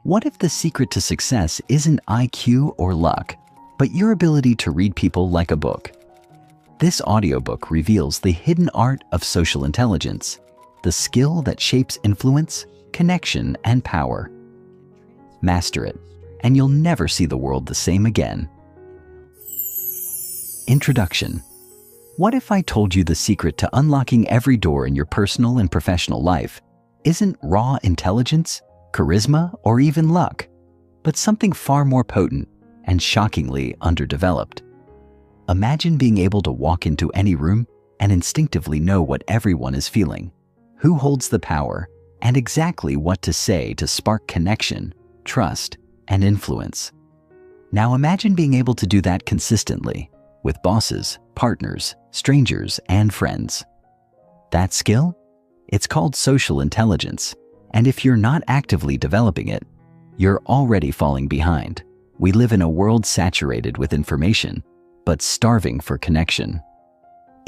What if the secret to success isn't IQ or luck, but your ability to read people like a book? This audiobook reveals the hidden art of social intelligence, the skill that shapes influence, connection, and power. Master it, and you'll never see the world the same again. Introduction. What if I told you the secret to unlocking every door in your personal and professional life isn't raw intelligence, charisma, or even luck, but something far more potent and shockingly underdeveloped? Imagine being able to walk into any room and instinctively know what everyone is feeling, who holds the power, and exactly what to say to spark connection, trust, and influence. Now imagine being able to do that consistently with bosses, partners, strangers, and friends. That skill? It's called social intelligence, and if you're not actively developing it, you're already falling behind. We live in a world saturated with information, but starving for connection.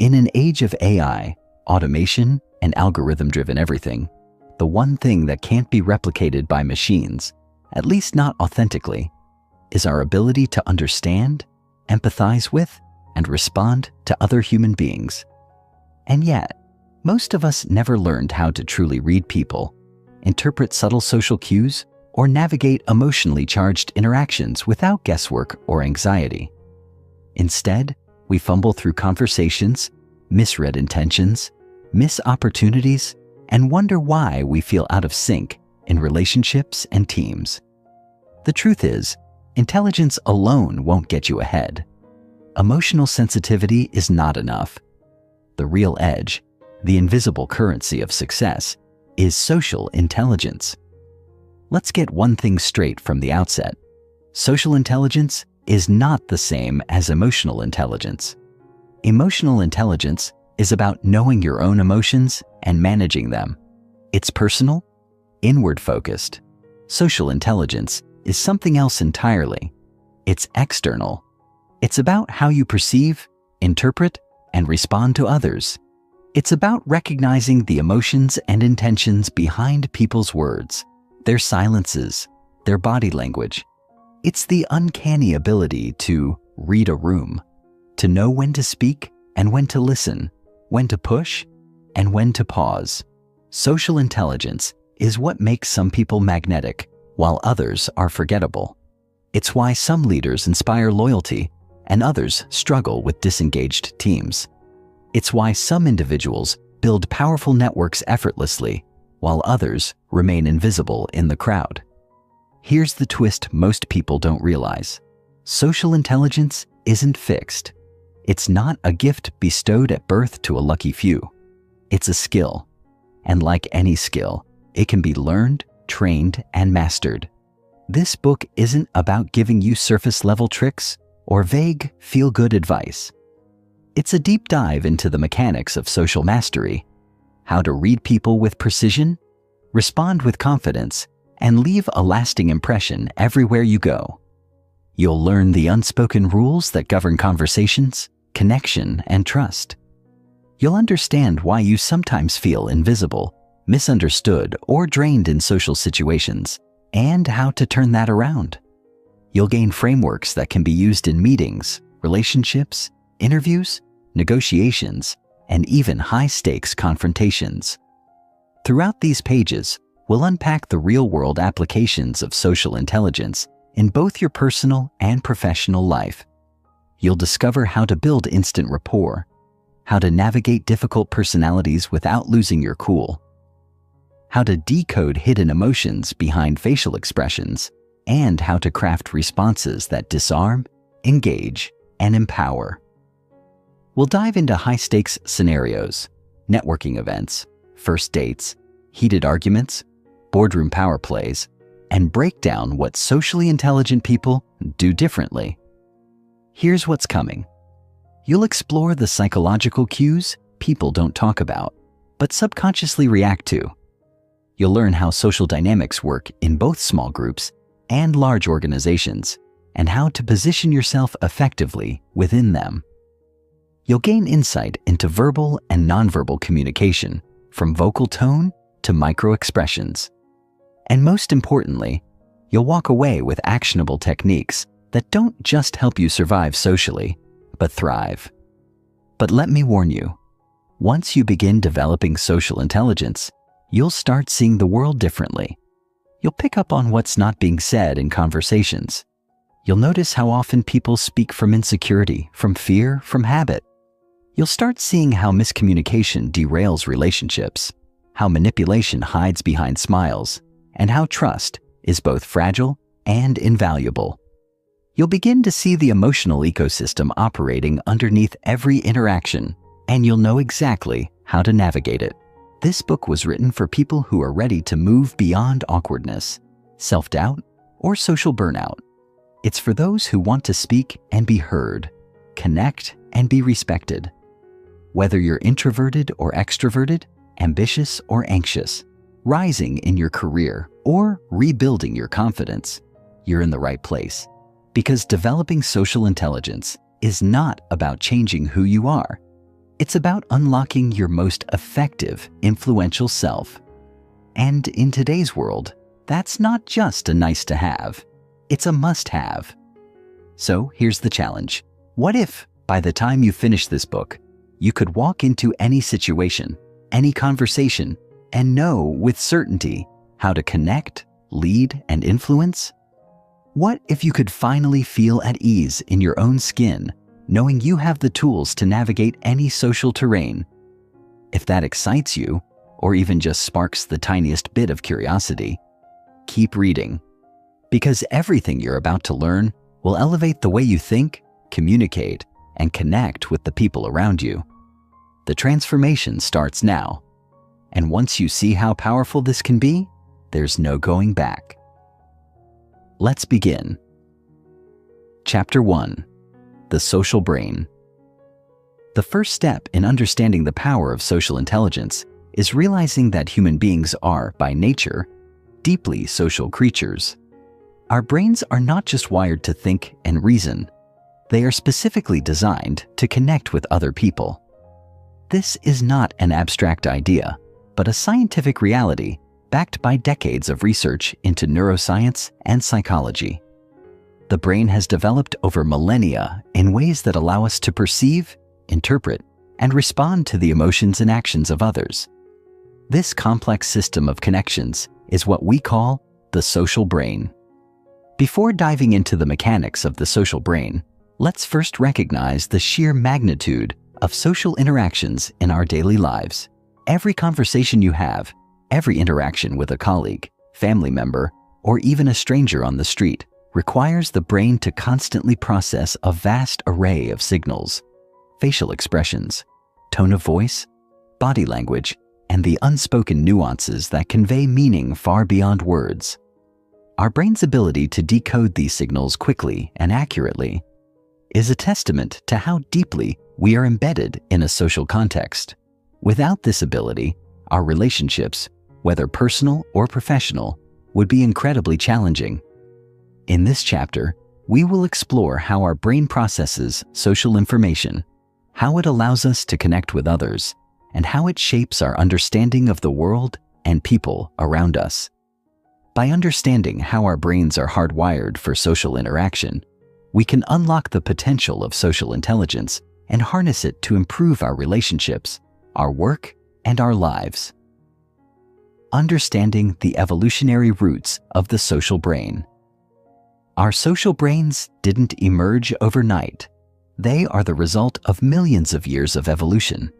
In an age of AI, automation, and algorithm-driven everything, the one thing that can't be replicated by machines, at least not authentically, is our ability to understand, empathize with, and respond to other human beings. And yet, most of us never learned how to truly read people, interpret subtle social cues, or navigate emotionally charged interactions without guesswork or anxiety. Instead, we fumble through conversations, misread intentions, miss opportunities, and wonder why we feel out of sync in relationships and teams. The truth is, intelligence alone won't get you ahead. Emotional sensitivity is not enough. The real edge, the invisible currency of success, is social intelligence. Let's get one thing straight from the outset. Social intelligence is not the same as emotional intelligence. Emotional intelligence is about knowing your own emotions and managing them. It's personal, inward-focused. Social intelligence is something else entirely. It's external. It's about how you perceive, interpret, and respond to others. It's about recognizing the emotions and intentions behind people's words, their silences, their body language. It's the uncanny ability to read a room, to know when to speak and when to listen, when to push and when to pause. Social intelligence is what makes some people magnetic, while others are forgettable. It's why some leaders inspire loyalty and others struggle with disengaged teams. It's why some individuals build powerful networks effortlessly, while others remain invisible in the crowd. Here's the twist most people don't realize. Social intelligence isn't fixed. It's not a gift bestowed at birth to a lucky few. It's a skill. And like any skill, it can be learned, trained, and mastered. This book isn't about giving you surface-level tricks or vague, feel-good advice. It's a deep dive into the mechanics of social mastery, how to read people with precision, respond with confidence, and leave a lasting impression everywhere you go. You'll learn the unspoken rules that govern conversations, connection, and trust. You'll understand why you sometimes feel invisible, misunderstood, or drained in social situations, and how to turn that around. You'll gain frameworks that can be used in meetings, relationships, interviews, negotiations, and even high-stakes confrontations. Throughout these pages, we'll unpack the real-world applications of social intelligence in both your personal and professional life. You'll discover how to build instant rapport, how to navigate difficult personalities without losing your cool, how to decode hidden emotions behind facial expressions, and how to craft responses that disarm, engage, and empower. We'll dive into high-stakes scenarios, networking events, first dates, heated arguments, boardroom power plays, and break down what socially intelligent people do differently. Here's what's coming. You'll explore the psychological cues people don't talk about, but subconsciously react to. You'll learn how social dynamics work in both small groups and large organizations, and how to position yourself effectively within them. You'll gain insight into verbal and nonverbal communication, from vocal tone to micro expressions. And most importantly, You'll walk away with actionable techniques that don't just help you survive socially, but thrive. But let me warn you, once you begin developing social intelligence, you'll start seeing the world differently. You'll pick up on what's not being said in conversations. You'll notice how often people speak from insecurity, from fear, from habit. You'll start seeing how miscommunication derails relationships, how manipulation hides behind smiles, and how trust is both fragile and invaluable. You'll begin to see the emotional ecosystem operating underneath every interaction, and you'll know exactly how to navigate it. This book was written for people who are ready to move beyond awkwardness, self-doubt, or social burnout. It's for those who want to speak and be heard, connect and be respected. Whether you're introverted or extroverted, ambitious or anxious, rising in your career or rebuilding your confidence, you're in the right place. Because developing social intelligence is not about changing who you are. It's about unlocking your most effective, influential self. And in today's world, that's not just a nice to have, it's a must-have. So here's the challenge. What if, by the time you finish this book, you could walk into any situation, any conversation, and know with certainty how to connect, lead, and influence? What if you could finally feel at ease in your own skin, knowing you have the tools to navigate any social terrain? If that excites you, or even just sparks the tiniest bit of curiosity, keep reading. Because everything you're about to learn will elevate the way you think, communicate, and connect with the people around you. The transformation starts now. And once you see how powerful this can be, there's no going back. Let's begin. Chapter 1. The Social Brain. The first step in understanding the power of social intelligence is realizing that human beings are, by nature, deeply social creatures. Our brains are not just wired to think and reason. They are specifically designed to connect with other people. This is not an abstract idea, but a scientific reality backed by decades of research into neuroscience and psychology. The brain has developed over millennia in ways that allow us to perceive, interpret, and respond to the emotions and actions of others. This complex system of connections is what we call the social brain. Before diving into the mechanics of the social brain, let's first recognize the sheer magnitude of social interactions in our daily lives. Every conversation you have, every interaction with a colleague, family member, or even a stranger on the street requires the brain to constantly process a vast array of signals, facial expressions, tone of voice, body language, and the unspoken nuances that convey meaning far beyond words. Our brain's ability to decode these signals quickly and accurately is a testament to how deeply we are embedded in a social context. Without this ability, our relationships, whether personal or professional, would be incredibly challenging. In this chapter, we will explore how our brain processes social information, how it allows us to connect with others, and how it shapes our understanding of the world and people around us. By understanding how our brains are hardwired for social interaction, we can unlock the potential of social intelligence and harness it to improve our relationships, our work, and our lives. Understanding the evolutionary roots of the social brain. Our social brains didn't emerge overnight. They are the result of millions of years of evolution.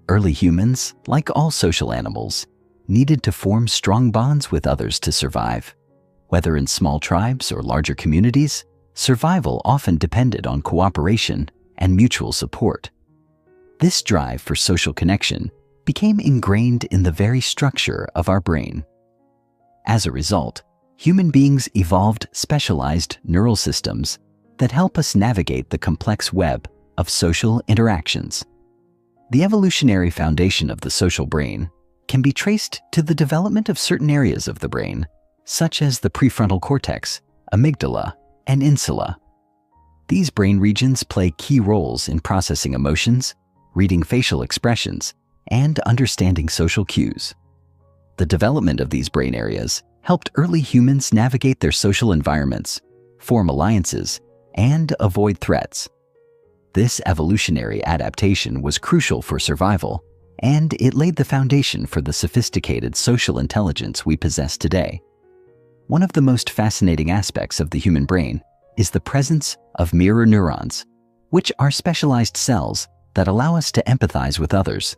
Early humans, like all social animals, needed to form strong bonds with others to survive. Whether in small tribes or larger communities, survival often depended on cooperation and mutual support. This drive for social connection became ingrained in the very structure of our brain. As a result, human beings evolved specialized neural systems that help us navigate the complex web of social interactions. The evolutionary foundation of the social brain can be traced to the development of certain areas of the brain, such as the prefrontal cortex, amygdala, and insula. These brain regions play key roles in processing emotions, reading facial expressions, and understanding social cues. The development of these brain areas helped early humans navigate their social environments, form alliances, and avoid threats. This evolutionary adaptation was crucial for survival, and it laid the foundation for the sophisticated social intelligence we possess today. One of the most fascinating aspects of the human brain is the presence of mirror neurons, which are specialized cells that allow us to empathize with others.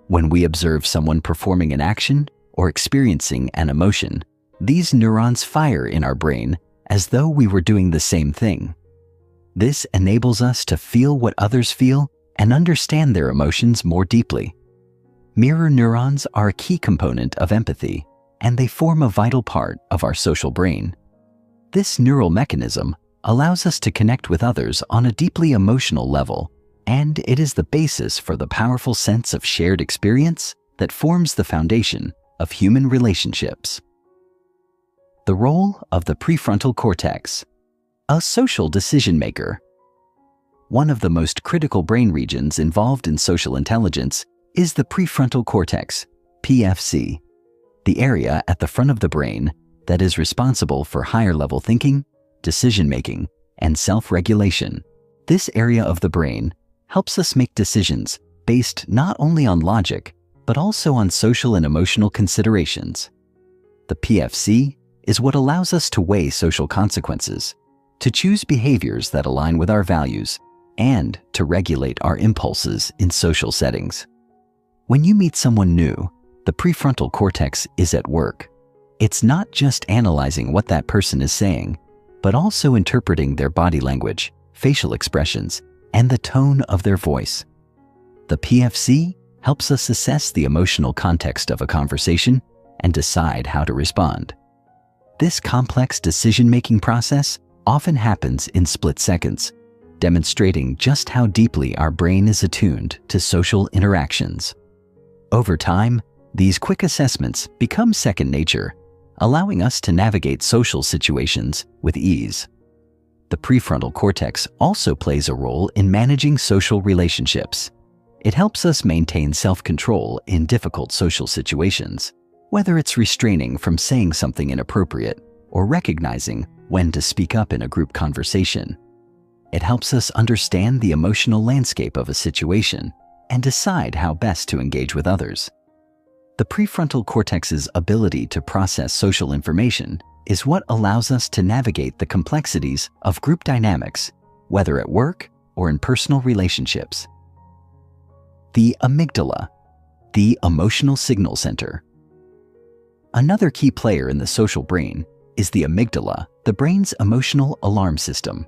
When we observe someone performing an action or experiencing an emotion, these neurons fire in our brain as though we were doing the same thing. This enables us to feel what others feel and understand their emotions more deeply. Mirror neurons are a key component of empathy, and they form a vital part of our social brain. This neural mechanism allows us to connect with others on a deeply emotional level, and it is the basis for the powerful sense of shared experience that forms the foundation of human relationships. The role of the prefrontal cortex, a social decision maker. One of the most critical brain regions involved in social intelligence is the prefrontal cortex, PFC, the area at the front of the brain that is responsible for higher-level thinking, decision-making, and self-regulation. This area of the brain helps us make decisions based not only on logic, but also on social and emotional considerations. The PFC is what allows us to weigh social consequences, to choose behaviors that align with our values, and to regulate our impulses in social settings. When you meet someone new, the prefrontal cortex is at work. It's not just analyzing what that person is saying, but also interpreting their body language, facial expressions, and the tone of their voice. The PFC helps us assess the emotional context of a conversation and decide how to respond. This complex decision-making process often happens in split seconds, demonstrating just how deeply our brain is attuned to social interactions. Over time, these quick assessments become second nature, allowing us to navigate social situations with ease. The prefrontal cortex also plays a role in managing social relationships. It helps us maintain self-control in difficult social situations, whether it's restraining from saying something inappropriate or recognizing when to speak up in a group conversation. It helps us understand the emotional landscape of a situation and decide how best to engage with others. The prefrontal cortex's ability to process social information is what allows us to navigate the complexities of group dynamics, whether at work or in personal relationships. The amygdala, the emotional signal center. Another key player in the social brain is the amygdala, the brain's emotional alarm system.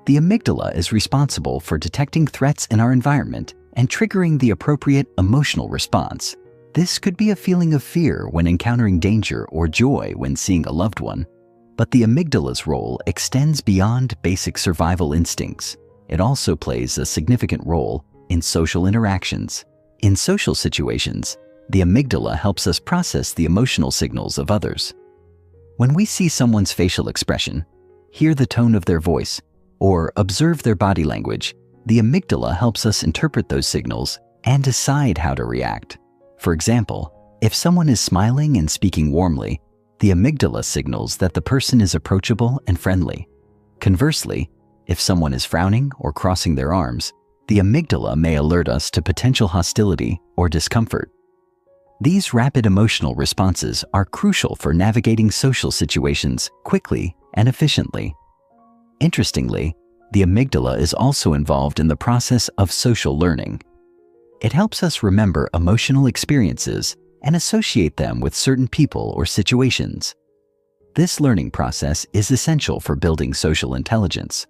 The amygdala is responsible for detecting threats in our environment and triggering the appropriate emotional response. This could be a feeling of fear when encountering danger or joy when seeing a loved one. But the amygdala's role extends beyond basic survival instincts. It also plays a significant role in social interactions. In social situations, the amygdala helps us process the emotional signals of others. When we see someone's facial expression, hear the tone of their voice, or observe their body language, the amygdala helps us interpret those signals and decide how to react. For example, if someone is smiling and speaking warmly, the amygdala signals that the person is approachable and friendly. Conversely, if someone is frowning or crossing their arms, the amygdala may alert us to potential hostility or discomfort. These rapid emotional responses are crucial for navigating social situations quickly and efficiently. Interestingly, the amygdala is also involved in the process of social learning. It helps us remember emotional experiences and associate them with certain people or situations. This learning process is essential for building social intelligence.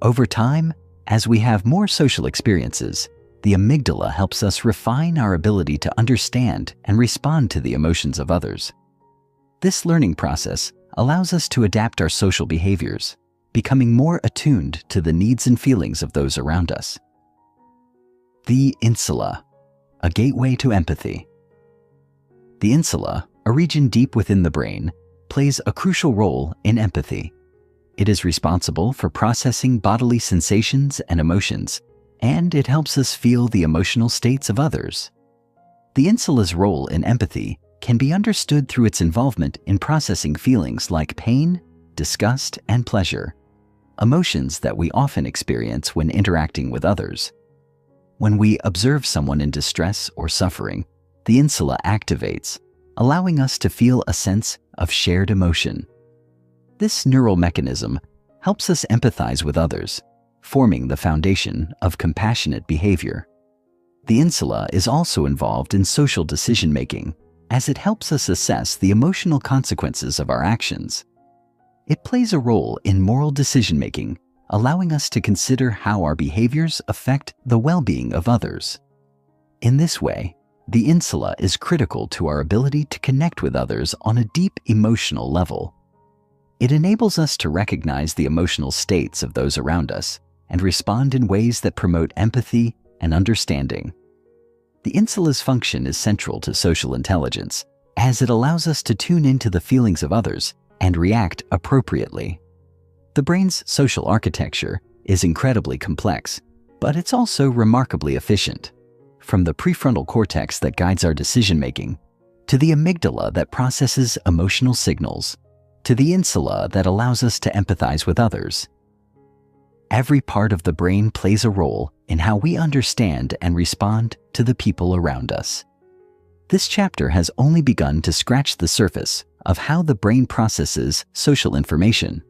Over time, as we have more social experiences, the amygdala helps us refine our ability to understand and respond to the emotions of others. This learning process allows us to adapt our social behaviors, becoming more attuned to the needs and feelings of those around us. The insula, a gateway to empathy. The insula, a region deep within the brain, plays a crucial role in empathy. It is responsible for processing bodily sensations and emotions, and it helps us feel the emotional states of others. The insula's role in empathy can be understood through its involvement in processing feelings like pain, disgust, and pleasure, emotions that we often experience when interacting with others. When we observe someone in distress or suffering, the insula activates, allowing us to feel a sense of shared emotion. This neural mechanism helps us empathize with others, forming the foundation of compassionate behavior. The insula is also involved in social decision-making, as it helps us assess the emotional consequences of our actions. It plays a role in moral decision-making, allowing us to consider how our behaviors affect the well-being of others. In this way, the insula is critical to our ability to connect with others on a deep emotional level. It enables us to recognize the emotional states of those around us and respond in ways that promote empathy and understanding. The insula's function is central to social intelligence, as it allows us to tune into the feelings of others and react appropriately. The brain's social architecture is incredibly complex, but it's also remarkably efficient. From the prefrontal cortex that guides our decision-making, to the amygdala that processes emotional signals, to the insula that allows us to empathize with others. Every part of the brain plays a role in how we understand and respond to the people around us. This chapter has only begun to scratch the surface of how the brain processes social information.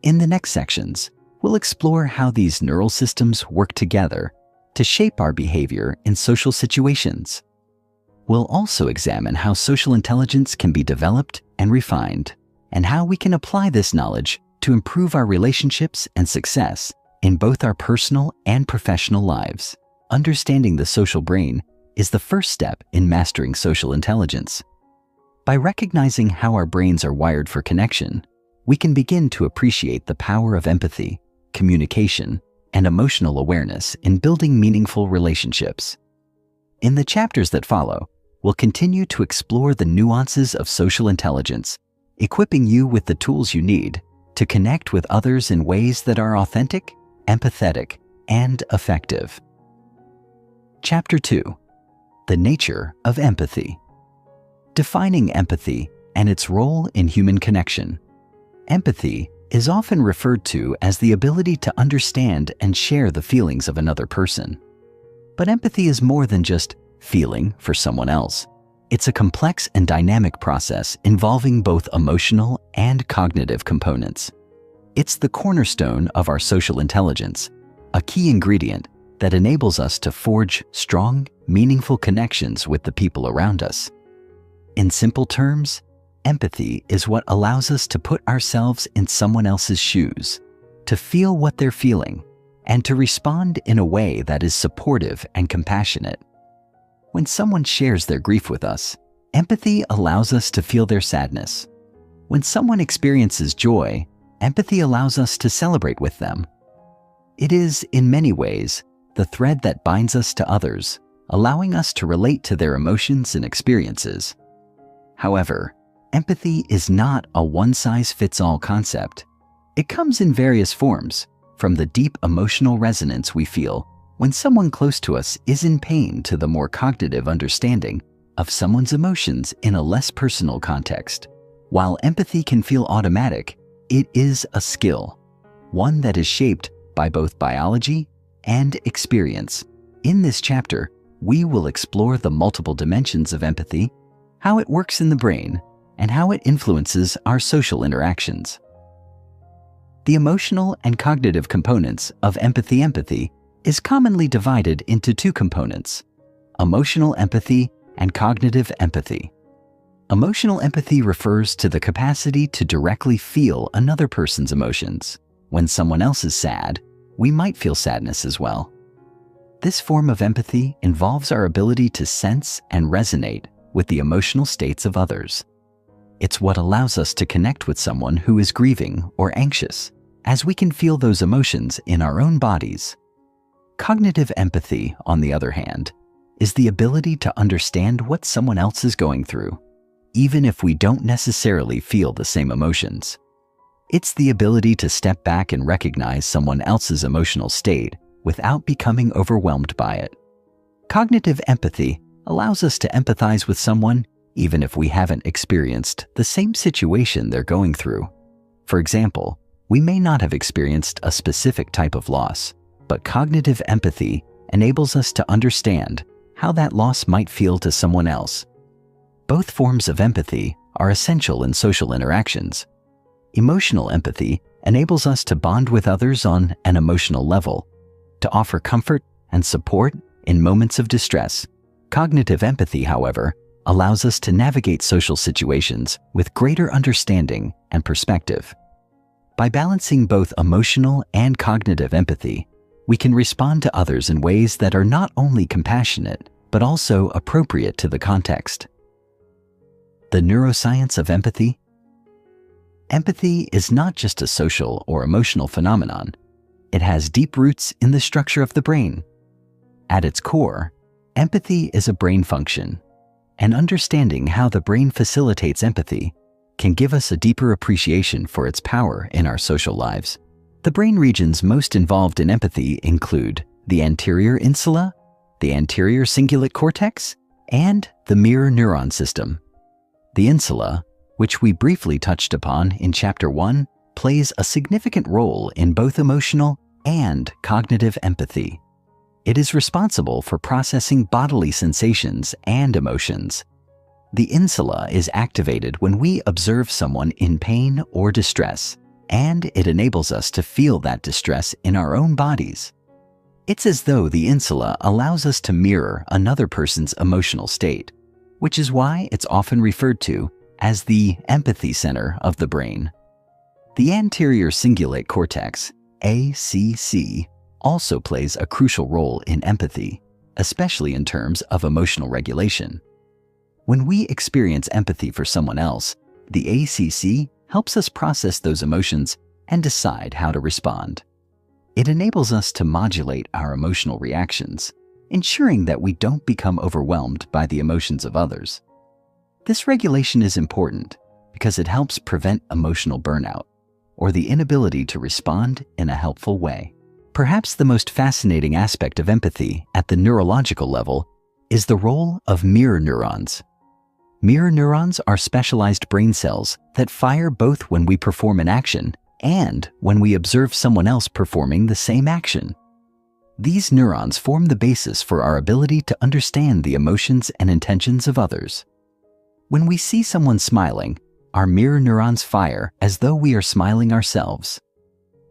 In the next sections, we'll explore how these neural systems work together to shape our behavior in social situations. We'll also examine how social intelligence can be developed and refined, and how we can apply this knowledge to improve our relationships and success in both our personal and professional lives. Understanding the social brain is the first step in mastering social intelligence. By recognizing how our brains are wired for connection, we can begin to appreciate the power of empathy, communication, and emotional awareness in building meaningful relationships. In the chapters that follow, we'll continue to explore the nuances of social intelligence, equipping you with the tools you need to connect with others in ways that are authentic, empathetic, and effective. Chapter 2: The Nature of Empathy. Defining empathy and its role in human connection. Empathy is often referred to as the ability to understand and share the feelings of another person. But empathy is more than just feeling for someone else. It's a complex and dynamic process involving both emotional and cognitive components. It's the cornerstone of our social intelligence, a key ingredient that enables us to forge strong, meaningful connections with the people around us. In simple terms, empathy is what allows us to put ourselves in someone else's shoes, to feel what they're feeling, and to respond in a way that is supportive and compassionate. When someone shares their grief with us, empathy allows us to feel their sadness. When someone experiences joy, empathy allows us to celebrate with them. It is, in many ways, the thread that binds us to others, allowing us to relate to their emotions and experiences. However, empathy is not a one-size-fits-all concept. It comes in various forms, from the deep emotional resonance we feel when someone close to us is in pain to the more cognitive understanding of someone's emotions in a less personal context. While empathy can feel automatic, it is a skill, one that is shaped by both biology and experience. In this chapter, we will explore the multiple dimensions of empathy, how it works in the brain, and how it influences our social interactions. The emotional and cognitive components of empathy. Empathy is commonly divided into two components: emotional empathy and cognitive empathy. Emotional empathy refers to the capacity to directly feel another person's emotions. When someone else is sad, we might feel sadness as well. This form of empathy involves our ability to sense and resonate with the emotional states of others. It's what allows us to connect with someone who is grieving or anxious, as we can feel those emotions in our own bodies. Cognitive empathy, on the other hand, is the ability to understand what someone else is going through, even if we don't necessarily feel the same emotions. It's the ability to step back and recognize someone else's emotional state without becoming overwhelmed by it. Cognitive empathy allows us to empathize with someone even if we haven't experienced the same situation they're going through. For example, we may not have experienced a specific type of loss, but cognitive empathy enables us to understand how that loss might feel to someone else. Both forms of empathy are essential in social interactions. Emotional empathy enables us to bond with others on an emotional level, to offer comfort and support in moments of distress. Cognitive empathy, however, allows us to navigate social situations with greater understanding and perspective. By balancing both emotional and cognitive empathy, we can respond to others in ways that are not only compassionate, but also appropriate to the context. The neuroscience of empathy. Empathy is not just a social or emotional phenomenon. It has deep roots in the structure of the brain. At its core, empathy is a brain function, and understanding how the brain facilitates empathy can give us a deeper appreciation for its power in our social lives. The brain regions most involved in empathy include the anterior insula, the anterior cingulate cortex, and the mirror neuron system. The insula, which we briefly touched upon in Chapter 1, plays a significant role in both emotional and cognitive empathy. It is responsible for processing bodily sensations and emotions. The insula is activated when we observe someone in pain or distress, and it enables us to feel that distress in our own bodies. It's as though the insula allows us to mirror another person's emotional state, which is why it's often referred to as the empathy center of the brain. The anterior cingulate cortex, ACC, also plays a crucial role in empathy, especially in terms of emotional regulation. When we experience empathy for someone else, the ACC helps us process those emotions and decide how to respond. It enables us to modulate our emotional reactions, ensuring that we don't become overwhelmed by the emotions of others. This regulation is important because it helps prevent emotional burnout or the inability to respond in a helpful way. Perhaps the most fascinating aspect of empathy at the neurological level is the role of mirror neurons. Mirror neurons are specialized brain cells that fire both when we perform an action and when we observe someone else performing the same action. These neurons form the basis for our ability to understand the emotions and intentions of others. When we see someone smiling, our mirror neurons fire as though we are smiling ourselves.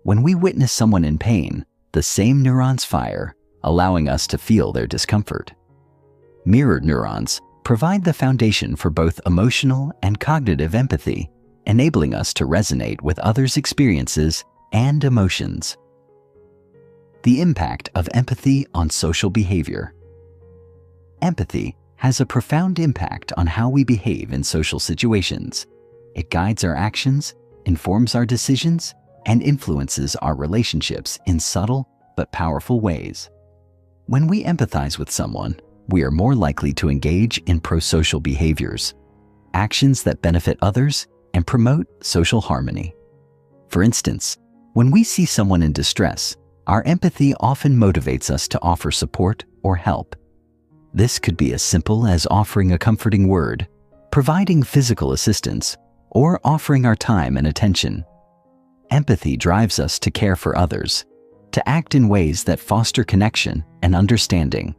When we witness someone in pain, the same neurons fire, allowing us to feel their discomfort. Mirror neurons provide the foundation for both emotional and cognitive empathy, enabling us to resonate with others' experiences and emotions. The impact of empathy on social behavior. Empathy has a profound impact on how we behave in social situations. It guides our actions, informs our decisions, and influences our relationships in subtle but powerful ways. When we empathize with someone, we are more likely to engage in prosocial behaviors, actions that benefit others and promote social harmony. For instance, when we see someone in distress, our empathy often motivates us to offer support or help. This could be as simple as offering a comforting word, providing physical assistance, or offering our time and attention. Empathy drives us to care for others, to act in ways that foster connection and understanding.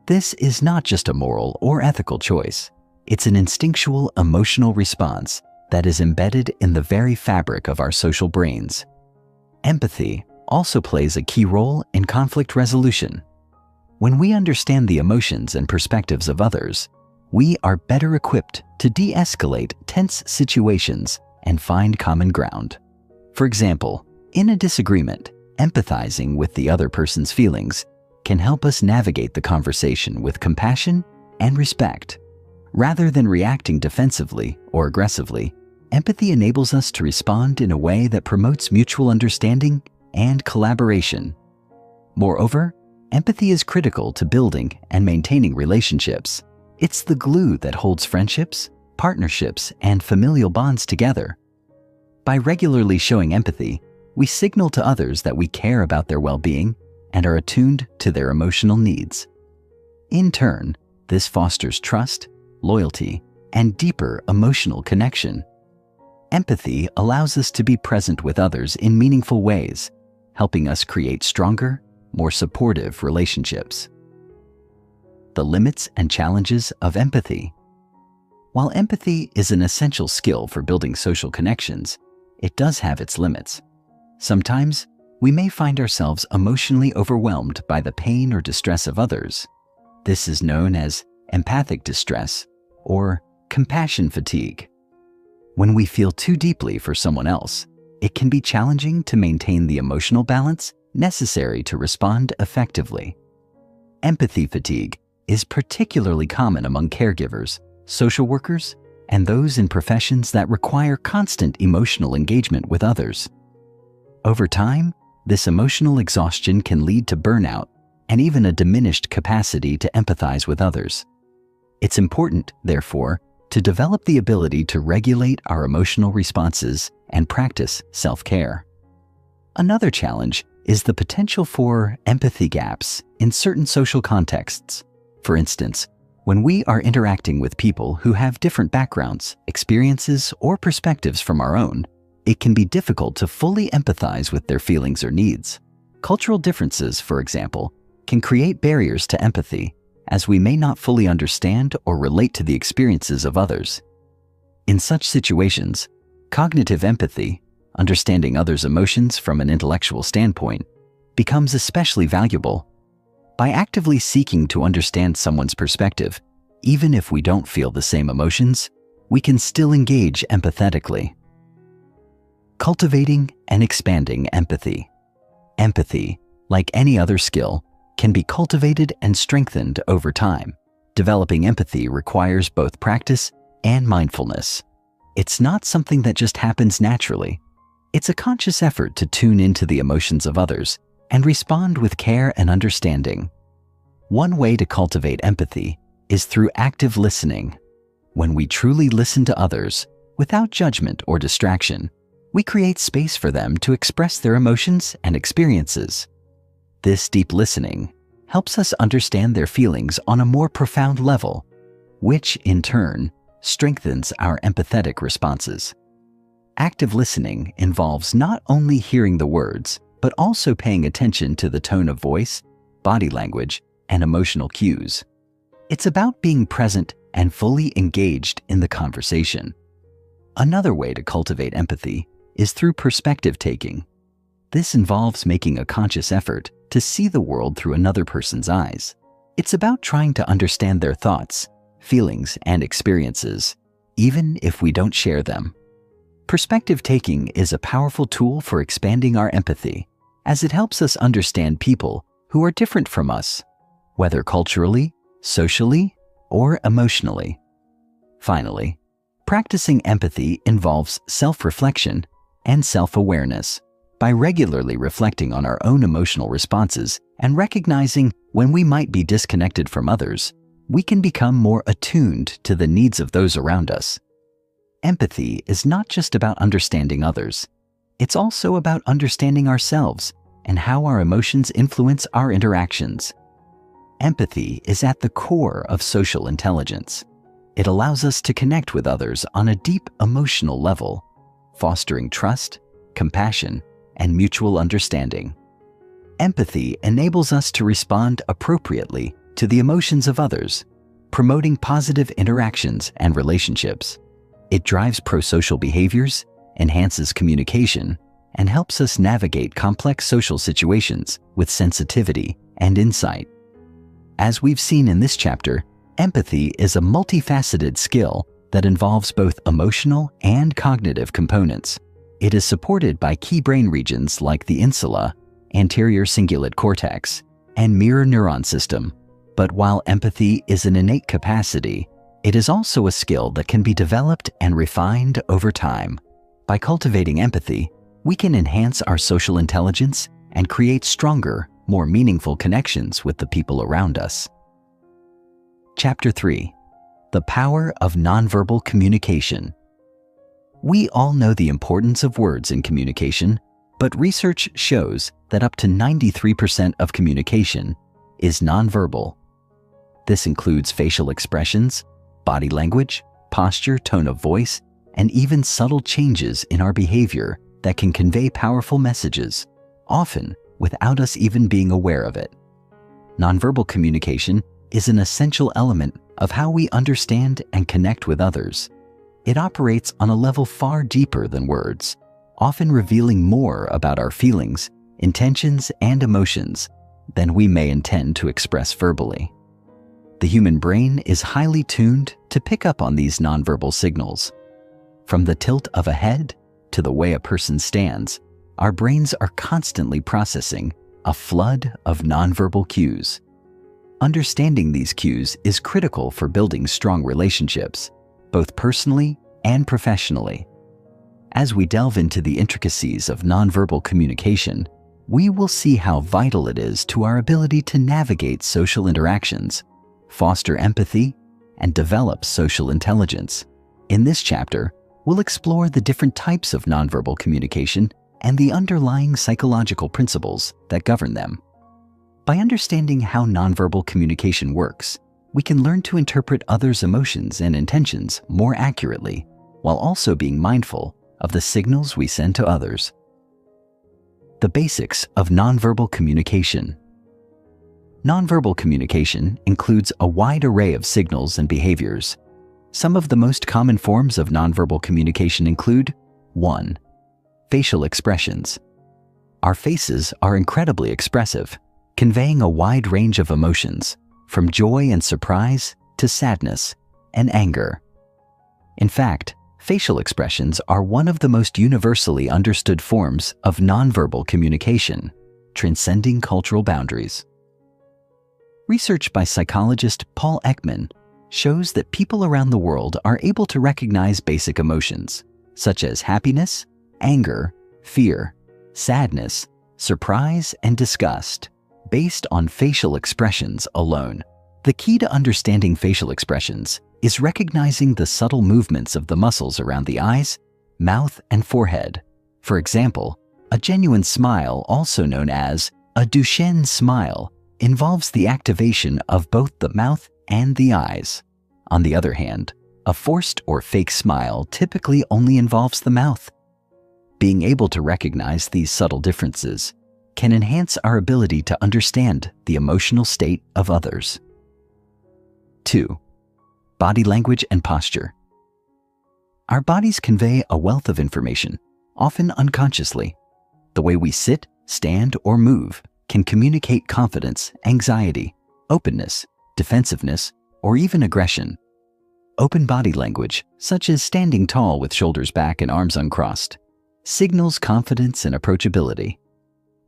This is not just a moral or ethical choice. It's an instinctual emotional response that is embedded in the very fabric of our social brains. Empathy also plays a key role in conflict resolution. When we understand the emotions and perspectives of others, we are better equipped to de-escalate tense situations and find common ground. For example, in a disagreement, empathizing with the other person's feelings can help us navigate the conversation with compassion and respect. Rather than reacting defensively or aggressively, empathy enables us to respond in a way that promotes mutual understanding and collaboration. Moreover, empathy is critical to building and maintaining relationships. It's the glue that holds friendships, partnerships, and familial bonds together. By regularly showing empathy, we signal to others that we care about their well-being and are attuned to their emotional needs. In turn, this fosters trust, loyalty, and deeper emotional connection. Empathy allows us to be present with others in meaningful ways, helping us create stronger, more supportive relationships. The limits and challenges of empathy. While empathy is an essential skill for building social connections, it does have its limits. Sometimes, we may find ourselves emotionally overwhelmed by the pain or distress of others. This is known as empathic distress or compassion fatigue. When we feel too deeply for someone else, it can be challenging to maintain the emotional balance necessary to respond effectively. Empathy fatigue is particularly common among caregivers, social workers, and those in professions that require constant emotional engagement with others. Over time, this emotional exhaustion can lead to burnout and even a diminished capacity to empathize with others. It's important, therefore, to develop the ability to regulate our emotional responses and practice self-care. Another challenge is the potential for empathy gaps in certain social contexts. For instance, when we are interacting with people who have different backgrounds, experiences, or perspectives from our own, it can be difficult to fully empathize with their feelings or needs. Cultural differences, for example, can create barriers to empathy, as we may not fully understand or relate to the experiences of others. In such situations, cognitive empathy, understanding others' emotions from an intellectual standpoint, becomes especially valuable. By actively seeking to understand someone's perspective, even if we don't feel the same emotions, we can still engage empathetically. Cultivating and expanding empathy. Empathy, like any other skill, can be cultivated and strengthened over time. Developing empathy requires both practice and mindfulness. It's not something that just happens naturally. It's a conscious effort to tune into the emotions of others and respond with care and understanding. One way to cultivate empathy is through active listening. When we truly listen to others, without judgment or distraction, we create space for them to express their emotions and experiences. This deep listening helps us understand their feelings on a more profound level, which, in turn, strengthens our empathetic responses. Active listening involves not only hearing the words, but also paying attention to the tone of voice, body language, and emotional cues. It's about being present and fully engaged in the conversation. Another way to cultivate empathy is through perspective taking. This involves making a conscious effort to see the world through another person's eyes. It's about trying to understand their thoughts, feelings, and experiences, even if we don't share them. Perspective taking is a powerful tool for expanding our empathy, as it helps us understand people who are different from us, whether culturally, socially, or emotionally. Finally, practicing empathy involves self-reflection and self-awareness. By regularly reflecting on our own emotional responses and recognizing when we might be disconnected from others, we can become more attuned to the needs of those around us. Empathy is not just about understanding others. It's also about understanding ourselves and how our emotions influence our interactions. Empathy is at the core of social intelligence. It allows us to connect with others on a deep emotional level, fostering trust, compassion, and mutual understanding. Empathy enables us to respond appropriately to the emotions of others, promoting positive interactions and relationships. It drives pro-social behaviors, enhances communication, and helps us navigate complex social situations with sensitivity and insight. As we've seen in this chapter, empathy is a multifaceted skill that involves both emotional and cognitive components. It is supported by key brain regions like the insula, anterior cingulate cortex, and mirror neuron system. But while empathy is an innate capacity, it is also a skill that can be developed and refined over time. By cultivating empathy, we can enhance our social intelligence and create stronger, more meaningful connections with the people around us. Chapter 3. The Power of Nonverbal Communication. We all know the importance of words in communication, but research shows that up to 93% of communication is nonverbal. This includes facial expressions, body language, posture, tone of voice, and even subtle changes in our behavior that can convey powerful messages, often without us even being aware of it. Nonverbal communication is an essential element of how we understand and connect with others. It operates on a level far deeper than words, often revealing more about our feelings, intentions, and emotions than we may intend to express verbally. The human brain is highly tuned to pick up on these nonverbal signals. From the tilt of a head to the way a person stands, our brains are constantly processing a flood of nonverbal cues. Understanding these cues is critical for building strong relationships, both personally and professionally. As we delve into the intricacies of nonverbal communication, we will see how vital it is to our ability to navigate social interactions, foster empathy, and develop social intelligence. In this chapter, we'll explore the different types of nonverbal communication and the underlying psychological principles that govern them. By understanding how nonverbal communication works, we can learn to interpret others' emotions and intentions more accurately, while also being mindful of the signals we send to others. The basics of nonverbal communication. Nonverbal communication includes a wide array of signals and behaviors. Some of the most common forms of nonverbal communication include 1. Facial expressions. Our faces are incredibly expressive, conveying a wide range of emotions, from joy and surprise to sadness and anger. In fact, facial expressions are one of the most universally understood forms of nonverbal communication, transcending cultural boundaries. Research by psychologist Paul Ekman shows that people around the world are able to recognize basic emotions, such as happiness, anger, fear, sadness, surprise, and disgust, based on facial expressions alone. The key to understanding facial expressions is recognizing the subtle movements of the muscles around the eyes, mouth, and forehead. For example, a genuine smile, also known as a Duchenne smile, involves the activation of both the mouth and the eyes. On the other hand, a forced or fake smile typically only involves the mouth. Being able to recognize these subtle differences can enhance our ability to understand the emotional state of others. 2. Body language and posture. Our bodies convey a wealth of information, often unconsciously. The way we sit, stand, or move can communicate confidence, anxiety, openness, defensiveness, or even aggression. Open body language, such as standing tall with shoulders back and arms uncrossed, signals confidence and approachability.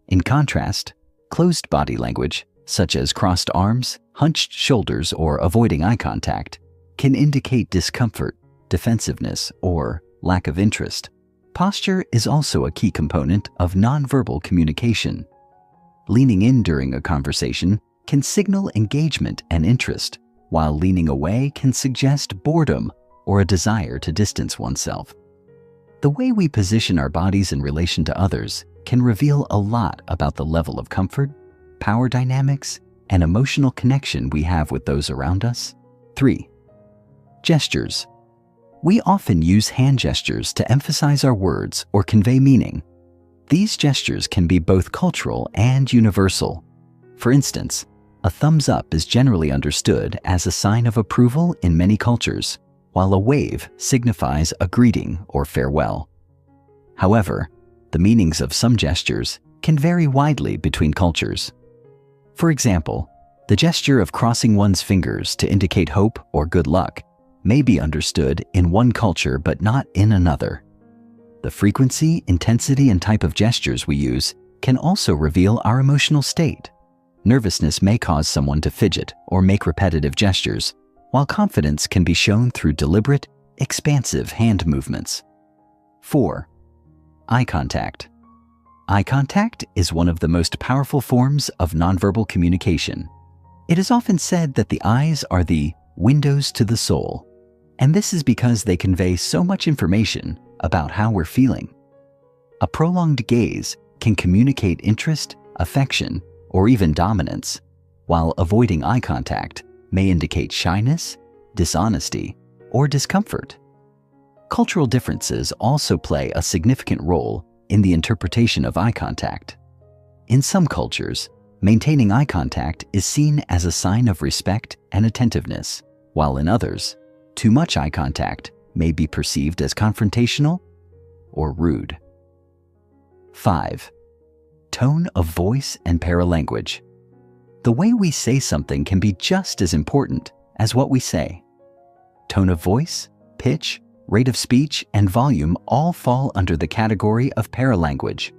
In contrast, closed body language, such as crossed arms, hunched shoulders, or avoiding eye contact, can indicate discomfort, defensiveness, or lack of interest. Posture is also a key component of nonverbal communication. Leaning in during a conversation can signal engagement and interest, while leaning away can suggest boredom or a desire to distance oneself. The way we position our bodies in relation to others can reveal a lot about the level of comfort, power dynamics, and emotional connection we have with those around us. 3. Gestures. We often use hand gestures to emphasize our words or convey meaning. These gestures can be both cultural and universal. For instance, a thumbs up is generally understood as a sign of approval in many cultures, while a wave signifies a greeting or farewell. However, the meanings of some gestures can vary widely between cultures. For example, the gesture of crossing one's fingers to indicate hope or good luck may be understood in one culture but not in another. The frequency, intensity, and type of gestures we use can also reveal our emotional state. Nervousness may cause someone to fidget or make repetitive gestures, while confidence can be shown through deliberate, expansive hand movements. 4. Eye contact. Eye contact is one of the most powerful forms of nonverbal communication. It is often said that the eyes are the windows to the soul, and this is because they convey so much information about how we're feeling. A prolonged gaze can communicate interest, affection, or even dominance, while avoiding eye contact may indicate shyness, dishonesty, or discomfort. Cultural differences also play a significant role in the interpretation of eye contact. In some cultures, maintaining eye contact is seen as a sign of respect and attentiveness, while in others, too much eye contact may be perceived as confrontational or rude. 5. Tone of voice and paralanguage. The way we say something can be just as important as what we say. Tone of voice, pitch, rate of speech, and volume all fall under the category of paralanguage,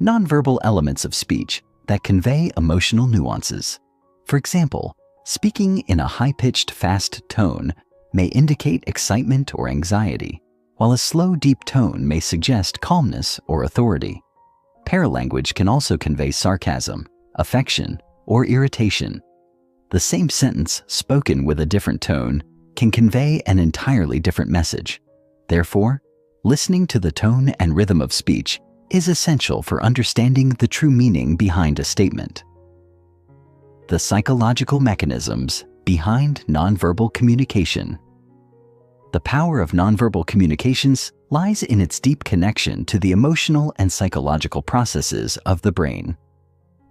nonverbal elements of speech that convey emotional nuances. For example, speaking in a high-pitched, fast tone may indicate excitement or anxiety, while a slow, deep tone may suggest calmness or authority. Paralanguage can also convey sarcasm, affection, or irritation. The same sentence spoken with a different tone can convey an entirely different message. Therefore, listening to the tone and rhythm of speech is essential for understanding the true meaning behind a statement. The psychological mechanisms behind nonverbal communication. The power of nonverbal communications lies in its deep connection to the emotional and psychological processes of the brain.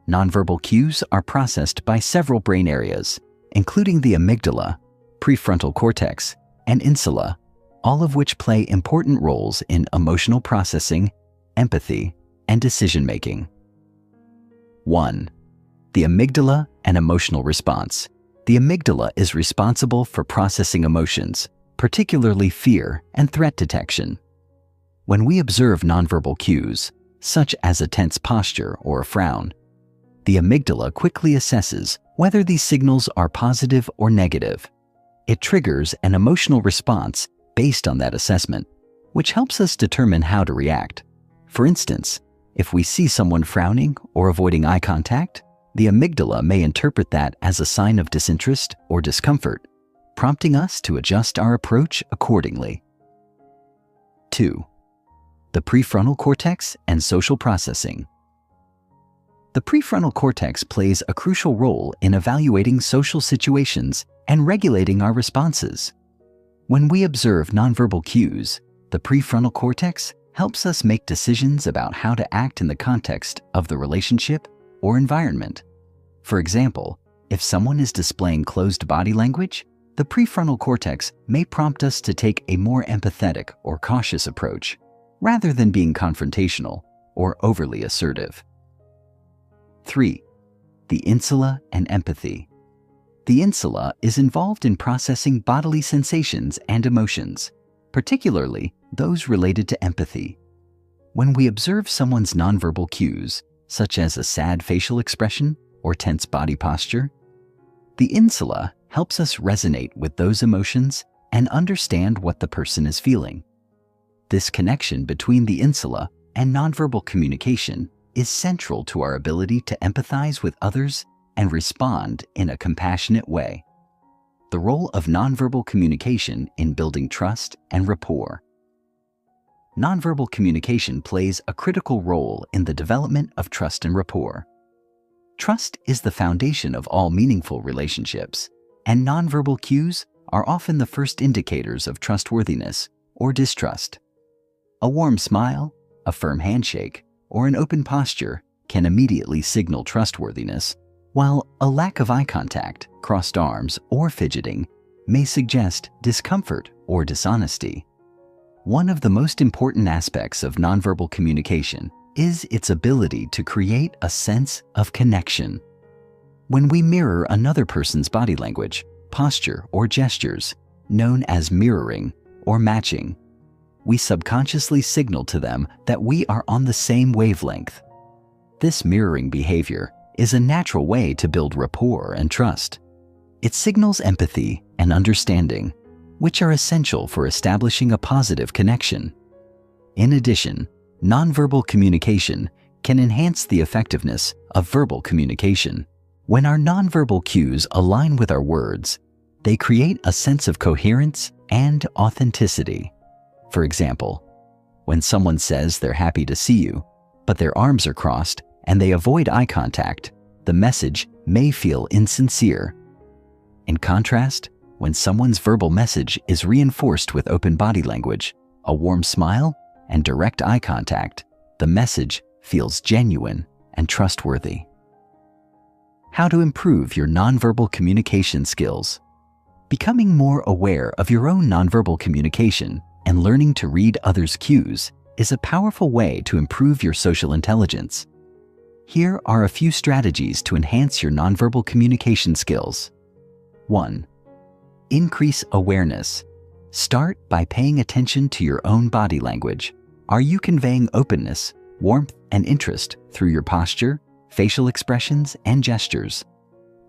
Nonverbal cues are processed by several brain areas, including the amygdala, prefrontal cortex, and insula, all of which play important roles in emotional processing, empathy, and decision-making. 1. The amygdala and emotional response. The amygdala is responsible for processing emotions, particularly fear and threat detection. When we observe nonverbal cues, such as a tense posture or a frown, the amygdala quickly assesses whether these signals are positive or negative. It triggers an emotional response based on that assessment, which helps us determine how to react. For instance, if we see someone frowning or avoiding eye contact, the amygdala may interpret that as a sign of disinterest or discomfort, prompting us to adjust our approach accordingly. 2. The prefrontal cortex and social processing. The prefrontal cortex plays a crucial role in evaluating social situations and regulating our responses. When we observe nonverbal cues, the prefrontal cortex helps us make decisions about how to act in the context of the relationship or environment. For example, if someone is displaying closed body language, the prefrontal cortex may prompt us to take a more empathetic or cautious approach, rather than being confrontational or overly assertive. 3. The insula and empathy. The insula is involved in processing bodily sensations and emotions, particularly those related to empathy. When we observe someone's nonverbal cues, such as a sad facial expression or tense body posture, the insula helps us resonate with those emotions and understand what the person is feeling. This connection between the insula and nonverbal communication is central to our ability to empathize with others and respond in a compassionate way. The role of nonverbal communication in building trust and rapport. Nonverbal communication plays a critical role in the development of trust and rapport. Trust is the foundation of all meaningful relationships, and nonverbal cues are often the first indicators of trustworthiness or distrust. A warm smile, a firm handshake, or an open posture can immediately signal trustworthiness, while a lack of eye contact, crossed arms, or fidgeting may suggest discomfort or dishonesty. One of the most important aspects of nonverbal communication is its ability to create a sense of connection. When we mirror another person's body language, posture, or gestures, known as mirroring or matching, we subconsciously signal to them that we are on the same wavelength. This mirroring behavior is a natural way to build rapport and trust. It signals empathy and understanding, which are essential for establishing a positive connection. In addition, nonverbal communication can enhance the effectiveness of verbal communication. When our nonverbal cues align with our words, they create a sense of coherence and authenticity. For example, when someone says they're happy to see you, but their arms are crossed and they avoid eye contact, the message may feel insincere. In contrast, when someone's verbal message is reinforced with open body language, a warm smile, and direct eye contact, the message feels genuine and trustworthy. How to improve your nonverbal communication skills. Becoming more aware of your own nonverbal communication and learning to read others' cues is a powerful way to improve your social intelligence. Here are a few strategies to enhance your nonverbal communication skills. 1. Increase awareness. Start by paying attention to your own body language. Are you conveying openness, warmth, and interest through your posture, facial expressions, and gestures?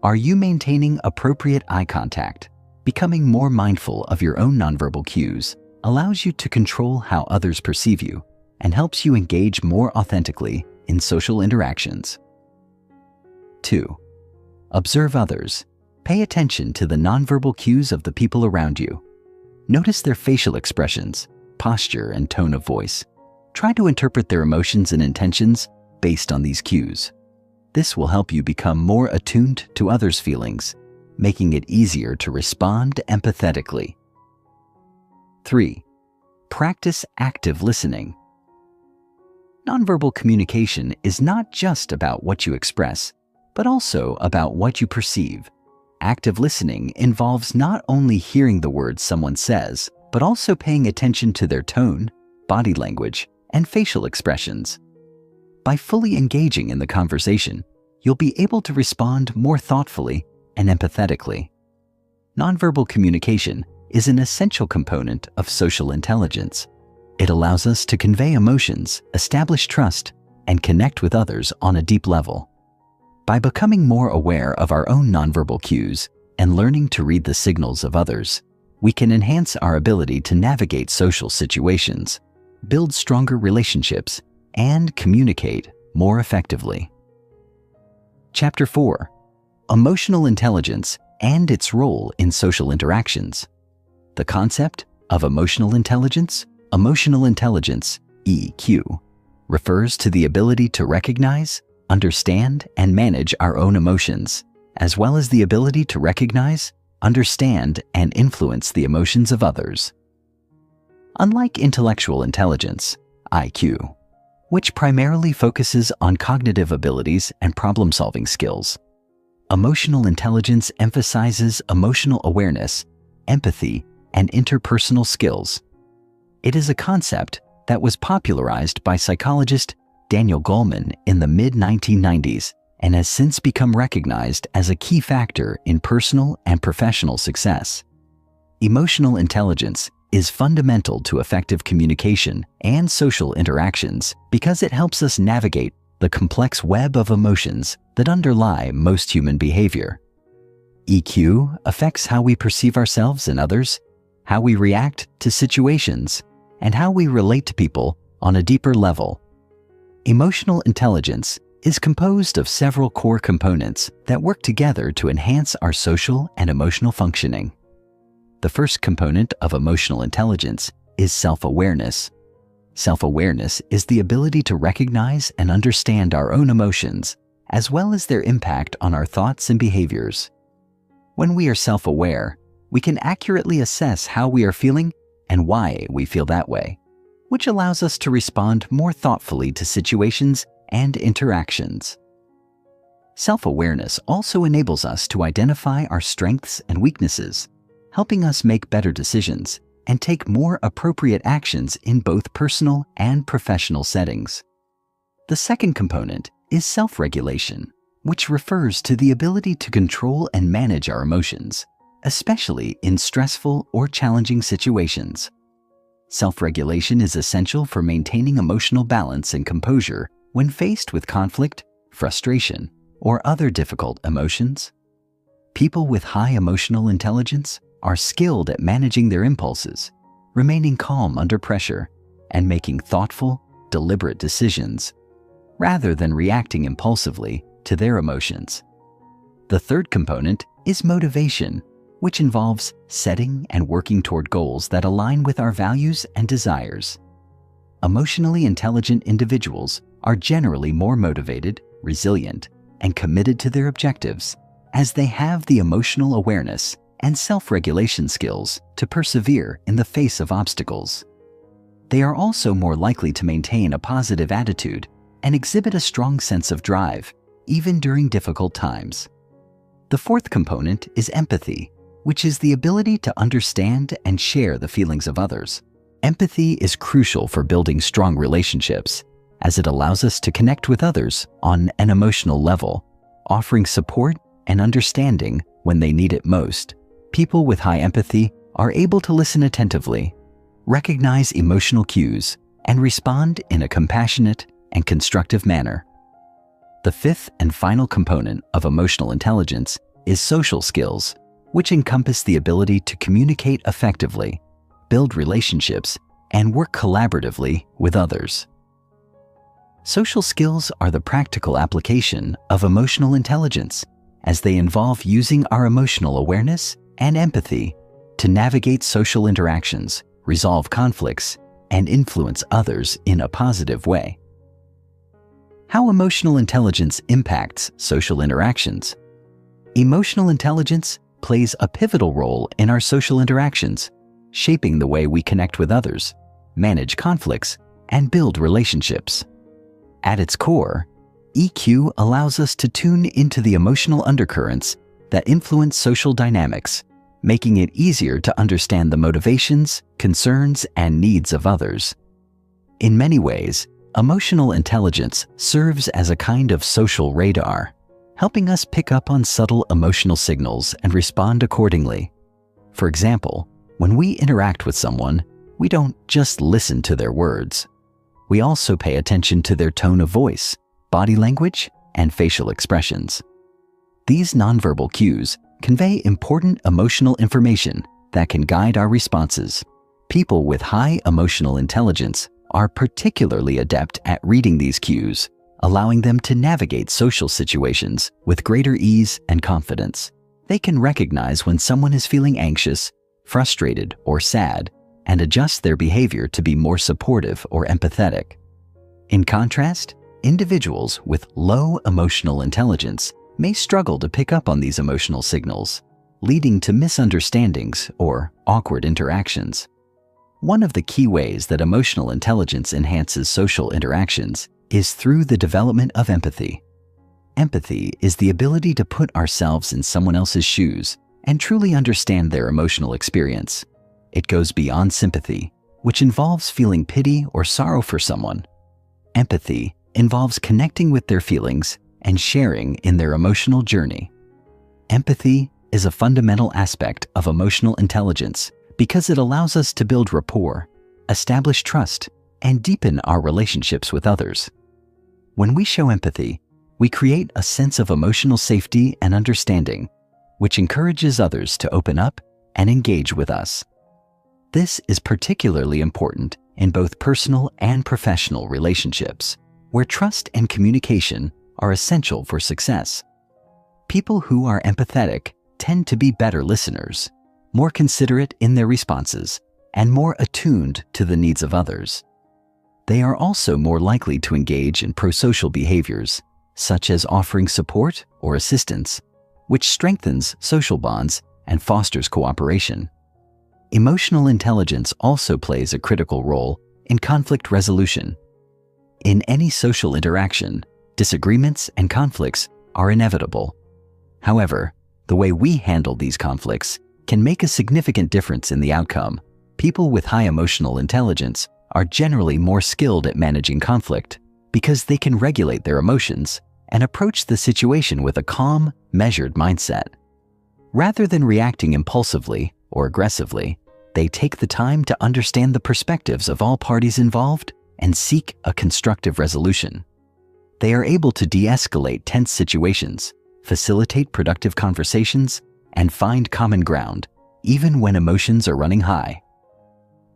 Are you maintaining appropriate eye contact? Becoming more mindful of your own nonverbal cues allows you to control how others perceive you and helps you engage more authentically in social interactions. 2. Observe others. Pay attention to the nonverbal cues of the people around you. Notice their facial expressions, posture, and tone of voice. Try to interpret their emotions and intentions based on these cues. This will help you become more attuned to others' feelings, making it easier to respond empathetically. 3. Practice active listening. Nonverbal communication is not just about what you express, but also about what you perceive. Active listening involves not only hearing the words someone says, but also paying attention to their tone, body language, and facial expressions. By fully engaging in the conversation, you'll be able to respond more thoughtfully and empathetically. Nonverbal communication is an essential component of social intelligence. It allows us to convey emotions, establish trust, and connect with others on a deep level. By becoming more aware of our own nonverbal cues and learning to read the signals of others, we can enhance our ability to navigate social situations, build stronger relationships, and communicate more effectively. Chapter 4. Emotional intelligence and its role in social interactions. The concept of emotional intelligence, EQ, refers to the ability to recognize, understand, and manage our own emotions, as well as the ability to recognize, understand, and influence the emotions of others. Unlike intellectual intelligence, IQ, which primarily focuses on cognitive abilities and problem-solving skills, emotional intelligence emphasizes emotional awareness, empathy, and interpersonal skills. It is a concept that was popularized by psychologist Daniel Goleman in the mid-1990s and has since become recognized as a key factor in personal and professional success. Emotional intelligence is fundamental to effective communication and social interactions because it helps us navigate the complex web of emotions that underlie most human behavior. EQ affects how we perceive ourselves and others, how we react to situations, and how we relate to people on a deeper level. Emotional intelligence is composed of several core components that work together to enhance our social and emotional functioning. The first component of emotional intelligence is self-awareness. Self-awareness is the ability to recognize and understand our own emotions, as well as their impact on our thoughts and behaviors. When we are self-aware, we can accurately assess how we are feeling and why we feel that way, which allows us to respond more thoughtfully to situations and interactions. Self-awareness also enables us to identify our strengths and weaknesses, helping us make better decisions and take more appropriate actions in both personal and professional settings. The second component is self-regulation, which refers to the ability to control and manage our emotions, especially in stressful or challenging situations. Self-regulation is essential for maintaining emotional balance and composure when faced with conflict, frustration, or other difficult emotions. People with high emotional intelligence are skilled at managing their impulses, remaining calm under pressure, and making thoughtful, deliberate decisions, rather than reacting impulsively to their emotions. The third component is motivation, which involves setting and working toward goals that align with our values and desires. Emotionally intelligent individuals are generally more motivated, resilient, and committed to their objectives, as they have the emotional awareness and self-regulation skills to persevere in the face of obstacles. They are also more likely to maintain a positive attitude and exhibit a strong sense of drive, even during difficult times. The fourth component is empathy, which is the ability to understand and share the feelings of others. Empathy is crucial for building strong relationships, as it allows us to connect with others on an emotional level, offering support and understanding when they need it most. People with high empathy are able to listen attentively, recognize emotional cues, and respond in a compassionate and constructive manner. The fifth and final component of emotional intelligence is social skills, which encompass the ability to communicate effectively, build relationships, and work collaboratively with others. Social skills are the practical application of emotional intelligence, as they involve using our emotional awareness and empathy to navigate social interactions, resolve conflicts, and influence others in a positive way. How emotional intelligence impacts social interactions. Emotional intelligence plays a pivotal role in our social interactions, shaping the way we connect with others, manage conflicts, and build relationships. At its core, EQ allows us to tune into the emotional undercurrents that influence social dynamics, making it easier to understand the motivations, concerns, and needs of others. In many ways, emotional intelligence serves as a kind of social radar, helping us pick up on subtle emotional signals and respond accordingly. For example, when we interact with someone, we don't just listen to their words. We also pay attention to their tone of voice, body language, and facial expressions. These nonverbal cues convey important emotional information that can guide our responses. People with high emotional intelligence are particularly adept at reading these cues, allowing them to navigate social situations with greater ease and confidence. They can recognize when someone is feeling anxious, frustrated, or sad, and adjust their behavior to be more supportive or empathetic. In contrast, individuals with low emotional intelligence may struggle to pick up on these emotional signals, leading to misunderstandings or awkward interactions. One of the key ways that emotional intelligence enhances social interactions is through the development of empathy. Empathy is the ability to put ourselves in someone else's shoes and truly understand their emotional experience. It goes beyond sympathy, which involves feeling pity or sorrow for someone. Empathy involves connecting with their feelings and sharing in their emotional journey. Empathy is a fundamental aspect of emotional intelligence because it allows us to build rapport, establish trust, and deepen our relationships with others. When we show empathy, we create a sense of emotional safety and understanding, which encourages others to open up and engage with us. This is particularly important in both personal and professional relationships, where trust and communication are essential for success. People who are empathetic tend to be better listeners, more considerate in their responses, and more attuned to the needs of others. They are also more likely to engage in prosocial behaviors, such as offering support or assistance, which strengthens social bonds and fosters cooperation. Emotional intelligence also plays a critical role in conflict resolution. In any social interaction, disagreements and conflicts are inevitable. However, the way we handle these conflicts can make a significant difference in the outcome. People with high emotional intelligence are generally more skilled at managing conflict because they can regulate their emotions and approach the situation with a calm, measured mindset. Rather than reacting impulsively or aggressively, they take the time to understand the perspectives of all parties involved and seek a constructive resolution. They are able to de-escalate tense situations, facilitate productive conversations, and find common ground, even when emotions are running high.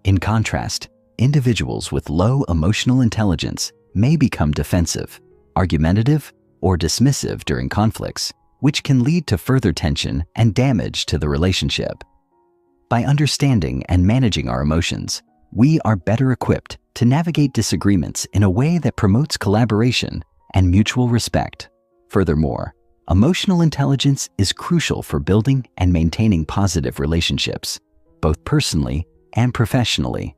In contrast, individuals with low emotional intelligence may become defensive, argumentative, or dismissive during conflicts, which can lead to further tension and damage to the relationship. By understanding and managing our emotions, we are better equipped to navigate disagreements in a way that promotes collaboration and mutual respect. Furthermore, Emotional intelligence is crucial for building and maintaining positive relationships, both personally and professionally.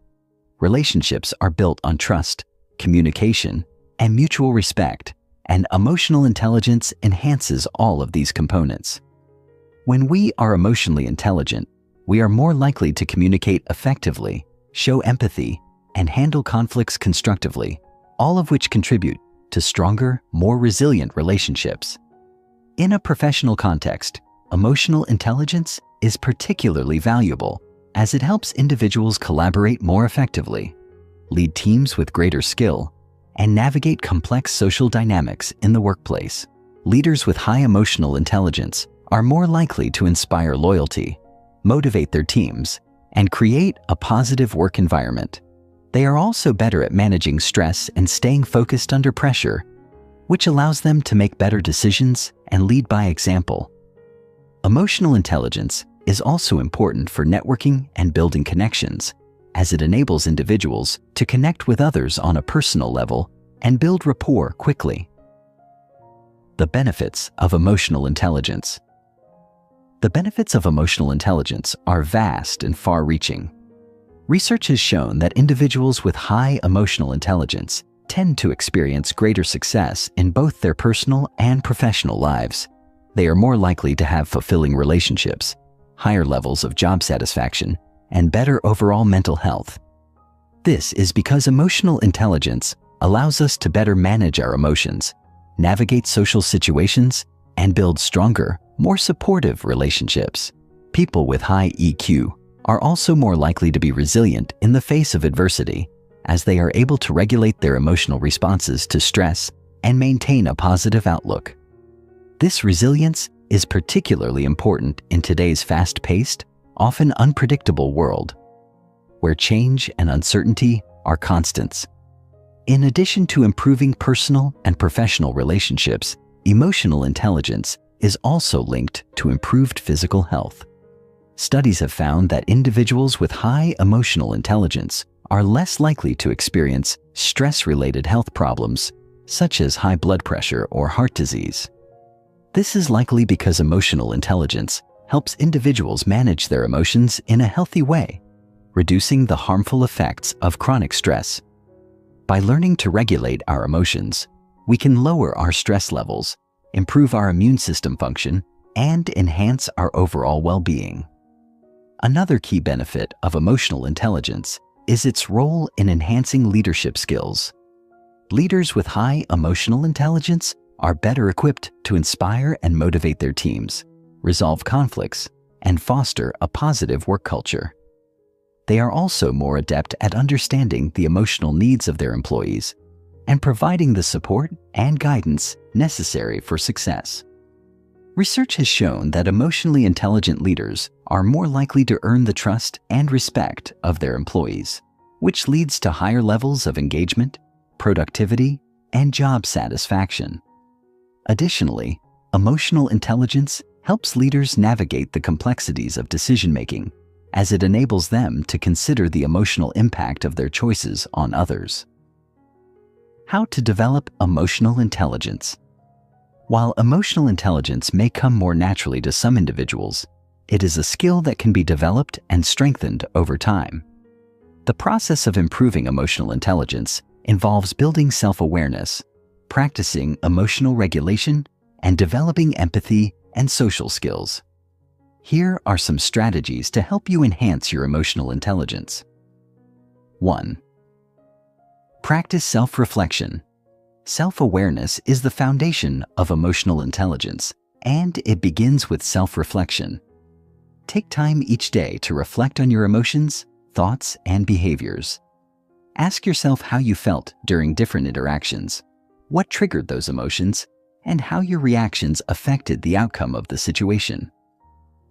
Relationships are built on trust, communication, and mutual respect, and emotional intelligence enhances all of these components. When we are emotionally intelligent, we are more likely to communicate effectively, show empathy, and handle conflicts constructively, all of which contribute to stronger, more resilient relationships. In a professional context, emotional intelligence is particularly valuable as it helps individuals collaborate more effectively, lead teams with greater skill, and navigate complex social dynamics in the workplace. Leaders with high emotional intelligence are more likely to inspire loyalty, motivate their teams, and create a positive work environment. They are also better at managing stress and staying focused under pressure, which allows them to make better decisions and lead by example. Emotional intelligence is also important for networking and building connections, as it enables individuals to connect with others on a personal level and build rapport quickly. The benefits of emotional intelligence. The benefits of emotional intelligence are vast and far-reaching. Research has shown that individuals with high emotional intelligence tend to experience greater success in both their personal and professional lives. They are more likely to have fulfilling relationships, higher levels of job satisfaction, and better overall mental health. This is because emotional intelligence allows us to better manage our emotions, navigate social situations, and build stronger, more supportive relationships. People with high EQ are also more likely to be resilient in the face of adversity, as they are able to regulate their emotional responses to stress and maintain a positive outlook. This resilience is particularly important in today's fast-paced, often unpredictable world, where change and uncertainty are constants. In addition to improving personal and professional relationships, emotional intelligence is also linked to improved physical health. Studies have found that individuals with high emotional intelligence are less likely to experience stress-related health problems, such as high blood pressure or heart disease. This is likely because emotional intelligence helps individuals manage their emotions in a healthy way, reducing the harmful effects of chronic stress. By learning to regulate our emotions, we can lower our stress levels, improve our immune system function, and enhance our overall well-being. Another key benefit of emotional intelligence is its role in enhancing leadership skills. Leaders with high emotional intelligence are better equipped to inspire and motivate their teams, resolve conflicts, and foster a positive work culture. They are also more adept at understanding the emotional needs of their employees and providing the support and guidance necessary for success. Research has shown that emotionally intelligent leaders are more likely to earn the trust and respect of their employees, which leads to higher levels of engagement, productivity, and job satisfaction. Additionally, emotional intelligence helps leaders navigate the complexities of decision-making, as it enables them to consider the emotional impact of their choices on others. How to develop emotional intelligence. While emotional intelligence may come more naturally to some individuals, it is a skill that can be developed and strengthened over time. The process of improving emotional intelligence involves building self-awareness, practicing emotional regulation, and developing empathy and social skills. Here are some strategies to help you enhance your emotional intelligence. 1. Practice self-reflection. Self-awareness is the foundation of emotional intelligence, and it begins with self-reflection. Take time each day to reflect on your emotions, thoughts, and behaviors. Ask yourself how you felt during different interactions, what triggered those emotions, and how your reactions affected the outcome of the situation.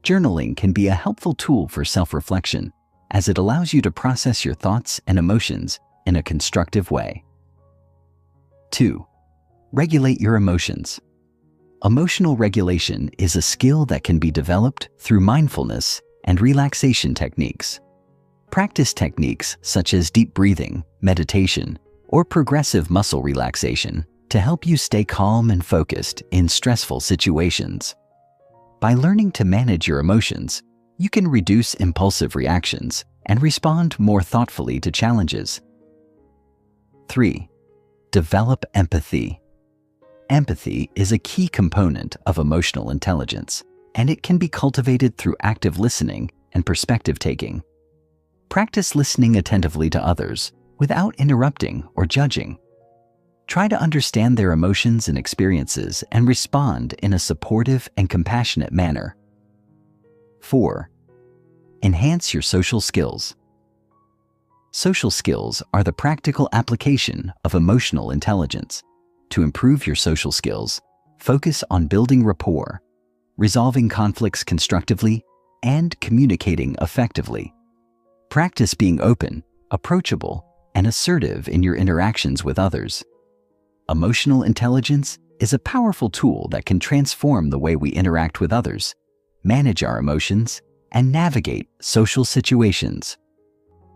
Journaling can be a helpful tool for self-reflection, as it allows you to process your thoughts and emotions in a constructive way. 2. Regulate your emotions. Emotional regulation is a skill that can be developed through mindfulness and relaxation techniques. Practice techniques such as deep breathing, meditation, or progressive muscle relaxation to help you stay calm and focused in stressful situations. By learning to manage your emotions, you can reduce impulsive reactions and respond more thoughtfully to challenges. 3. Develop empathy. Empathy is a key component of emotional intelligence, and it can be cultivated through active listening and perspective taking. Practice listening attentively to others without interrupting or judging. Try to understand their emotions and experiences and respond in a supportive and compassionate manner. 4. Enhance your social skills. Social skills are the practical application of emotional intelligence. To improve your social skills, focus on building rapport, resolving conflicts constructively, and communicating effectively. Practice being open, approachable, and assertive in your interactions with others. Emotional intelligence is a powerful tool that can transform the way we interact with others, manage our emotions, and navigate social situations.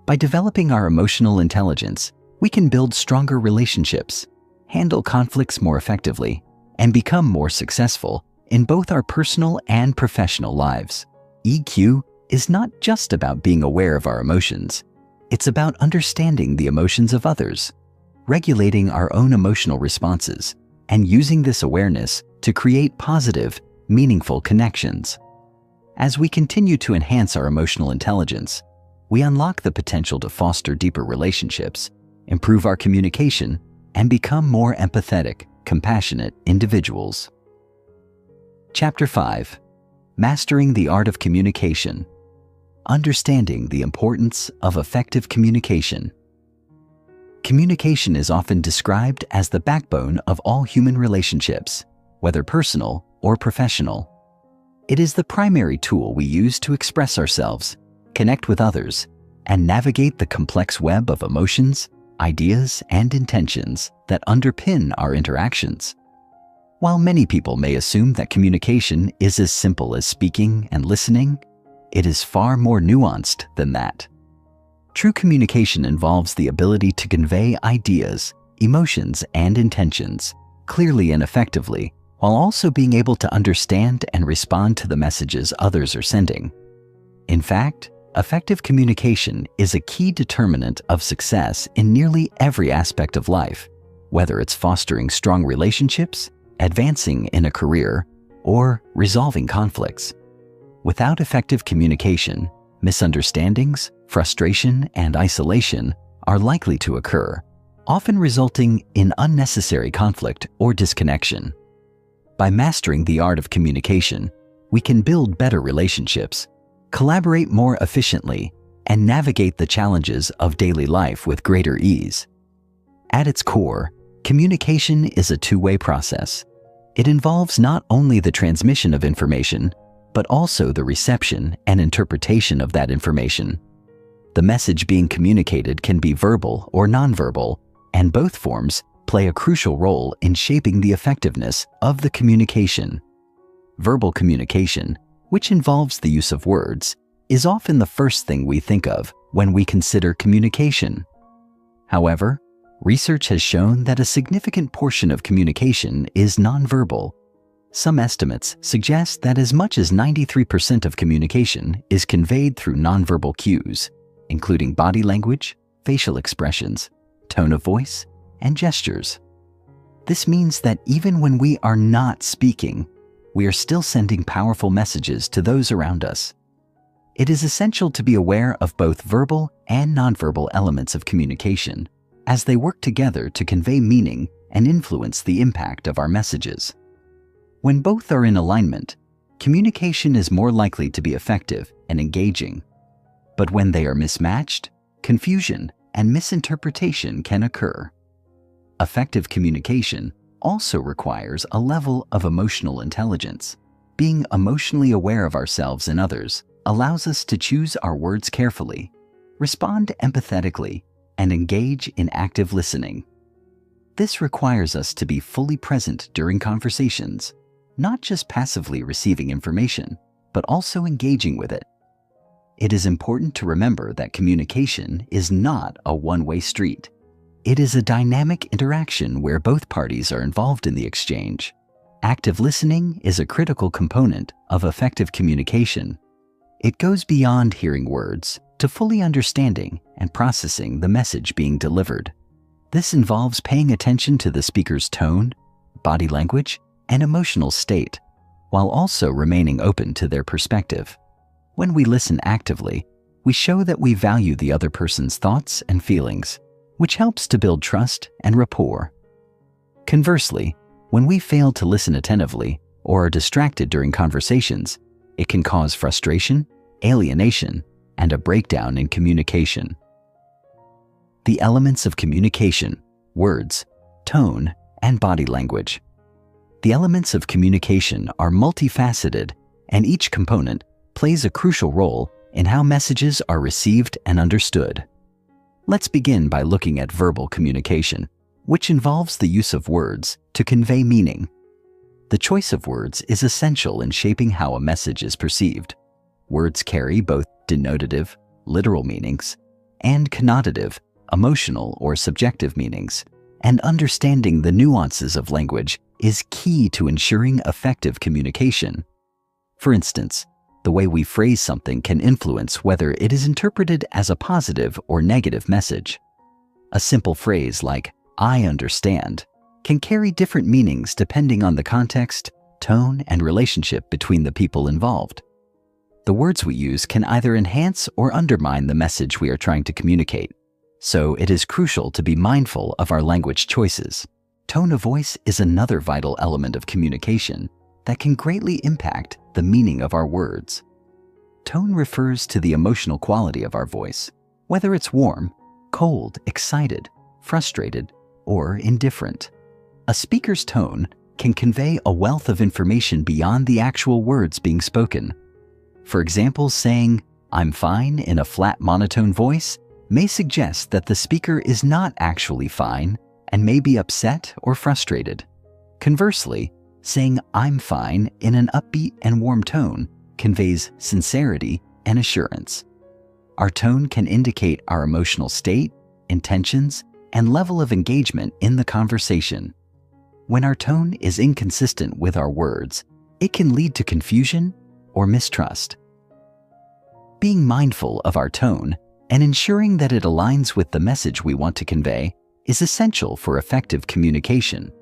By developing our emotional intelligence, we can build stronger relationships, handle conflicts more effectively, and become more successful in both our personal and professional lives. EQ is not just about being aware of our emotions. It's about understanding the emotions of others, regulating our own emotional responses, and using this awareness to create positive, meaningful connections. As we continue to enhance our emotional intelligence, we unlock the potential to foster deeper relationships, improve our communication, and become more empathetic, compassionate individuals. Chapter 5. Mastering the Art of Communication. Understanding the importance of effective communication. Communication is often described as the backbone of all human relationships, whether personal or professional. It is the primary tool we use to express ourselves, connect with others, and navigate the complex web of emotions, ideas, and intentions that underpin our interactions. While many people may assume that communication is as simple as speaking and listening, it is far more nuanced than that. True communication involves the ability to convey ideas, emotions, and intentions clearly and effectively, while also being able to understand and respond to the messages others are sending. In fact, effective communication is a key determinant of success in nearly every aspect of life, whether it's fostering strong relationships, advancing in a career, or resolving conflicts. Without effective communication, misunderstandings, frustration, and isolation are likely to occur, often resulting in unnecessary conflict or disconnection. By mastering the art of communication, we can build better relationships, collaborate more efficiently, and navigate the challenges of daily life with greater ease. At its core, communication is a two-way process. It involves not only the transmission of information, but also the reception and interpretation of that information. The message being communicated can be verbal or nonverbal, and both forms play a crucial role in shaping the effectiveness of the communication. Verbal communication, which involves the use of words, is often the first thing we think of when we consider communication. However, research has shown that a significant portion of communication is nonverbal. Some estimates suggest that as much as 93% of communication is conveyed through nonverbal cues, including body language, facial expressions, tone of voice, and gestures. This means that even when we are not speaking, we are still sending powerful messages to those around us. It is essential to be aware of both verbal and nonverbal elements of communication as they work together to convey meaning and influence the impact of our messages. When both are in alignment, communication is more likely to be effective and engaging. But when they are mismatched, confusion and misinterpretation can occur. Effective communication also requires a level of emotional intelligence. Being emotionally aware of ourselves and others allows us to choose our words carefully, respond empathetically, and engage in active listening. This requires us to be fully present during conversations, not just passively receiving information, but also engaging with it. It is important to remember that communication is not a one-way street. It is a dynamic interaction where both parties are involved in the exchange. Active listening is a critical component of effective communication. It goes beyond hearing words to fully understanding and processing the message being delivered. This involves paying attention to the speaker's tone, body language, and emotional state, while also remaining open to their perspective. When we listen actively, we show that we value the other person's thoughts and feelings, which helps to build trust and rapport. Conversely, when we fail to listen attentively or are distracted during conversations, it can cause frustration, alienation, and a breakdown in communication. The elements of communication: words, tone, and body language. The elements of communication are multifaceted, and each component plays a crucial role in how messages are received and understood. Let's begin by looking at verbal communication, which involves the use of words to convey meaning. The choice of words is essential in shaping how a message is perceived. Words carry both denotative, literal meanings, and connotative, emotional or subjective meanings, and understanding the nuances of language is key to ensuring effective communication. For instance, the way we phrase something can influence whether it is interpreted as a positive or negative message. A simple phrase like, "I understand," can carry different meanings depending on the context, tone, and relationship between the people involved. The words we use can either enhance or undermine the message we are trying to communicate, so it is crucial to be mindful of our language choices. Tone of voice is another vital element of communication that can greatly impact the meaning of our words. Tone refers to the emotional quality of our voice, whether it's warm, cold, excited, frustrated, or indifferent. A speaker's tone can convey a wealth of information beyond the actual words being spoken. For example, saying, "I'm fine" in a flat monotone voice may suggest that the speaker is not actually fine and may be upset or frustrated. Conversely, saying "I'm fine" in an upbeat and warm tone conveys sincerity and assurance. Our tone can indicate our emotional state, intentions, and level of engagement in the conversation. When our tone is inconsistent with our words, it can lead to confusion or mistrust. Being mindful of our tone and ensuring that it aligns with the message we want to convey is essential for effective communication.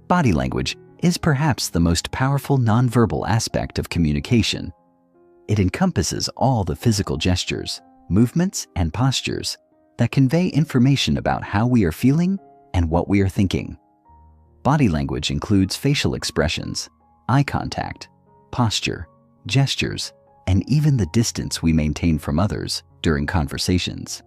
Body language is perhaps the most powerful nonverbal aspect of communication. It encompasses all the physical gestures, movements, and postures that convey information about how we are feeling and what we are thinking. Body language includes facial expressions, eye contact, posture, gestures, and even the distance we maintain from others during conversations.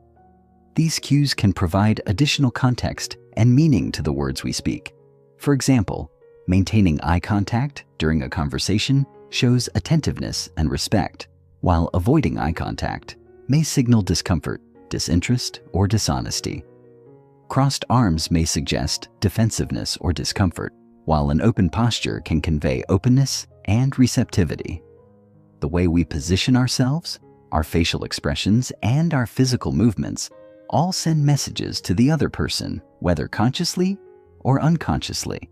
These cues can provide additional context and meaning to the words we speak. For example, maintaining eye contact during a conversation shows attentiveness and respect, while avoiding eye contact may signal discomfort, disinterest, or dishonesty. Crossed arms may suggest defensiveness or discomfort, while an open posture can convey openness and receptivity. The way we position ourselves, our facial expressions, and our physical movements all send messages to the other person, whether consciously or unconsciously.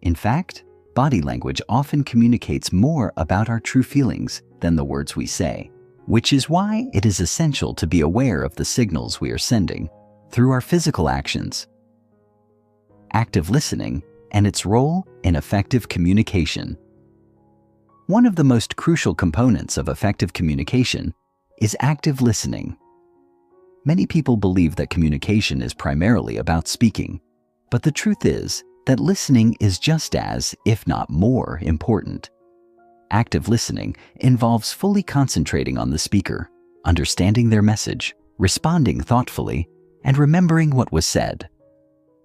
In fact, body language often communicates more about our true feelings than the words we say, which is why it is essential to be aware of the signals we are sending through our physical actions. Active listening and its role in effective communication. One of the most crucial components of effective communication is active listening. Many people believe that communication is primarily about speaking, but the truth is that listening is just as, if not more, important. Active listening involves fully concentrating on the speaker, understanding their message, responding thoughtfully, and remembering what was said.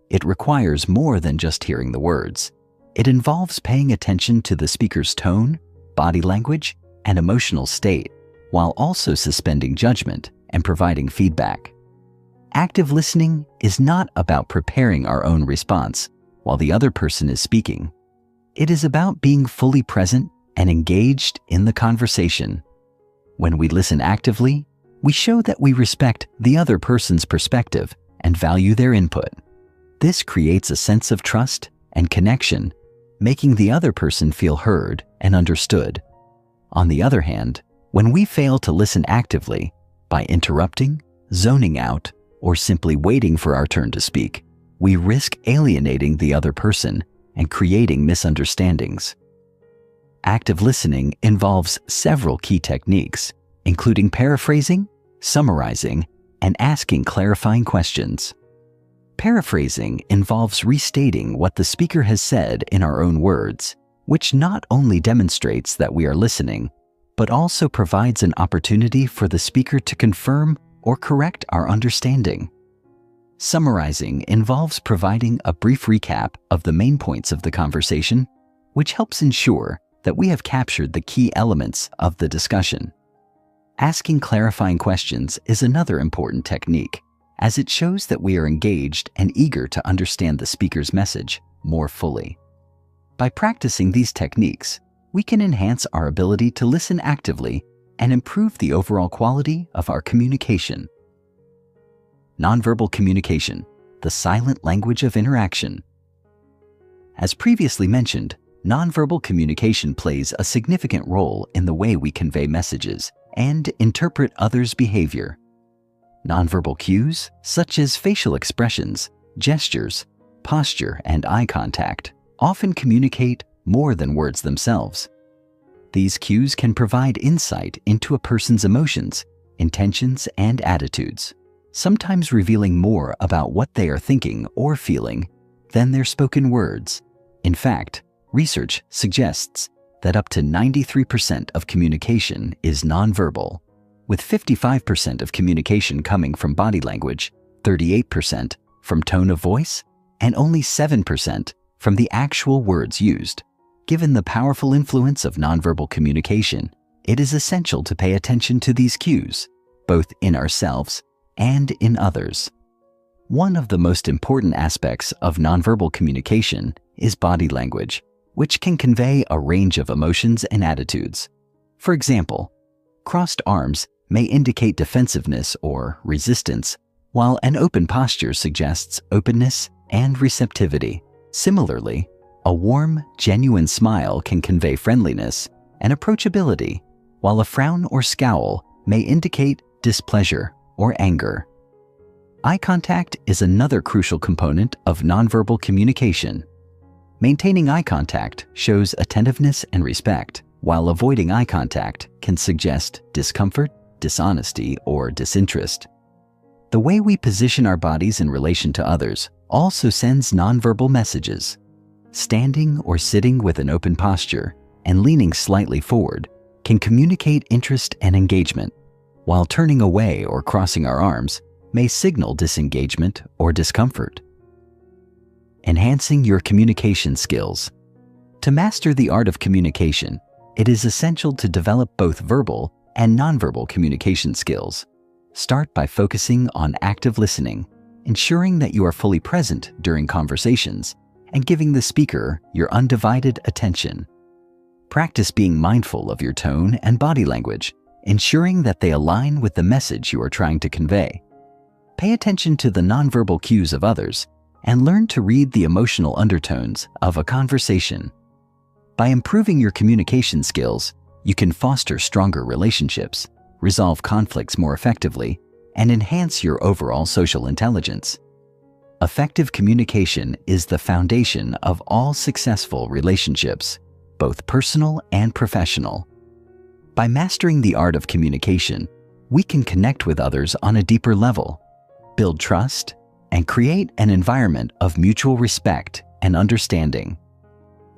It requires more than just hearing the words. It involves paying attention to the speaker's tone, body language, and emotional state, while also suspending judgment and providing feedback. Active listening is not about preparing our own response while the other person is speaking. It is about being fully present and engaged in the conversation. When we listen actively, we show that we respect the other person's perspective and value their input. This creates a sense of trust and connection, making the other person feel heard and understood. On the other hand, when we fail to listen actively by interrupting, zoning out, or simply waiting for our turn to speak, we risk alienating the other person and creating misunderstandings. Active listening involves several key techniques, including paraphrasing, summarizing, and asking clarifying questions. Paraphrasing involves restating what the speaker has said in our own words, which not only demonstrates that we are listening, but also provides an opportunity for the speaker to confirm or correct our understanding. Summarizing involves providing a brief recap of the main points of the conversation, which helps ensure that we have captured the key elements of the discussion. Asking clarifying questions is another important technique, as it shows that we are engaged and eager to understand the speaker's message more fully. By practicing these techniques, we can enhance our ability to listen actively and improve the overall quality of our communication. Nonverbal communication, the silent language of interaction. As previously mentioned, nonverbal communication plays a significant role in the way we convey messages and interpret others' behavior. Nonverbal cues, such as facial expressions, gestures, posture, and eye contact, often communicate more than words themselves. These cues can provide insight into a person's emotions, intentions, and attitudes, sometimes revealing more about what they are thinking or feeling than their spoken words. In fact, research suggests that up to 93% of communication is nonverbal, with 55% of communication coming from body language, 38% from tone of voice, and only 7% from the actual words used. Given the powerful influence of nonverbal communication, it is essential to pay attention to these cues, both in ourselves and in others. One of the most important aspects of nonverbal communication is body language, which can convey a range of emotions and attitudes. For example, crossed arms may indicate defensiveness or resistance, while an open posture suggests openness and receptivity. Similarly, a warm, genuine smile can convey friendliness and approachability, while a frown or scowl may indicate displeasure or anger. Eye contact is another crucial component of nonverbal communication. Maintaining eye contact shows attentiveness and respect, while avoiding eye contact can suggest discomfort, dishonesty, or disinterest. The way we position our bodies in relation to others also sends nonverbal messages. Standing or sitting with an open posture and leaning slightly forward can communicate interest and engagement, while turning away or crossing our arms may signal disengagement or discomfort. Enhancing your communication skills. To master the art of communication, it is essential to develop both verbal and nonverbal communication skills. Start by focusing on active listening, ensuring that you are fully present during conversations, and giving the speaker your undivided attention. Practice being mindful of your tone and body language, ensuring that they align with the message you are trying to convey. Pay attention to the nonverbal cues of others and learn to read the emotional undertones of a conversation. By improving your communication skills, you can foster stronger relationships, resolve conflicts more effectively, and enhance your overall social intelligence. Effective communication is the foundation of all successful relationships, both personal and professional. By mastering the art of communication, we can connect with others on a deeper level, build trust, and create an environment of mutual respect and understanding.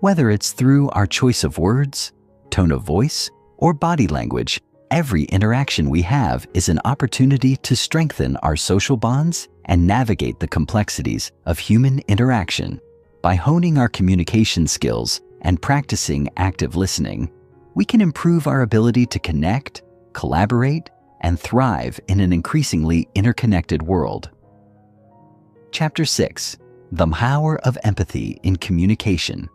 Whether it's through our choice of words, tone of voice, or body language, every interaction we have is an opportunity to strengthen our social bonds and navigate the complexities of human interaction. By honing our communication skills and practicing active listening, we can improve our ability to connect, collaborate, and thrive in an increasingly interconnected world. Chapter 6: The Power of Empathy in Communication.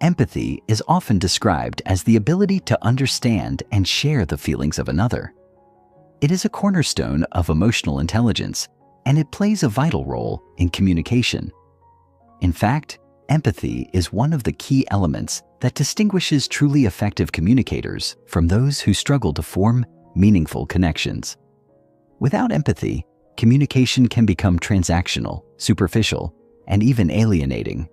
Empathy is often described as the ability to understand and share the feelings of another. It is a cornerstone of emotional intelligence and it plays a vital role in communication. In fact, empathy is one of the key elements that distinguishes truly effective communicators from those who struggle to form meaningful connections. Without empathy, communication can become transactional, superficial, and even alienating.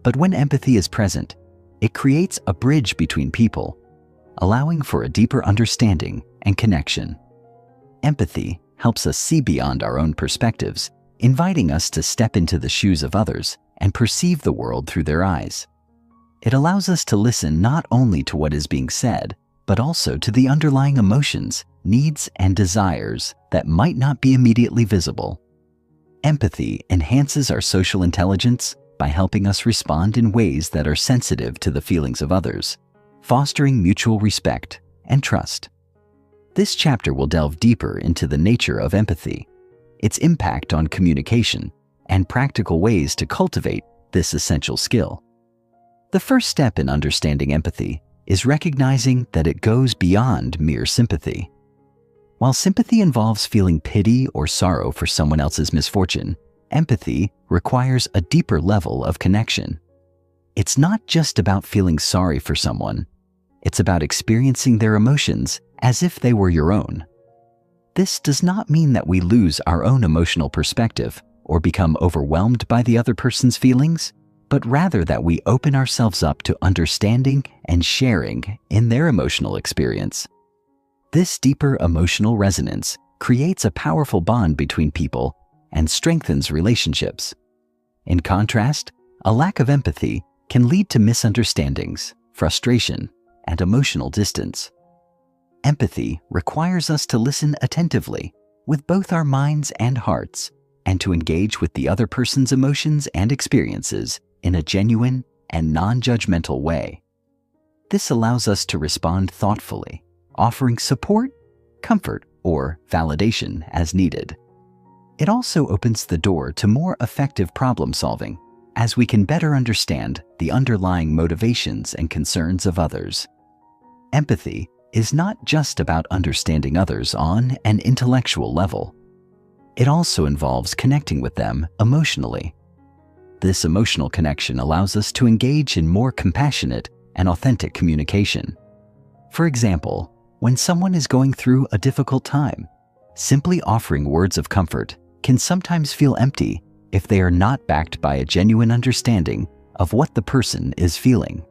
But when empathy is present, it creates a bridge between people, allowing for a deeper understanding and connection. Empathy helps us see beyond our own perspectives, inviting us to step into the shoes of others and perceive the world through their eyes. It allows us to listen not only to what is being said, but also to the underlying emotions, needs, and desires that might not be immediately visible. Empathy enhances our social intelligence by helping us respond in ways that are sensitive to the feelings of others, fostering mutual respect and trust. This chapter will delve deeper into the nature of empathy, its impact on communication, and practical ways to cultivate this essential skill. The first step in understanding empathy is recognizing that it goes beyond mere sympathy. While sympathy involves feeling pity or sorrow for someone else's misfortune, empathy requires a deeper level of connection. It's not just about feeling sorry for someone. It's about experiencing their emotions as if they were your own. This does not mean that we lose our own emotional perspective or become overwhelmed by the other person's feelings, but rather that we open ourselves up to understanding and sharing in their emotional experience. This deeper emotional resonance creates a powerful bond between people and strengthens relationships. In contrast, a lack of empathy can lead to misunderstandings, frustration, and emotional distance. Empathy requires us to listen attentively with both our minds and hearts, and to engage with the other person's emotions and experiences in a genuine and non-judgmental way. This allows us to respond thoughtfully, offering support, comfort, or validation as needed. It also opens the door to more effective problem solving, as we can better understand the underlying motivations and concerns of others. Empathy is not just about understanding others on an intellectual level. It also involves connecting with them emotionally. This emotional connection allows us to engage in more compassionate and authentic communication. For example, when someone is going through a difficult time, simply offering words of comfort can sometimes feel empty if they are not backed by a genuine understanding of what the person is feeling.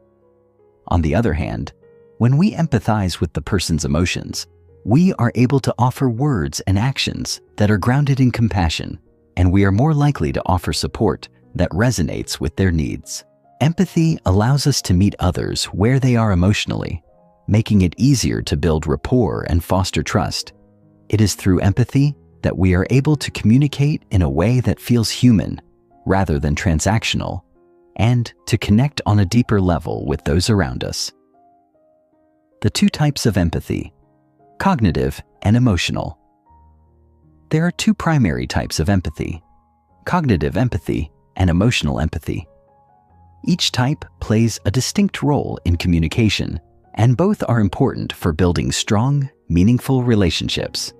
On the other hand, when we empathize with the person's emotions, we are able to offer words and actions that are grounded in compassion, and we are more likely to offer support that resonates with their needs. Empathy allows us to meet others where they are emotionally, making it easier to build rapport and foster trust. It is through empathy that we are able to communicate in a way that feels human rather than transactional, and to connect on a deeper level with those around us. The two types of empathy: cognitive and emotional. There are two primary types of empathy: cognitive empathy and emotional empathy. Each type plays a distinct role in communication, and both are important for building strong, meaningful relationships.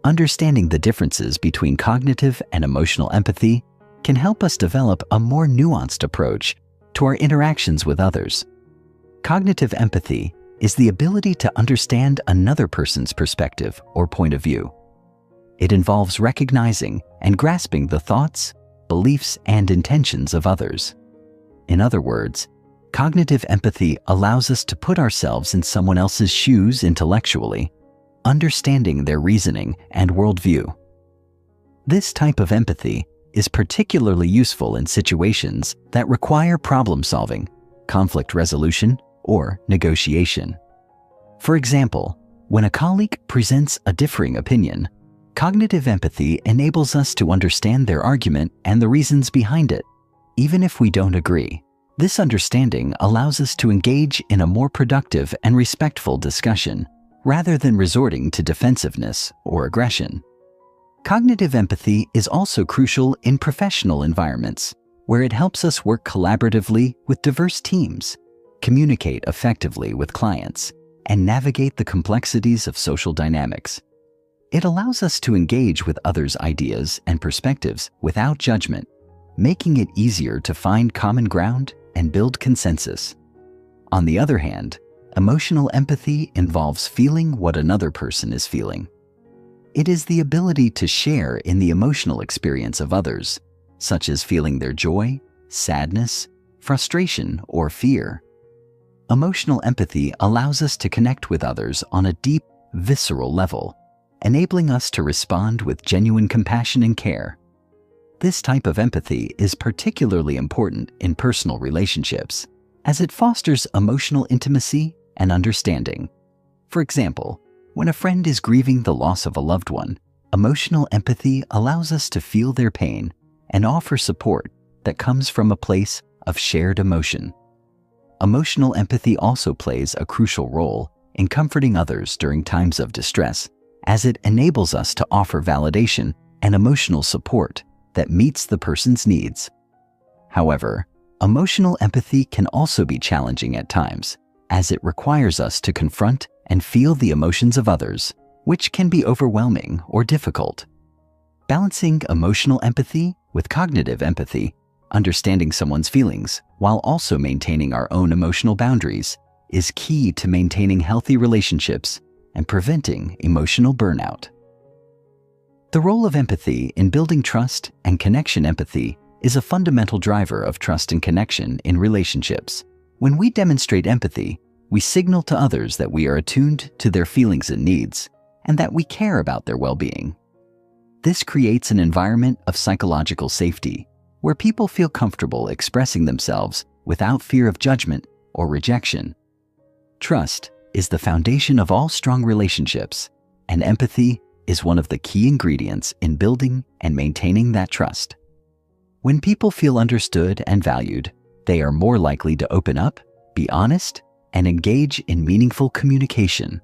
Understanding the differences between cognitive and emotional empathy can help us develop a more nuanced approach to our interactions with others. Cognitive empathy is the ability to understand another person's perspective or point of view. It involves recognizing and grasping the thoughts, beliefs, and intentions of others. In other words, cognitive empathy allows us to put ourselves in someone else's shoes intellectually, understanding their reasoning and worldview. This type of empathy is particularly useful in situations that require problem solving, conflict resolution, or negotiation. For example, when a colleague presents a differing opinion, cognitive empathy enables us to understand their argument and the reasons behind it, even if we don't agree. This understanding allows us to engage in a more productive and respectful discussion, rather than resorting to defensiveness or aggression. Cognitive empathy is also crucial in professional environments, where it helps us work collaboratively with diverse teams, communicate effectively with clients, and navigate the complexities of social dynamics. It allows us to engage with others' ideas and perspectives without judgment, making it easier to find common ground and build consensus. On the other hand, emotional empathy involves feeling what another person is feeling. It is the ability to share in the emotional experience of others, such as feeling their joy, sadness, frustration, or fear. Emotional empathy allows us to connect with others on a deep, visceral level, enabling us to respond with genuine compassion and care. This type of empathy is particularly important in personal relationships, as it fosters emotional intimacy and understanding. For example, when a friend is grieving the loss of a loved one, emotional empathy allows us to feel their pain and offer support that comes from a place of shared emotion. Emotional empathy also plays a crucial role in comforting others during times of distress, as it enables us to offer validation and emotional support that meets the person's needs. However, emotional empathy can also be challenging at times, as it requires us to confront and feel the emotions of others, which can be overwhelming or difficult. Balancing emotional empathy with cognitive empathy, understanding someone's feelings while also maintaining our own emotional boundaries, is key to maintaining healthy relationships and preventing emotional burnout. The role of empathy in building trust and connection. Empathy is a fundamental driver of trust and connection in relationships. When we demonstrate empathy, we signal to others that we are attuned to their feelings and needs, and that we care about their well-being. This creates an environment of psychological safety, where people feel comfortable expressing themselves without fear of judgment or rejection. Trust is the foundation of all strong relationships, and empathy is one of the key ingredients in building and maintaining that trust. When people feel understood and valued, they are more likely to open up, be honest, and engage in meaningful communication.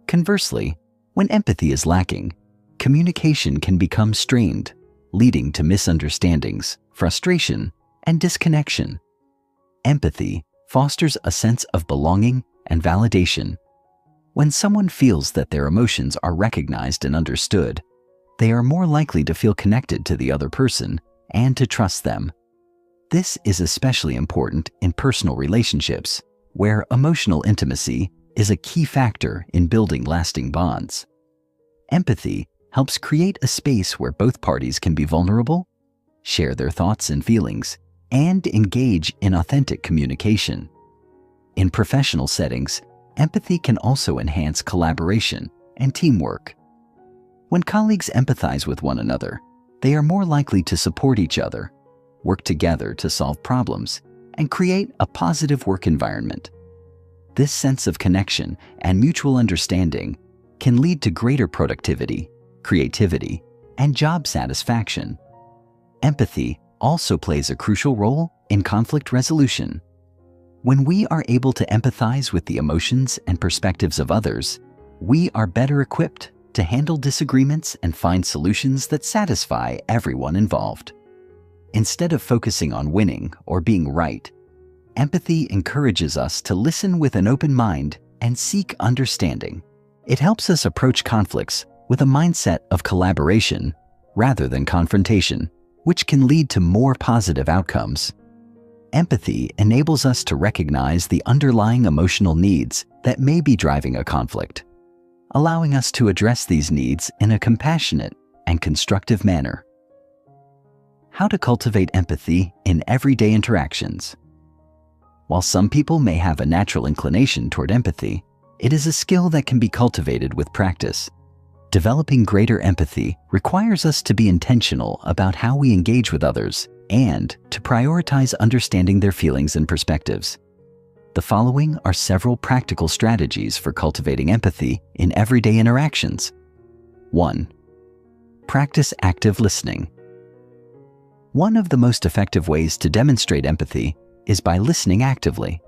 Conversely, when empathy is lacking, communication can become strained, leading to misunderstandings, frustration, and disconnection. Empathy fosters a sense of belonging and validation. When someone feels that their emotions are recognized and understood, they are more likely to feel connected to the other person and to trust them. This is especially important in personal relationships, where emotional intimacy is a key factor in building lasting bonds. Empathy helps create a space where both parties can be vulnerable, share their thoughts and feelings, and engage in authentic communication. In professional settings, empathy can also enhance collaboration and teamwork. When colleagues empathize with one another, they are more likely to support each other, work together to solve problems, and create a positive work environment. This sense of connection and mutual understanding can lead to greater productivity, creativity, and job satisfaction. Empathy also plays a crucial role in conflict resolution. When we are able to empathize with the emotions and perspectives of others, we are better equipped to handle disagreements and find solutions that satisfy everyone involved. Instead of focusing on winning or being right, empathy encourages us to listen with an open mind and seek understanding. It helps us approach conflicts with a mindset of collaboration rather than confrontation, which can lead to more positive outcomes. Empathy enables us to recognize the underlying emotional needs that may be driving a conflict, allowing us to address these needs in a compassionate and constructive manner. How to cultivate empathy in everyday interactions. While some people may have a natural inclination toward empathy, it is a skill that can be cultivated with practice. Developing greater empathy requires us to be intentional about how we engage with others and to prioritize understanding their feelings and perspectives. The following are several practical strategies for cultivating empathy in everyday interactions. 1. Practice active listening. One of the most effective ways to demonstrate empathy is by listening actively.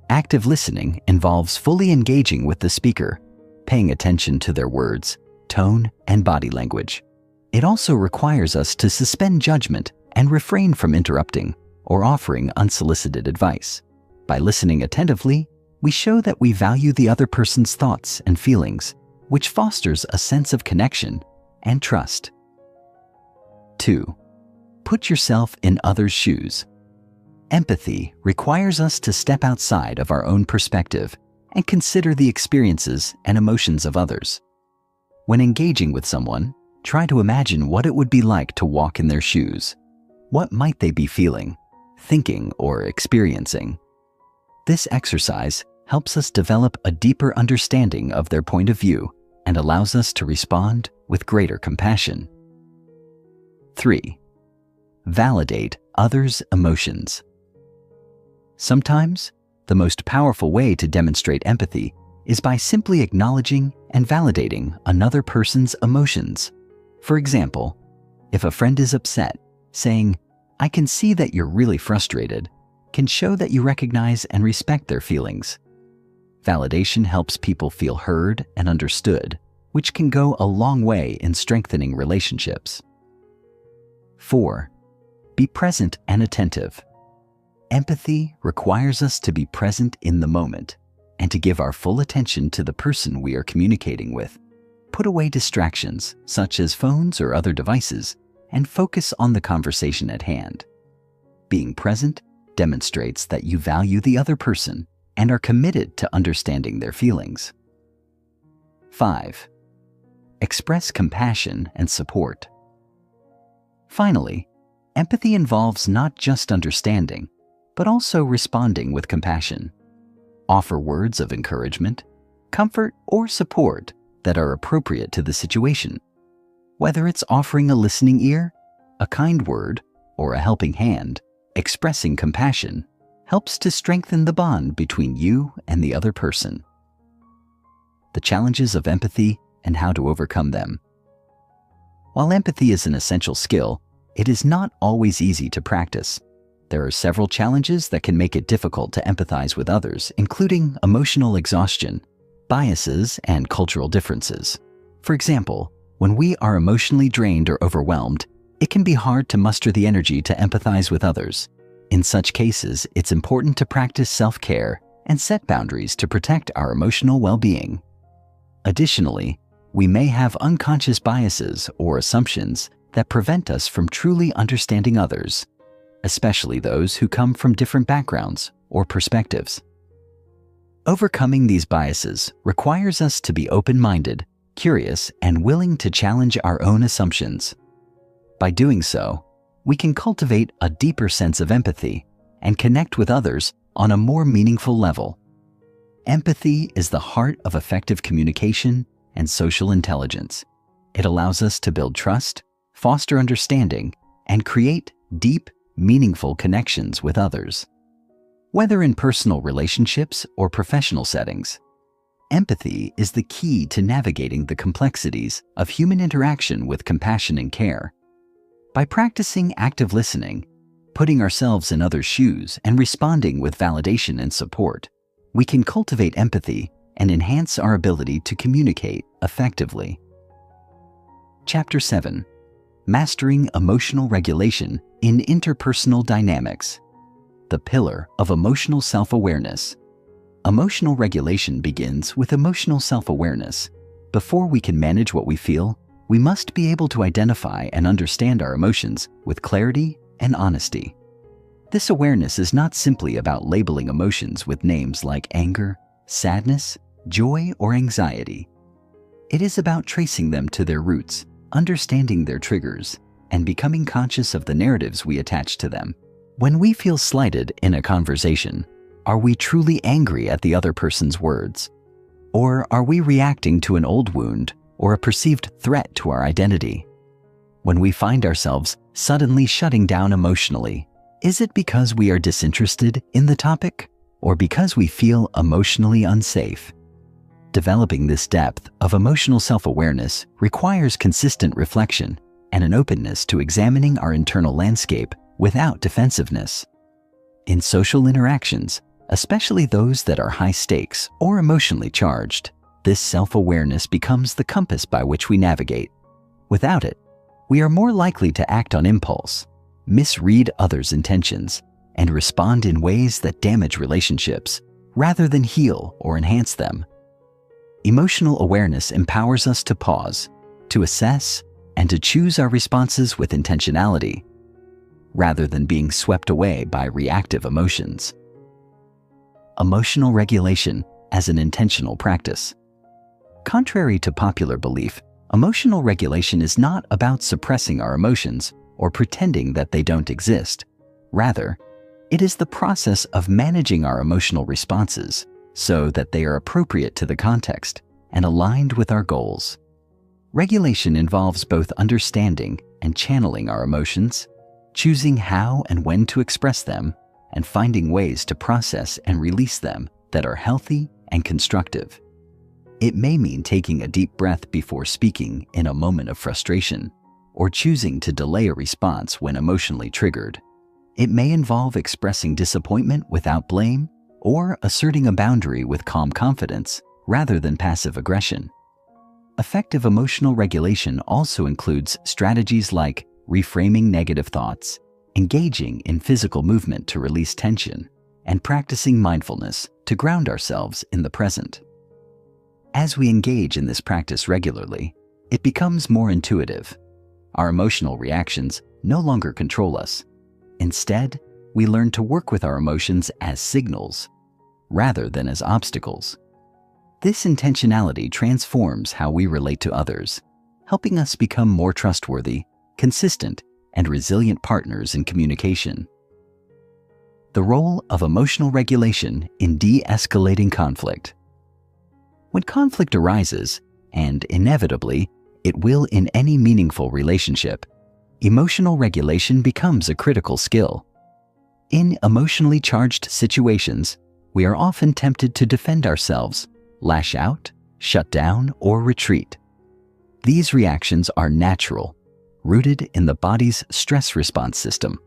Active listening involves fully engaging with the speaker, paying attention to their words, tone, and body language. It also requires us to suspend judgment and refrain from interrupting or offering unsolicited advice. By listening attentively, we show that we value the other person's thoughts and feelings which fosters a sense of connection and trust. 2. Put yourself in others' shoes. Empathy requires us to step outside of our own perspective and consider the experiences and emotions of others. When engaging with someone, try to imagine what it would be like to walk in their shoes. What might they be feeling, thinking, or experiencing? This exercise helps us develop a deeper understanding of their point of view and allows us to respond with greater compassion. 3. Validate others' emotions. Sometimes, the most powerful way to demonstrate empathy is by simply acknowledging and validating another person's emotions. For example, if a friend is upset, saying, "I can see that you're really frustrated," can show that you recognize and respect their feelings. Validation helps people feel heard and understood, which can go a long way in strengthening relationships. 4. Be present and attentive. Empathy requires us to be present in the moment and to give our full attention to the person we are communicating with. Put away distractions, such as phones or other devices, and focus on the conversation at hand. Being present demonstrates that you value the other person and are committed to understanding their feelings. 5. Express compassion and support. Finally, empathy involves not just understanding, but also responding with compassion. Offer words of encouragement, comfort, or support that are appropriate to the situation. Whether it's offering a listening ear, a kind word, or a helping hand, expressing compassion helps to strengthen the bond between you and the other person. The challenges of empathy and how to overcome them. While empathy is an essential skill, it is not always easy to practice. There are several challenges that can make it difficult to empathize with others, including emotional exhaustion, biases, and cultural differences. For example, when we are emotionally drained or overwhelmed, it can be hard to muster the energy to empathize with others. In such cases, it's important to practice self-care and set boundaries to protect our emotional well-being. Additionally, we may have unconscious biases or assumptions that prevent us from truly understanding others, especially those who come from different backgrounds or perspectives. Overcoming these biases requires us to be open-minded, curious, and willing to challenge our own assumptions. By doing so, we can cultivate a deeper sense of empathy and connect with others on a more meaningful level. Empathy is the heart of effective communication and social intelligence. It allows us to build trust, foster understanding, and create deep, meaningful connections with others. Whether in personal relationships or professional settings, empathy is the key to navigating the complexities of human interaction with compassion and care. By practicing active listening, putting ourselves in others' shoes, and responding with validation and support, we can cultivate empathy and enhance our ability to communicate effectively. Chapter 7. Mastering Emotional Regulation in Interpersonal Dynamics. The pillar of emotional self-awareness. Emotional regulation begins with emotional self-awareness. Before we can manage what we feel, we must be able to identify and understand our emotions with clarity and honesty. This awareness is not simply about labeling emotions with names like anger, sadness, joy, or anxiety. It is about tracing them to their roots, understanding their triggers, and becoming conscious of the narratives we attach to them. When we feel slighted in a conversation, are we truly angry at the other person's words? Or are we reacting to an old wound or a perceived threat to our identity? When we find ourselves suddenly shutting down emotionally, is it because we are disinterested in the topic or because we feel emotionally unsafe? Developing this depth of emotional self-awareness requires consistent reflection and an openness to examining our internal landscape without defensiveness. In social interactions, especially those that are high stakes or emotionally charged, this self-awareness becomes the compass by which we navigate. Without it, we are more likely to act on impulse, misread others' intentions, and respond in ways that damage relationships rather than heal or enhance them. Emotional awareness empowers us to pause, to assess, and to choose our responses with intentionality, rather than being swept away by reactive emotions. Emotional regulation as an intentional practice. Contrary to popular belief, emotional regulation is not about suppressing our emotions or pretending that they don't exist. Rather, it is the process of managing our emotional responses so that they are appropriate to the context and aligned with our goals. Regulation involves both understanding and channeling our emotions, choosing how and when to express them, and finding ways to process and release them that are healthy and constructive. It may mean taking a deep breath before speaking in a moment of frustration, or choosing to delay a response when emotionally triggered. It may involve expressing disappointment without blame, or asserting a boundary with calm confidence rather than passive aggression. Effective emotional regulation also includes strategies like reframing negative thoughts, engaging in physical movement to release tension, and practicing mindfulness to ground ourselves in the present. As we engage in this practice regularly, it becomes more intuitive. Our emotional reactions no longer control us. Instead, we learn to work with our emotions as signals, rather than as obstacles. This intentionality transforms how we relate to others, helping us become more trustworthy, consistent, and resilient partners in communication. The role of emotional regulation in de-escalating conflict. When conflict arises, and inevitably it will in any meaningful relationship, emotional regulation becomes a critical skill. In emotionally charged situations, we are often tempted to defend ourselves, lash out, shut down, or retreat. These reactions are natural, rooted in the body's stress response system.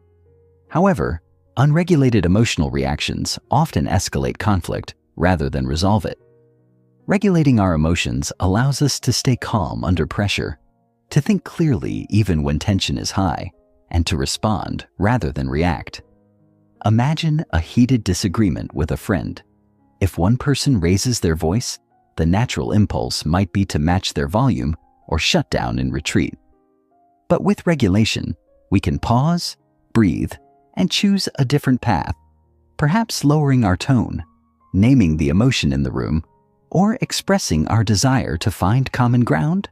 However, unregulated emotional reactions often escalate conflict rather than resolve it. Regulating our emotions allows us to stay calm under pressure, to think clearly even when tension is high, and to respond rather than react. Imagine a heated disagreement with a friend. If one person raises their voice, the natural impulse might be to match their volume or shut down and retreat. But with regulation, we can pause, breathe, and choose a different path, perhaps lowering our tone, naming the emotion in the room, or expressing our desire to find common ground.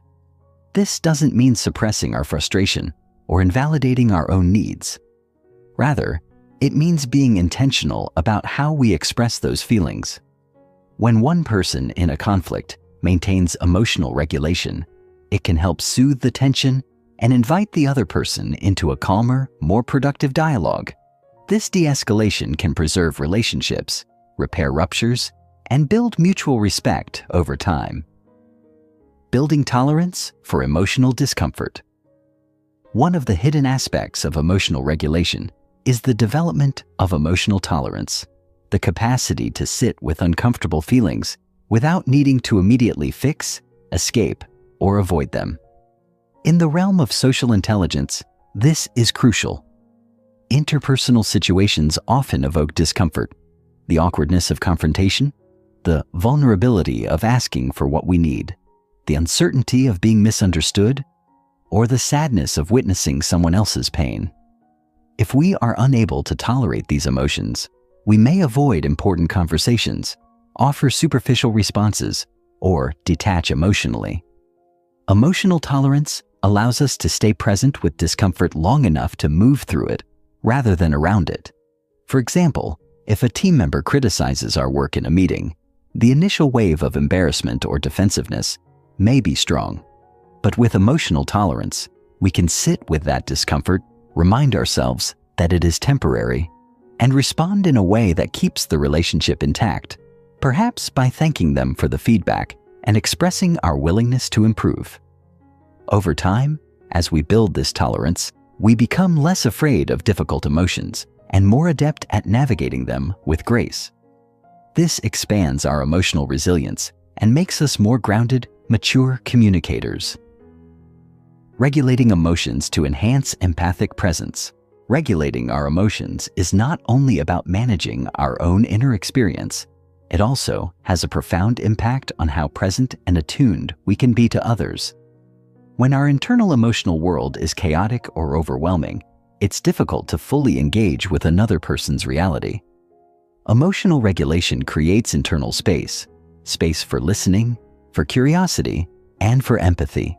This doesn't mean suppressing our frustration or invalidating our own needs. Rather, it means being intentional about how we express those feelings. When one person in a conflict maintains emotional regulation, it can help soothe the tension and invite the other person into a calmer, more productive dialogue. This de-escalation can preserve relationships, repair ruptures, and build mutual respect over time. Building tolerance for emotional discomfort. One of the hidden aspects of emotional regulation is the development of emotional tolerance, the capacity to sit with uncomfortable feelings without needing to immediately fix, escape, or avoid them. In the realm of social intelligence, this is crucial. Interpersonal situations often evoke discomfort, the awkwardness of confrontation, the vulnerability of asking for what we need, the uncertainty of being misunderstood, or the sadness of witnessing someone else's pain. If we are unable to tolerate these emotions, we may avoid important conversations, offer superficial responses, or detach emotionally. Emotional tolerance allows us to stay present with discomfort long enough to move through it rather than around it. For example, if a team member criticizes our work in a meeting, the initial wave of embarrassment or defensiveness may be strong. But with emotional tolerance, we can sit with that discomfort, remind ourselves that it is temporary, and respond in a way that keeps the relationship intact, perhaps by thanking them for the feedback and expressing our willingness to improve. Over time, as we build this tolerance, we become less afraid of difficult emotions and more adept at navigating them with grace. This expands our emotional resilience and makes us more grounded, mature communicators. Regulating emotions to enhance empathic presence. Regulating our emotions is not only about managing our own inner experience, It also has a profound impact on how present and attuned we can be to others. When our internal emotional world is chaotic or overwhelming, it's difficult to fully engage with another person's reality. Emotional regulation creates internal space for listening, for curiosity, and for empathy.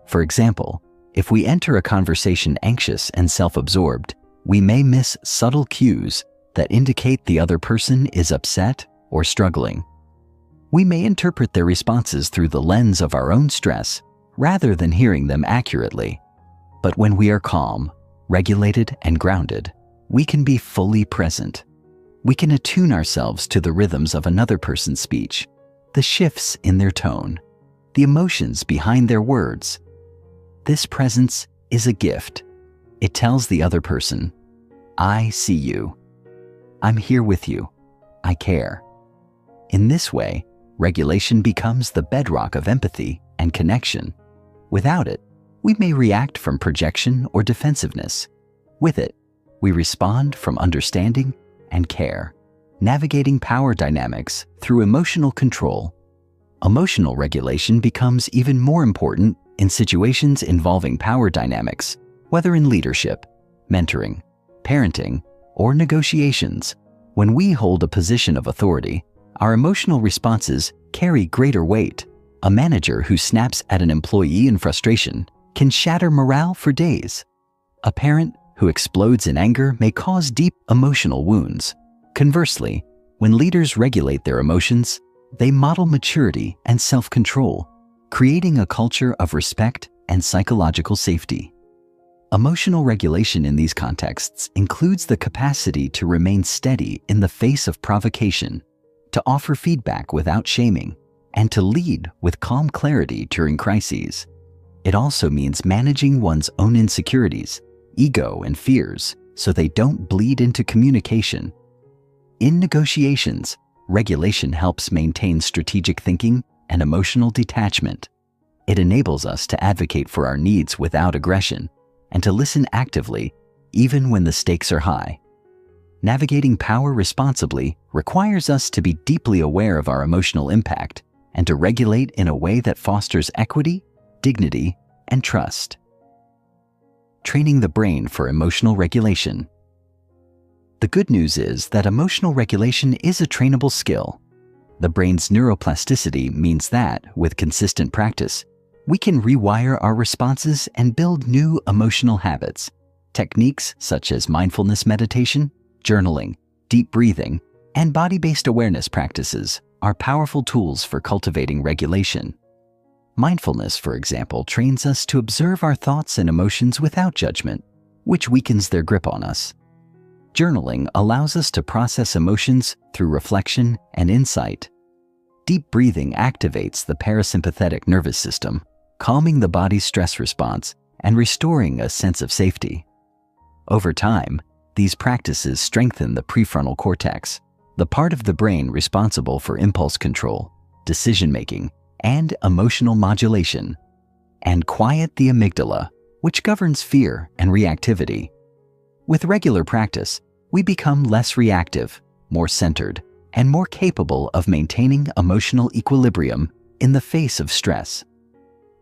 For example, if we enter a conversation anxious and self-absorbed, we may miss subtle cues that indicate the other person is upset or struggling. We may interpret their responses through the lens of our own stress rather than hearing them accurately. But when we are calm, regulated, and grounded, we can be fully present. We can attune ourselves to the rhythms of another person's speech, the shifts in their tone, the emotions behind their words. This presence is a gift. It tells the other person, "I see you. I'm here with you. I care." In this way, regulation becomes the bedrock of empathy and connection. Without it, we may react from projection or defensiveness. With it, we respond from understanding and care, navigating power dynamics through emotional control. Emotional regulation becomes even more important in situations involving power dynamics, whether in leadership, mentoring, parenting, or negotiations. When we hold a position of authority, our emotional responses carry greater weight. A manager who snaps at an employee in frustration can shatter morale for days. A parent who explodes in anger may cause deep emotional wounds. Conversely, when leaders regulate their emotions, they model maturity and self-control, creating a culture of respect and psychological safety. Emotional regulation in these contexts includes the capacity to remain steady in the face of provocation, to offer feedback without shaming, and to lead with calm clarity during crises. It also means managing one's own insecurities, ego, and fears so they don't bleed into communication. In negotiations, regulation helps maintain strategic thinking and emotional detachment. It enables us to advocate for our needs without aggression and to listen actively even when the stakes are high. Navigating power responsibly requires us to be deeply aware of our emotional impact and to regulate in a way that fosters equity, dignity, and trust. Training the brain for emotional regulation. The good news is that emotional regulation is a trainable skill. The brain's neuroplasticity means that, with consistent practice, we can rewire our responses and build new emotional habits. Techniques such as mindfulness meditation, journaling, deep breathing, and body-based awareness practices are powerful tools for cultivating regulation. Mindfulness, for example, trains us to observe our thoughts and emotions without judgment, which weakens their grip on us. Journaling allows us to process emotions through reflection and insight. Deep breathing activates the parasympathetic nervous system, calming the body's stress response and restoring a sense of safety. Over time, these practices strengthen the prefrontal cortex, the part of the brain responsible for impulse control, decision-making, and emotional modulation, and quiet the amygdala, which governs fear and reactivity. With regular practice, we become less reactive, more centered, and more capable of maintaining emotional equilibrium in the face of stress.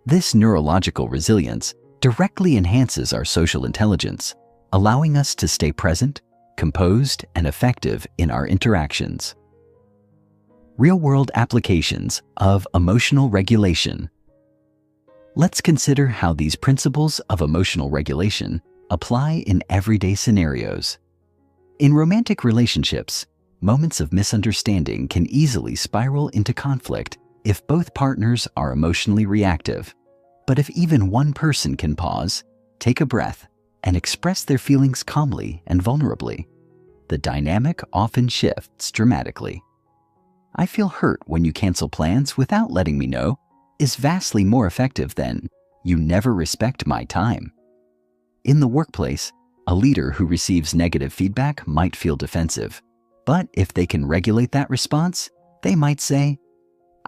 This neurological resilience directly enhances our social intelligence, allowing us to stay present, composed, and effective in our interactions. Real-world applications of emotional regulation. Let's consider how these principles of emotional regulation apply in everyday scenarios. In romantic relationships, moments of misunderstanding can easily spiral into conflict if both partners are emotionally reactive. But if even one person can pause, take a breath, and express their feelings calmly and vulnerably, the dynamic often shifts dramatically. "I feel hurt when you cancel plans without letting me know" is vastly more effective than "you never respect my time." In the workplace, a leader who receives negative feedback might feel defensive, but if they can regulate that response, they might say,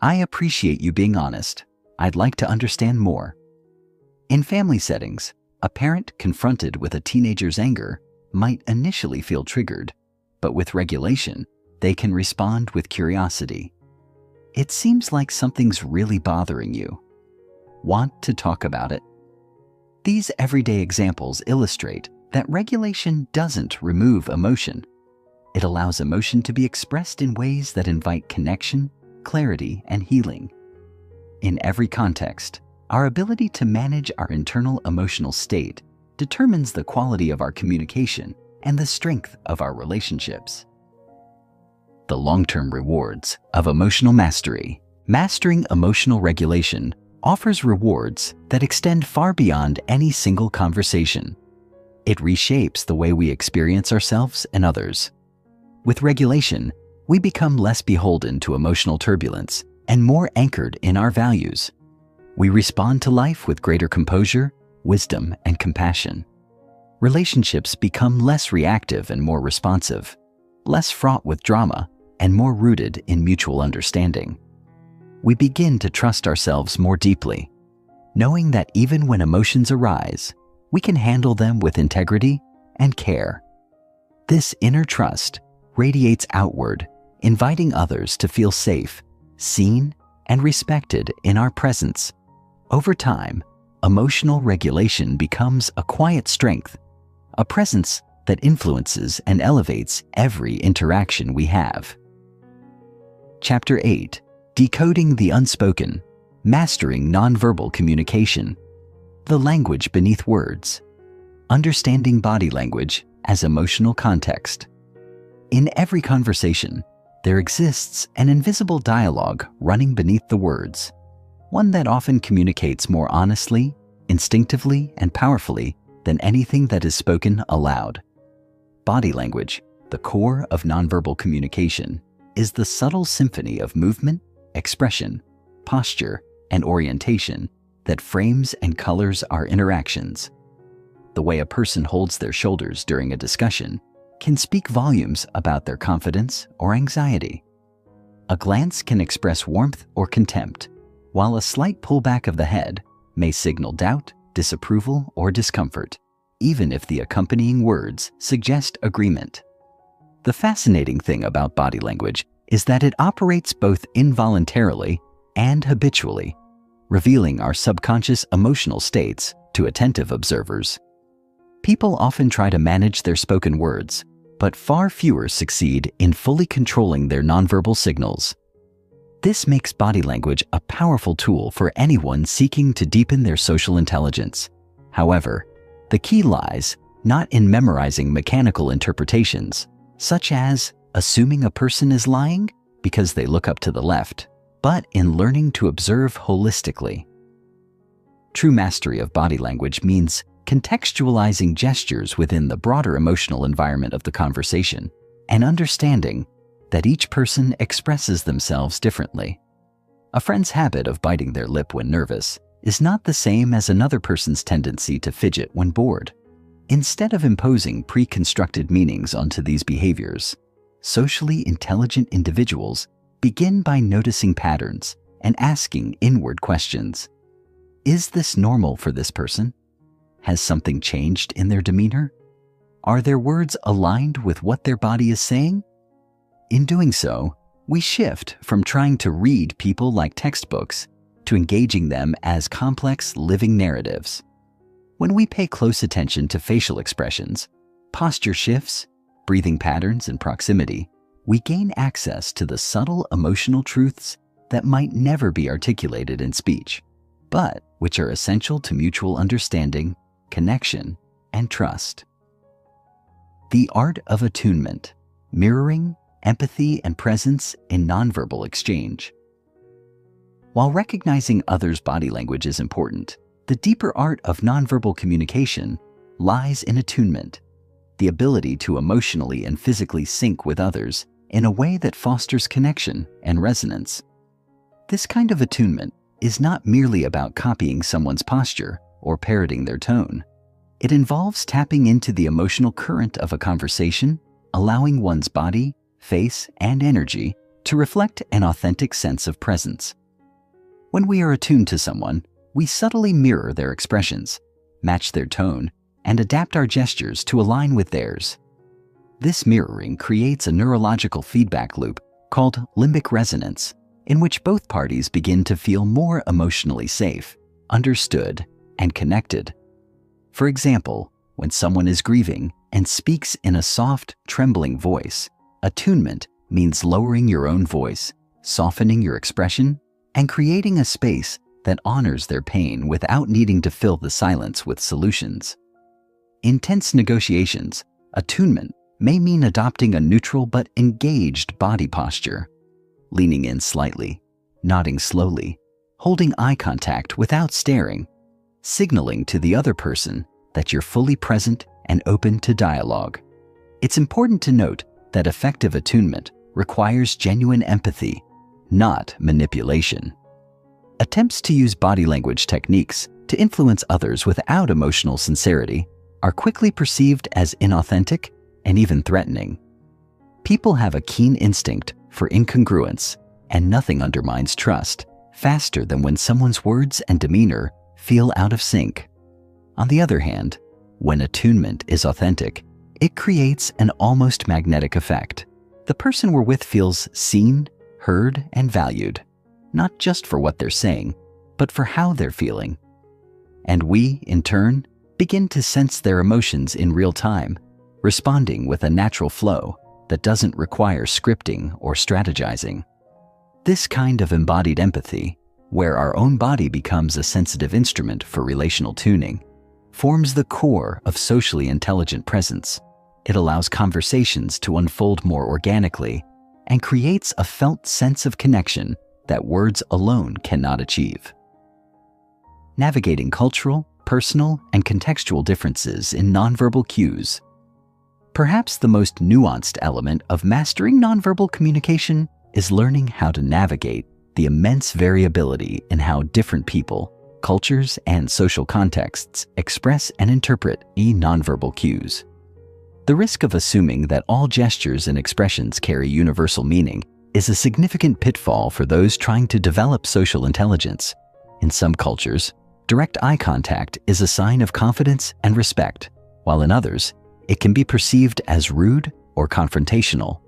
"I appreciate you being honest. I'd like to understand more." In family settings, a parent confronted with a teenager's anger might initially feel triggered, but with regulation, they can respond with curiosity. It seems like something's really bothering you. Want to talk about it? These everyday examples illustrate that regulation doesn't remove emotion. It allows emotion to be expressed in ways that invite connection, clarity, and healing. In every context, our ability to manage our internal emotional state determines the quality of our communication and the strength of our relationships. The long-term rewards of emotional mastery. Mastering emotional regulation offers rewards that extend far beyond any single conversation. It reshapes the way we experience ourselves and others. With regulation, we become less beholden to emotional turbulence and more anchored in our values. We respond to life with greater composure, wisdom, and compassion. Relationships become less reactive and more responsive, less fraught with drama, and more rooted in mutual understanding. We begin to trust ourselves more deeply, knowing that even when emotions arise, we can handle them with integrity and care. This inner trust radiates outward, inviting others to feel safe, seen, and respected in our presence. Over time, emotional regulation becomes a quiet strength, a presence that influences and elevates every interaction we have. Chapter 8: Decoding the Unspoken, Mastering Nonverbal Communication. The language beneath words. Understanding body language as emotional context. In every conversation, there exists an invisible dialogue running beneath the words, one that often communicates more honestly, instinctively, and powerfully than anything that is spoken aloud. Body language, the core of nonverbal communication, is the subtle symphony of movement, expression, posture, and orientation that frames and colors our interactions. The way a person holds their shoulders during a discussion can speak volumes about their confidence or anxiety. A glance can express warmth or contempt, while a slight pullback of the head may signal doubt, disapproval, or discomfort, even if the accompanying words suggest agreement. The fascinating thing about body language is that it operates both involuntarily and habitually, revealing our subconscious emotional states to attentive observers. People often try to manage their spoken words, but far fewer succeed in fully controlling their nonverbal signals. This makes body language a powerful tool for anyone seeking to deepen their social intelligence. However, the key lies not in memorizing mechanical interpretations, such as assuming a person is lying because they look up to the left, but in learning to observe holistically. True mastery of body language means contextualizing gestures within the broader emotional environment of the conversation and understanding that each person expresses themselves differently. A friend's habit of biting their lip when nervous is not the same as another person's tendency to fidget when bored. Instead of imposing pre-constructed meanings onto these behaviors, socially intelligent individuals begin by noticing patterns and asking inward questions. Is this normal for this person? Has something changed in their demeanor? Are their words aligned with what their body is saying? In doing so, we shift from trying to read people like textbooks to engaging them as complex living narratives. When we pay close attention to facial expressions, posture shifts, breathing patterns, and proximity, we gain access to the subtle emotional truths that might never be articulated in speech, but which are essential to mutual understanding, connection, and trust. The art of attunement, mirroring, empathy, and presence in nonverbal exchange. While recognizing others' body language is important, the deeper art of nonverbal communication lies in attunement, the ability to emotionally and physically sync with others in a way that fosters connection and resonance. This kind of attunement is not merely about copying someone's posture or parroting their tone. It involves tapping into the emotional current of a conversation, allowing one's body, face, and energy to reflect an authentic sense of presence. When we are attuned to someone, we subtly mirror their expressions, match their tone, and adapt our gestures to align with theirs. This mirroring creates a neurological feedback loop called limbic resonance, in which both parties begin to feel more emotionally safe, understood, and connected. For example, when someone is grieving and speaks in a soft, trembling voice, attunement means lowering your own voice, softening your expression, and creating a space that honors their pain without needing to fill the silence with solutions. In tense negotiations, attunement may mean adopting a neutral but engaged body posture, leaning in slightly, nodding slowly, holding eye contact without staring, signaling to the other person that you're fully present and open to dialogue. It's important to note that effective attunement requires genuine empathy, not manipulation. Attempts to use body language techniques to influence others without emotional sincerity are quickly perceived as inauthentic and even threatening. People have a keen instinct for incongruence, and nothing undermines trust faster than when someone's words and demeanor feel out of sync. On the other hand, when attunement is authentic, it creates an almost magnetic effect. The person we're with feels seen, heard, and valued, not just for what they're saying, but for how they're feeling. And we, in turn, begin to sense their emotions in real time, responding with a natural flow that doesn't require scripting or strategizing. This kind of embodied empathy, where our own body becomes a sensitive instrument for relational tuning, forms the core of socially intelligent presence. It allows conversations to unfold more organically and creates a felt sense of connection that words alone cannot achieve. Navigating cultural, personal, and contextual differences in nonverbal cues. Perhaps the most nuanced element of mastering nonverbal communication is learning how to navigate the immense variability in how different people, cultures, and social contexts express and interpret nonverbal cues. The risk of assuming that all gestures and expressions carry universal meaning is a significant pitfall for those trying to develop social intelligence. In some cultures, direct eye contact is a sign of confidence and respect, while in others, it can be perceived as rude or confrontational.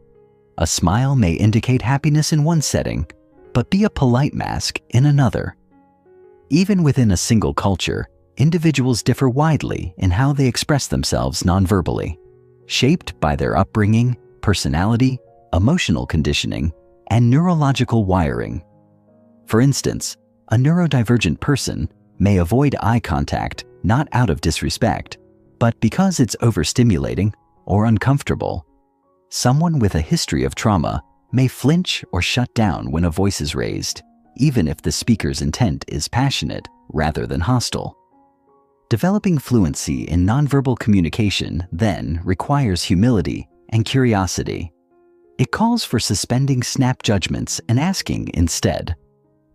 A smile may indicate happiness in one setting, but be a polite mask in another. Even within a single culture, individuals differ widely in how they express themselves nonverbally, shaped by their upbringing, personality, emotional conditioning, and neurological wiring. For instance, a neurodivergent person may avoid eye contact not out of disrespect, but because it's overstimulating or uncomfortable. Someone with a history of trauma may flinch or shut down when a voice is raised, even if the speaker's intent is passionate rather than hostile. Developing fluency in nonverbal communication then requires humility and curiosity. It calls for suspending snap judgments and asking instead,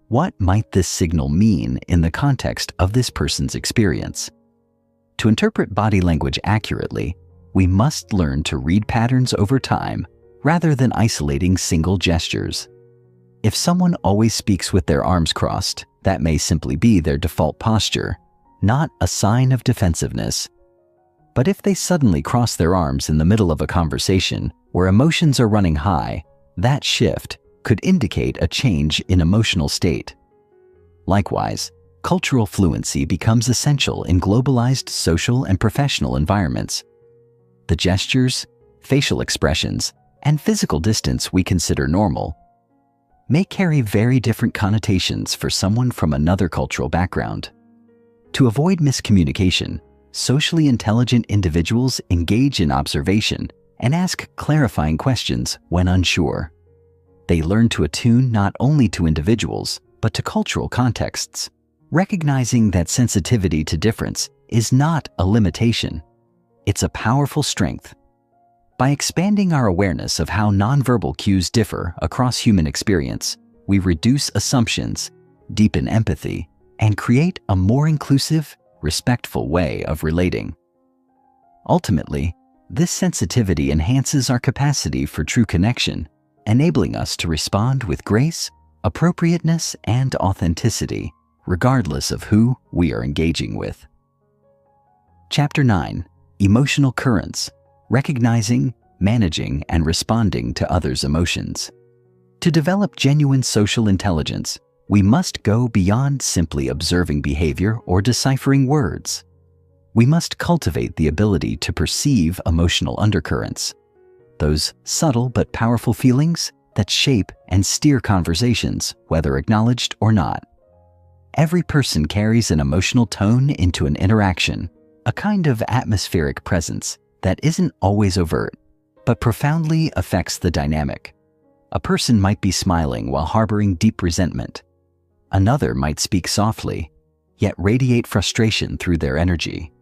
what might this signal mean in the context of this person's experience? To interpret body language accurately, we must learn to read patterns over time rather than isolating single gestures. If someone always speaks with their arms crossed, that may simply be their default posture, not a sign of defensiveness. But if they suddenly cross their arms in the middle of a conversation where emotions are running high, that shift could indicate a change in emotional state. Likewise, cultural fluency becomes essential in globalized social and professional environments. The gestures, facial expressions, and physical distance we consider normal may carry very different connotations for someone from another cultural background. To avoid miscommunication, socially intelligent individuals engage in observation and ask clarifying questions when unsure. They learn to attune not only to individuals, but to cultural contexts, recognizing that sensitivity to difference is not a limitation. It's a powerful strength. By expanding our awareness of how nonverbal cues differ across human experience, we reduce assumptions, deepen empathy, and create a more inclusive, respectful way of relating. Ultimately, this sensitivity enhances our capacity for true connection, enabling us to respond with grace, appropriateness, and authenticity, regardless of who we are engaging with. Chapter 9. Emotional Currents: Recognizing managing, and responding to others' emotions. To develop genuine social intelligence, we must go beyond simply observing behavior or deciphering words. We must cultivate the ability to perceive emotional undercurrents, those subtle but powerful feelings that shape and steer conversations, whether acknowledged or not. Every person carries an emotional tone into an interaction, a kind of atmospheric presence that isn't always overt, but profoundly affects the dynamic. A person might be smiling while harboring deep resentment. Another might speak softly, yet radiate frustration through their energy.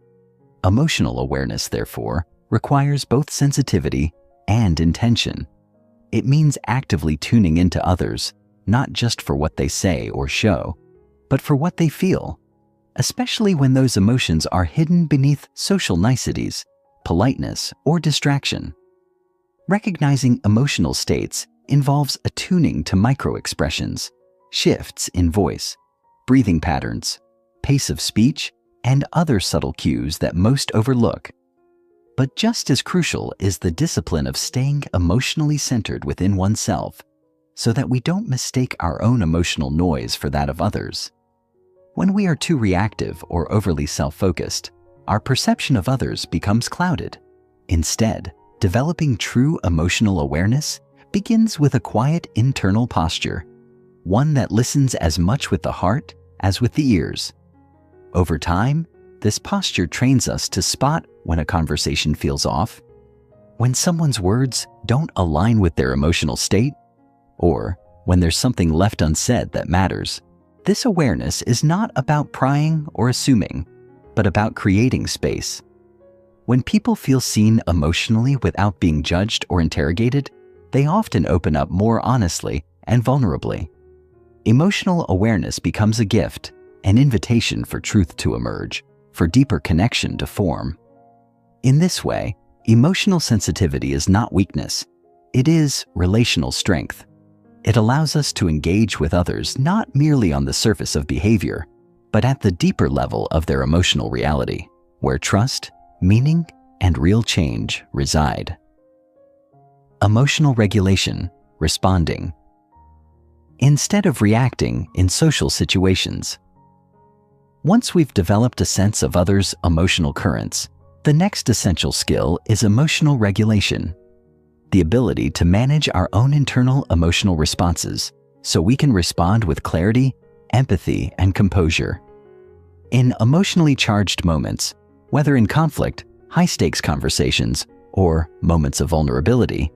Emotional awareness, therefore, requires both sensitivity and intention. It means actively tuning into others, not just for what they say or show, but for what they feel, especially when those emotions are hidden beneath social niceties, politeness, or distraction. Recognizing emotional states involves attuning to micro-expressions, shifts in voice, breathing patterns, pace of speech, and other subtle cues that most overlook. But just as crucial is the discipline of staying emotionally centered within oneself, so that we don't mistake our own emotional noise for that of others. When we are too reactive or overly self-focused, our perception of others becomes clouded. Instead, developing true emotional awareness begins with a quiet internal posture, one that listens as much with the heart as with the ears. Over time, this posture trains us to spot when a conversation feels off, when someone's words don't align with their emotional state, or when there's something left unsaid that matters. This awareness is not about prying or assuming, but about creating space. When people feel seen emotionally without being judged or interrogated, they often open up more honestly and vulnerably. Emotional awareness becomes a gift, an invitation for truth to emerge, for deeper connection to form. In this way, emotional sensitivity is not weakness, it is relational strength. It allows us to engage with others not merely on the surface of behavior, but at the deeper level of their emotional reality, where trust, meaning, and real change reside. Emotional regulation, responding. Instead of reacting in social situations. Once we've developed a sense of others' emotional currents, the next essential skill is emotional regulation, the ability to manage our own internal emotional responses so we can respond with clarity, empathy, and composure. In emotionally charged moments, whether in conflict, high-stakes conversations, or moments of vulnerability,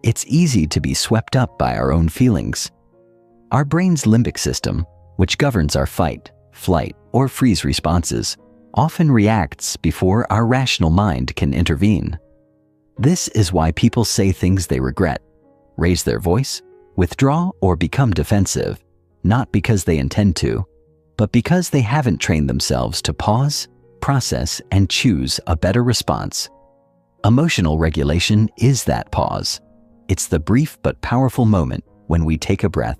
it's easy to be swept up by our own feelings. Our brain's limbic system, which governs our fight, flight, or freeze responses, often reacts before our rational mind can intervene. This is why people say things they regret, raise their voice, withdraw, or become defensive, not because they intend to, but because they haven't trained themselves to pause, process, and choose a better response. Emotional regulation is that pause. It's the brief but powerful moment when we take a breath,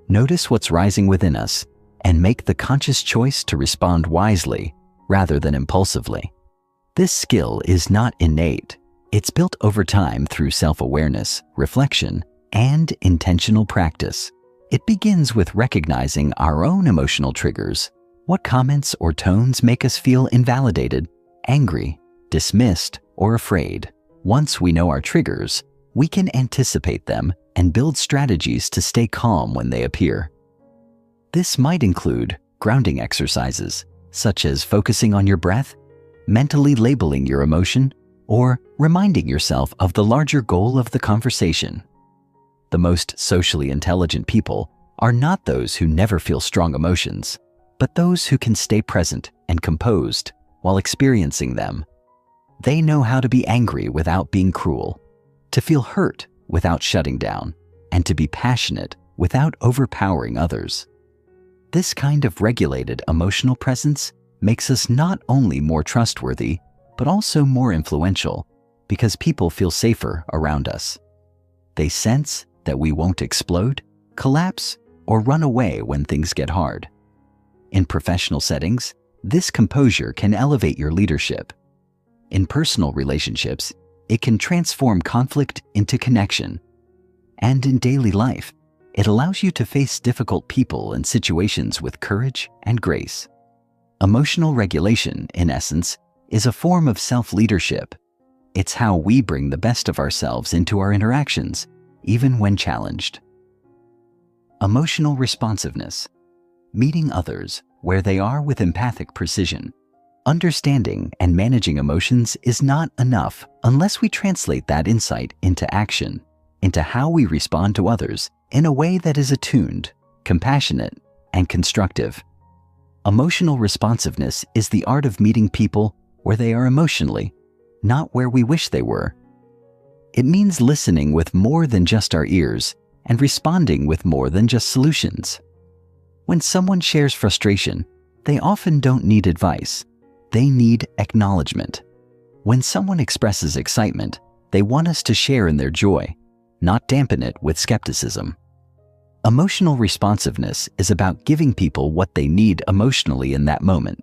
notice what's rising within us, and make the conscious choice to respond wisely rather than impulsively. This skill is not innate. It's built over time through self-awareness, reflection, and intentional practice. It begins with recognizing our own emotional triggers. What comments or tones make us feel invalidated, angry, dismissed, or afraid? Once we know our triggers, we can anticipate them and build strategies to stay calm when they appear. This might include grounding exercises, such as focusing on your breath, mentally labeling your emotion, or reminding yourself of the larger goal of the conversation. The most socially intelligent people are not those who never feel strong emotions, but those who can stay present and composed while experiencing them. They know how to be angry without being cruel, to feel hurt without shutting down, and to be passionate without overpowering others. This kind of regulated emotional presence makes us not only more trustworthy, but also more influential, because people feel safer around us. They sense that we won't explode, collapse, or run away when things get hard. In professional settings, this composure can elevate your leadership. In personal relationships, it can transform conflict into connection. And in daily life, it allows you to face difficult people and situations with courage and grace. Emotional regulation, in essence, is a form of self-leadership. It's how we bring the best of ourselves into our interactions, even when challenged. Emotional responsiveness. Meeting others where they are with empathic precision. Understanding and managing emotions is not enough unless we translate that insight into action, into how we respond to others in a way that is attuned, compassionate, and constructive. Emotional responsiveness is the art of meeting people where they are emotionally, not where we wish they were. It means listening with more than just our ears and responding with more than just solutions. When someone shares frustration, they often don't need advice. They need acknowledgement. When someone expresses excitement, they want us to share in their joy, not dampen it with skepticism. Emotional responsiveness is about giving people what they need emotionally in that moment,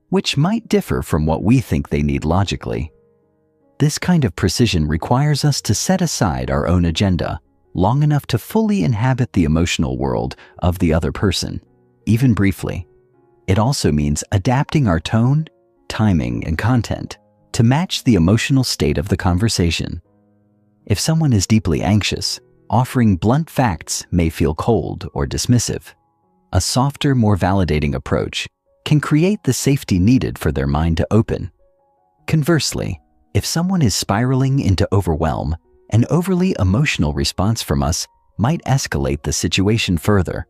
which might differ from what we think they need logically. This kind of precision requires us to set aside our own agenda long enough to fully inhabit the emotional world of the other person, even briefly. It also means adapting our tone, timing, and content to match the emotional state of the conversation. If someone is deeply anxious, offering blunt facts may feel cold or dismissive. A softer, more validating approach can create the safety needed for their mind to open. Conversely, if someone is spiraling into overwhelm, an overly emotional response from us might escalate the situation further.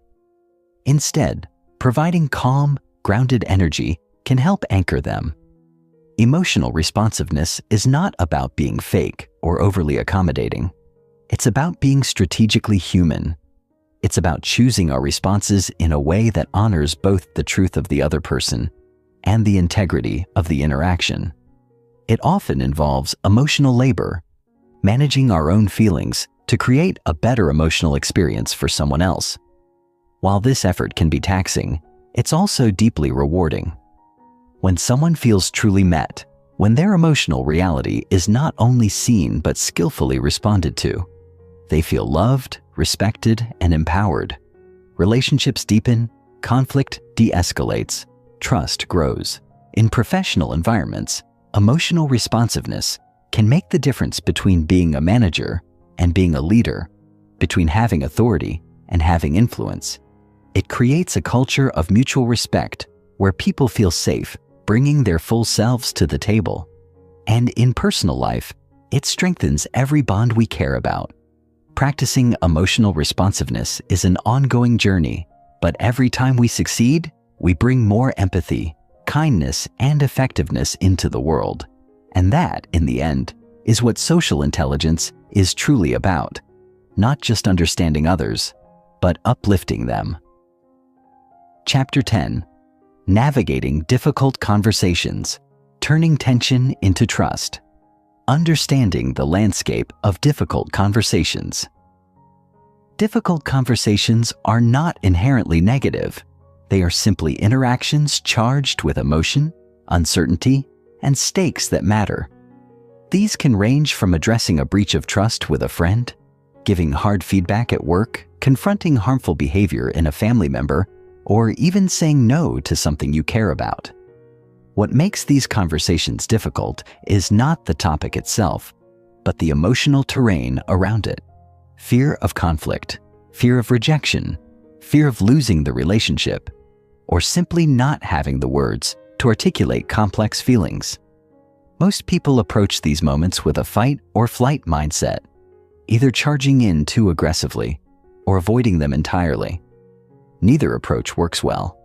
Instead, providing calm, grounded energy can help anchor them. Emotional responsiveness is not about being fake or overly accommodating. It's about being strategically human. It's about choosing our responses in a way that honors both the truth of the other person and the integrity of the interaction. It often involves emotional labor, managing our own feelings to create a better emotional experience for someone else. While this effort can be taxing, it's also deeply rewarding. When someone feels truly met, when their emotional reality is not only seen but skillfully responded to, they feel loved, respected, and empowered. Relationships deepen, conflict de-escalates, trust grows. In professional environments, emotional responsiveness can make the difference between being a manager and being a leader, between having authority and having influence. It creates a culture of mutual respect where people feel safe bringing their full selves to the table. And in personal life, it strengthens every bond we care about. Practicing emotional responsiveness is an ongoing journey, but every time we succeed, we bring more empathy, kindness, and effectiveness into the world. And that, in the end, is what social intelligence is truly about. Not just understanding others, but uplifting them. Chapter 10. Navigating difficult conversations, turning tension into trust. Understanding the landscape of difficult conversations. Difficult conversations are not inherently negative. They are simply interactions charged with emotion, uncertainty, and stakes that matter. These can range from addressing a breach of trust with a friend, giving hard feedback at work, confronting harmful behavior in a family member, or even saying no to something you care about. What makes these conversations difficult is not the topic itself, but the emotional terrain around it. Fear of conflict, fear of rejection, fear of losing the relationship, or simply not having the words to articulate complex feelings. Most people approach these moments with a fight or flight mindset, either charging in too aggressively or avoiding them entirely. Neither approach works well.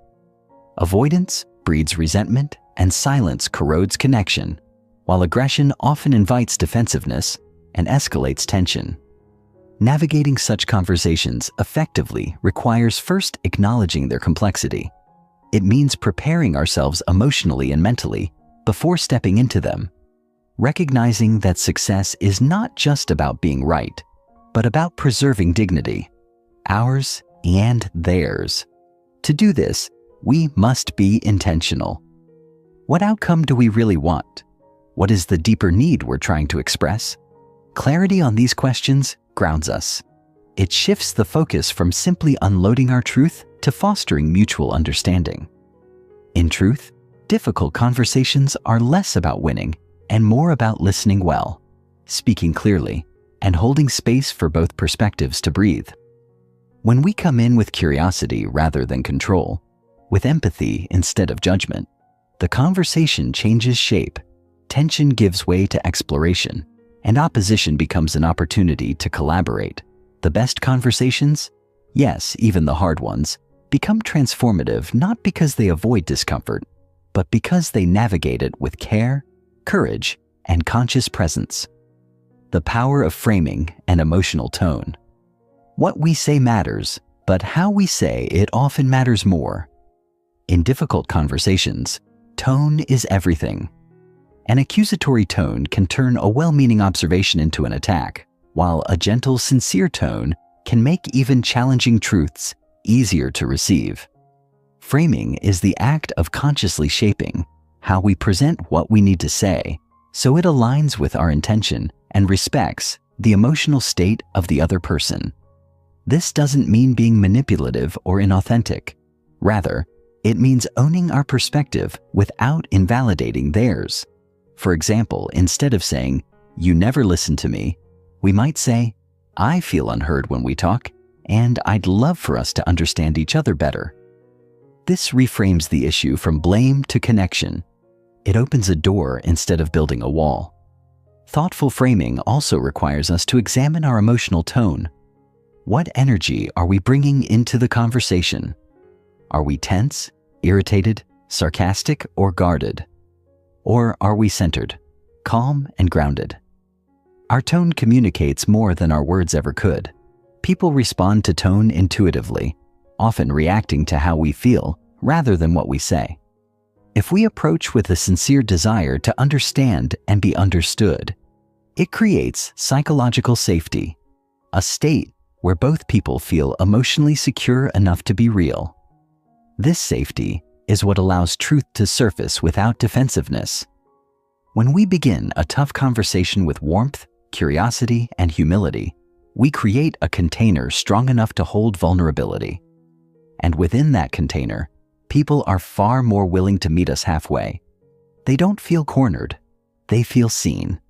Avoidance breeds resentment and silence corrodes connection, while aggression often invites defensiveness and escalates tension. Navigating such conversations effectively requires first acknowledging their complexity. It means preparing ourselves emotionally and mentally before stepping into them, recognizing that success is not just about being right, but about preserving dignity, ours and theirs. To do this, we must be intentional. What outcome do we really want? What is the deeper need we're trying to express? Clarity on these questions grounds us. It shifts the focus from simply unloading our truth to fostering mutual understanding. In truth, difficult conversations are less about winning and more about listening well, speaking clearly, and holding space for both perspectives to breathe. When we come in with curiosity rather than control, with empathy instead of judgment, the conversation changes shape, tension gives way to exploration, and opposition becomes an opportunity to collaborate. The best conversations, yes, even the hard ones, become transformative not because they avoid discomfort, but because they navigate it with care, courage, and conscious presence. The power of framing and emotional tone. What we say matters, but how we say it often matters more. In difficult conversations, tone is everything. An accusatory tone can turn a well-meaning observation into an attack, while a gentle, sincere tone can make even challenging truths easier to receive. Framing is the act of consciously shaping how we present what we need to say, so it aligns with our intention and respects the emotional state of the other person. This doesn't mean being manipulative or inauthentic. Rather, it means owning our perspective without invalidating theirs. For example, instead of saying, "You never listen to me," we might say, "I feel unheard when we talk, and I'd love for us to understand each other better." This reframes the issue from blame to connection. It opens a door instead of building a wall. Thoughtful framing also requires us to examine our emotional tone. What energy are we bringing into the conversation? Are we tense, irritated, sarcastic, or guarded? Or are we centered, calm, and grounded? Our tone communicates more than our words ever could. People respond to tone intuitively, often reacting to how we feel rather than what we say. If we approach with a sincere desire to understand and be understood, it creates psychological safety, a state where both people feel emotionally secure enough to be real. This safety is what allows truth to surface without defensiveness. When we begin a tough conversation with warmth, curiosity, and humility, we create a container strong enough to hold vulnerability. And within that container, people are far more willing to meet us halfway. They don't feel cornered, they feel seen.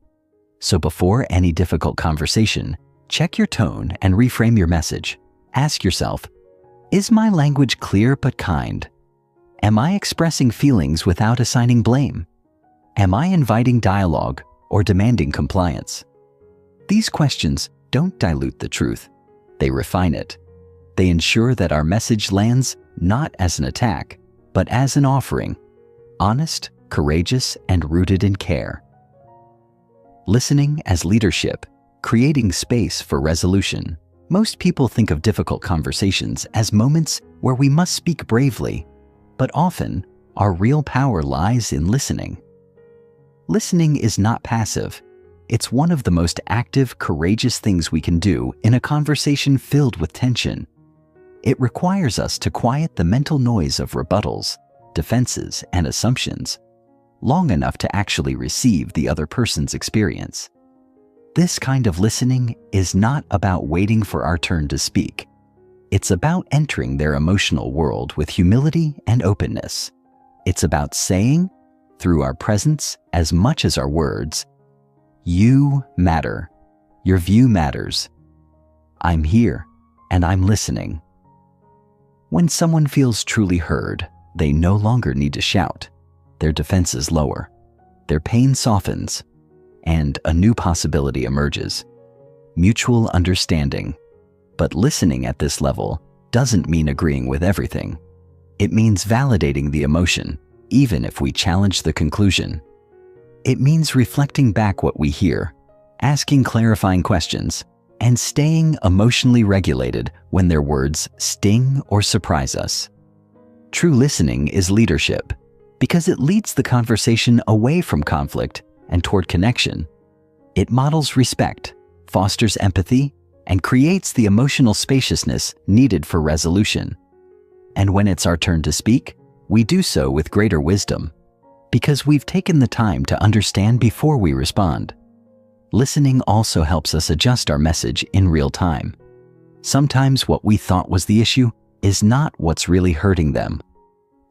So before any difficult conversation, check your tone and reframe your message. Ask yourself, is my language clear but kind? Am I expressing feelings without assigning blame? Am I inviting dialogue or demanding compliance? These questions don't dilute the truth. They refine it. They ensure that our message lands not as an attack, but as an offering, honest, courageous, and rooted in care. Listening as leadership, creating space for resolution. Most people think of difficult conversations as moments where we must speak bravely, but often our real power lies in listening. Listening is not passive. It's one of the most active, courageous things we can do in a conversation filled with tension. It requires us to quiet the mental noise of rebuttals, defenses, and assumptions long enough to actually receive the other person's experience. This kind of listening is not about waiting for our turn to speak. It's about entering their emotional world with humility and openness. It's about saying, through our presence as much as our words, "You matter. Your view matters. I'm here, and I'm listening." When someone feels truly heard, they no longer need to shout. Their defenses lower. Their pain softens, and a new possibility emerges. Mutual understanding. But listening at this level doesn't mean agreeing with everything. It means validating the emotion, even if we challenge the conclusion. It means reflecting back what we hear, asking clarifying questions, and staying emotionally regulated when their words sting or surprise us. True listening is leadership because it leads the conversation away from conflict and toward connection. It models respect, fosters empathy, and creates the emotional spaciousness needed for resolution. And when it's our turn to speak, we do so with greater wisdom, because we've taken the time to understand before we respond. Listening also helps us adjust our message in real time. Sometimes what we thought was the issue is not what's really hurting them.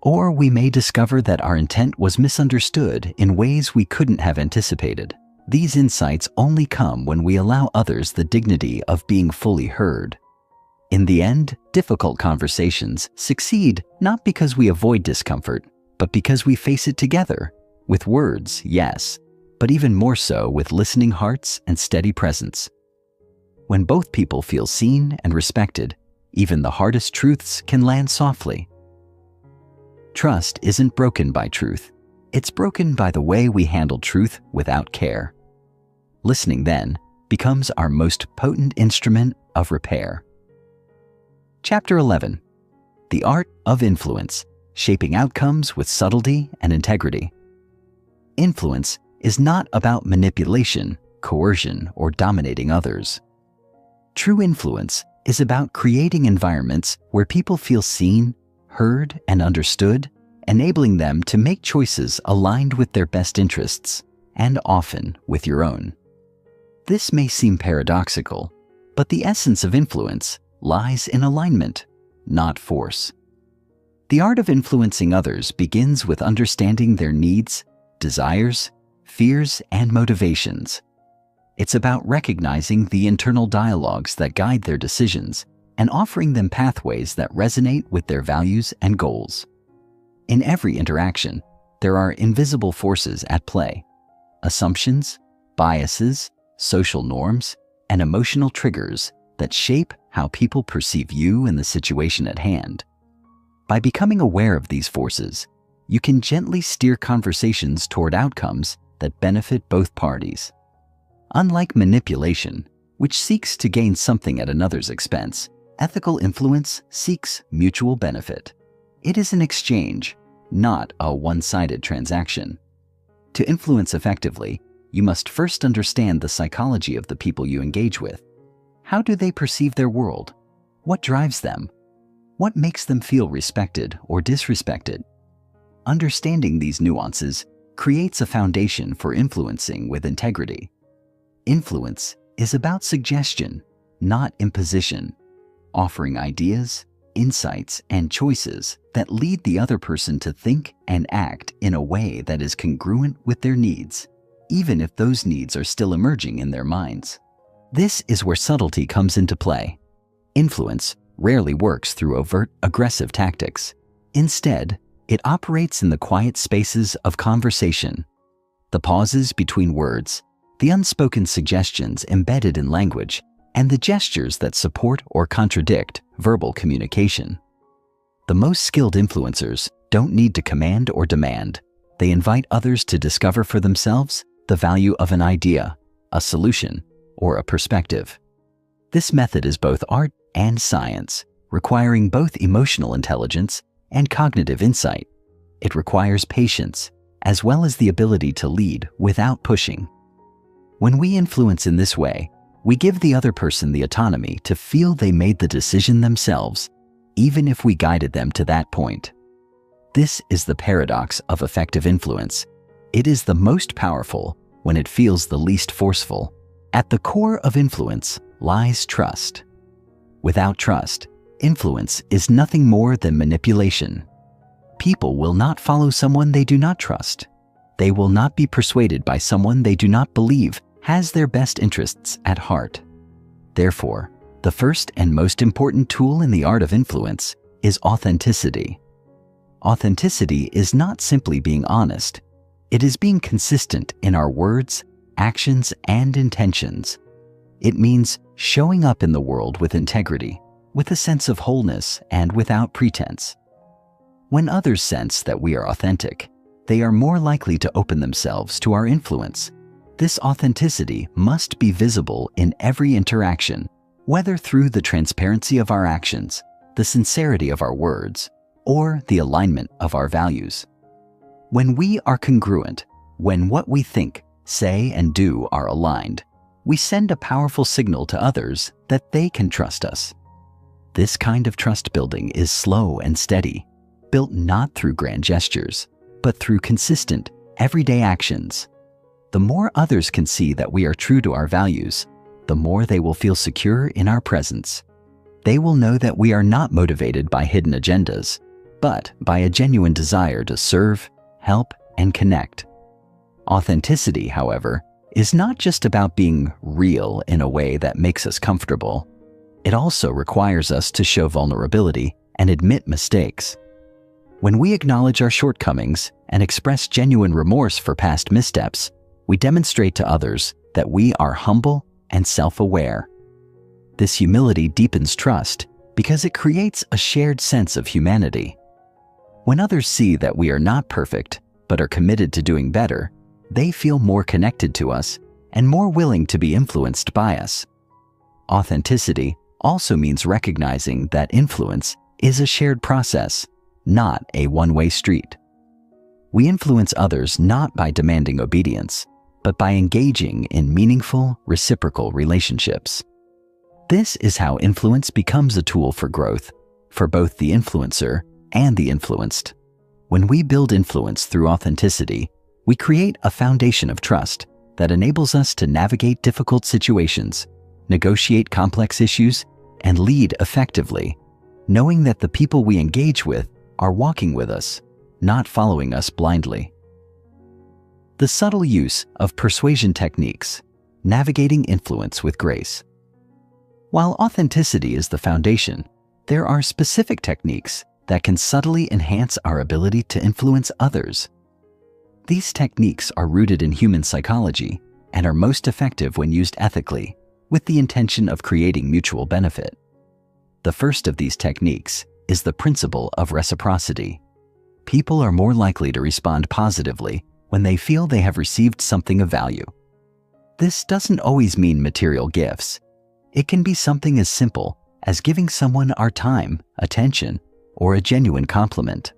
Or we may discover that our intent was misunderstood in ways we couldn't have anticipated. These insights only come when we allow others the dignity of being fully heard. In the end, difficult conversations succeed not because we avoid discomfort, but because we face it together. With words, yes, but even more so with listening hearts and steady presence. When both people feel seen and respected, even the hardest truths can land softly. Trust isn't broken by truth. It's broken by the way we handle truth without care. Listening, then, becomes our most potent instrument of repair. Chapter 11. The Art of Influence, Shaping Outcomes with Subtlety and Integrity. Influence is not about manipulation, coercion, or dominating others. True influence is about creating environments where people feel seen, heard, and understood, enabling them to make choices aligned with their best interests, and often with your own. This may seem paradoxical, but the essence of influence lies in alignment, not force. The art of influencing others begins with understanding their needs, desires, fears, and motivations. It's about recognizing the internal dialogues that guide their decisions and offering them pathways that resonate with their values and goals. In every interaction, there are invisible forces at play: assumptions, biases, social norms, and emotional triggers that shape how people perceive you and the situation at hand. By becoming aware of these forces, you can gently steer conversations toward outcomes that benefit both parties. Unlike manipulation, which seeks to gain something at another's expense, ethical influence seeks mutual benefit. It is an exchange, not a one-sided transaction. To influence effectively, you must first understand the psychology of the people you engage with. How do they perceive their world? What drives them? What makes them feel respected or disrespected? Understanding these nuances creates a foundation for influencing with integrity. Influence is about suggestion, not imposition, offering ideas, insights, and choices that lead the other person to think and act in a way that is congruent with their needs, even if those needs are still emerging in their minds. This is where subtlety comes into play. Influence rarely works through overt, aggressive tactics. Instead, it operates in the quiet spaces of conversation, the pauses between words, the unspoken suggestions embedded in language, and the gestures that support or contradict verbal communication. The most skilled influencers don't need to command or demand. They invite others to discover for themselves the value of an idea, a solution, or a perspective. This method is both art and science, requiring both emotional intelligence and cognitive insight. It requires patience, as well as the ability to lead without pushing. When we influence in this way, we give the other person the autonomy to feel they made the decision themselves, even if we guided them to that point. This is the paradox of effective influence. It is the most powerful when it feels the least forceful. At the core of influence lies trust. Without trust, influence is nothing more than manipulation. People will not follow someone they do not trust. They will not be persuaded by someone they do not believe has their best interests at heart. Therefore, the first and most important tool in the art of influence is authenticity. Authenticity is not simply being honest. It is being consistent in our words, actions, and intentions. It means showing up in the world with integrity, with a sense of wholeness, and without pretense. When others sense that we are authentic, they are more likely to open themselves to our influence. This authenticity must be visible in every interaction, whether through the transparency of our actions, the sincerity of our words, or the alignment of our values. When we are congruent, when what we think, say, and do are aligned, we send a powerful signal to others that they can trust us. This kind of trust building is slow and steady, built not through grand gestures, but through consistent, everyday actions. The more others can see that we are true to our values, the more they will feel secure in our presence. They will know that we are not motivated by hidden agendas, but by a genuine desire to serve, help, and connect. Authenticity, however, is not just about being real in a way that makes us comfortable. It also requires us to show vulnerability and admit mistakes. When we acknowledge our shortcomings and express genuine remorse for past missteps, we demonstrate to others that we are humble and self-aware. This humility deepens trust because it creates a shared sense of humanity. When others see that we are not perfect but are committed to doing better, they feel more connected to us and more willing to be influenced by us. Authenticity also means recognizing that influence is a shared process, not a one-way street. We influence others not by demanding obedience, but by engaging in meaningful, reciprocal relationships. This is how influence becomes a tool for growth, for both the influencer and the influenced. When we build influence through authenticity, we create a foundation of trust that enables us to navigate difficult situations, negotiate complex issues, and lead effectively, knowing that the people we engage with are walking with us, not following us blindly. The subtle use of persuasion techniques, navigating influence with grace. While authenticity is the foundation, there are specific techniques that can subtly enhance our ability to influence others. These techniques are rooted in human psychology and are most effective when used ethically, with the intention of creating mutual benefit. The first of these techniques is the principle of reciprocity. People are more likely to respond positively when they feel they have received something of value. This doesn't always mean material gifts. It can be something as simple as giving someone our time, attention, or a genuine compliment.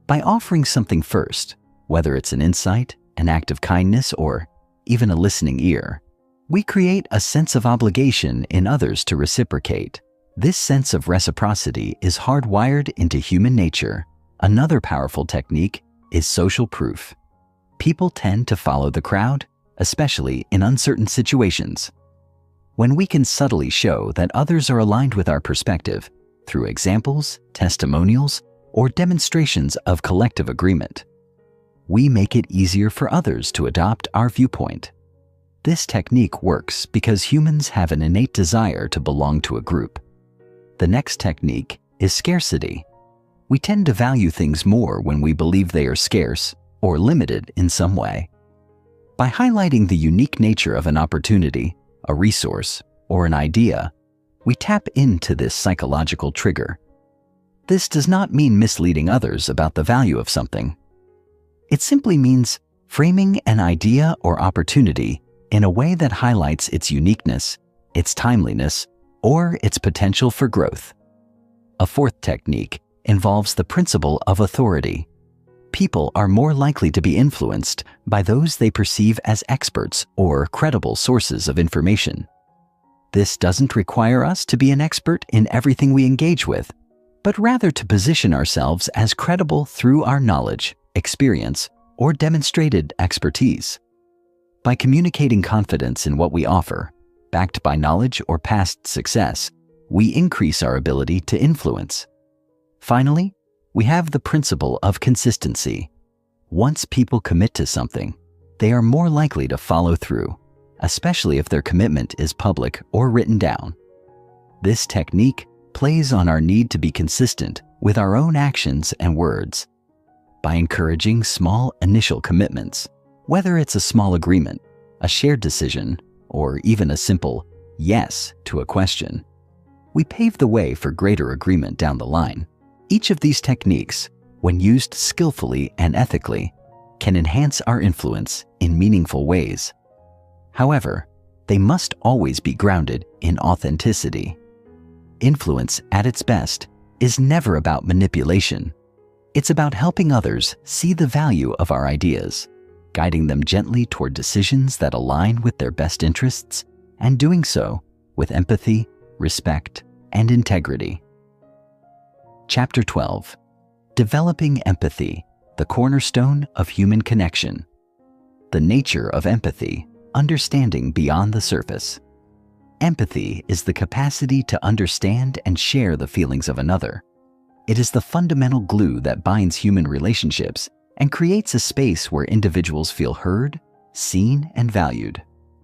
By offering something first, whether it's an insight, an act of kindness, or even a listening ear, we create a sense of obligation in others to reciprocate. This sense of reciprocity is hardwired into human nature. Another powerful technique is social proof. People tend to follow the crowd, especially in uncertain situations. When we can subtly show that others are aligned with our perspective through examples, testimonials, or demonstrations of collective agreement, we make it easier for others to adopt our viewpoint. This technique works because humans have an innate desire to belong to a group. The next technique is scarcity. We tend to value things more when we believe they are scarce or limited in some way. By highlighting the unique nature of an opportunity, a resource, or an idea, we tap into this psychological trigger. This does not mean misleading others about the value of something. It simply means framing an idea or opportunity in a way that highlights its uniqueness, its timeliness, or its potential for growth. A fourth technique involves the principle of authority. People are more likely to be influenced by those they perceive as experts or credible sources of information. This doesn't require us to be an expert in everything we engage with, but rather to position ourselves as credible through our knowledge, experience, or demonstrated expertise. By communicating confidence in what we offer, backed by knowledge or past success, we increase our ability to influence. Finally, we have the principle of consistency. Once people commit to something, they are more likely to follow through, especially if their commitment is public or written down. This technique plays on our need to be consistent with our own actions and words. By encouraging small initial commitments, whether it's a small agreement, a shared decision, or even a simple yes to a question, we pave the way for greater agreement down the line. Each of these techniques, when used skillfully and ethically, can enhance our influence in meaningful ways. However, they must always be grounded in authenticity. Influence at its best is never about manipulation. It's about helping others see the value of our ideas, guiding them gently toward decisions that align with their best interests, and doing so with empathy, respect, and integrity. Chapter 12. Developing Empathy, the cornerstone of human connection. The nature of empathy, understanding beyond the surface. Empathy is the capacity to understand and share the feelings of another. It is the fundamental glue that binds human relationships and creates a space where individuals feel heard, seen, and valued.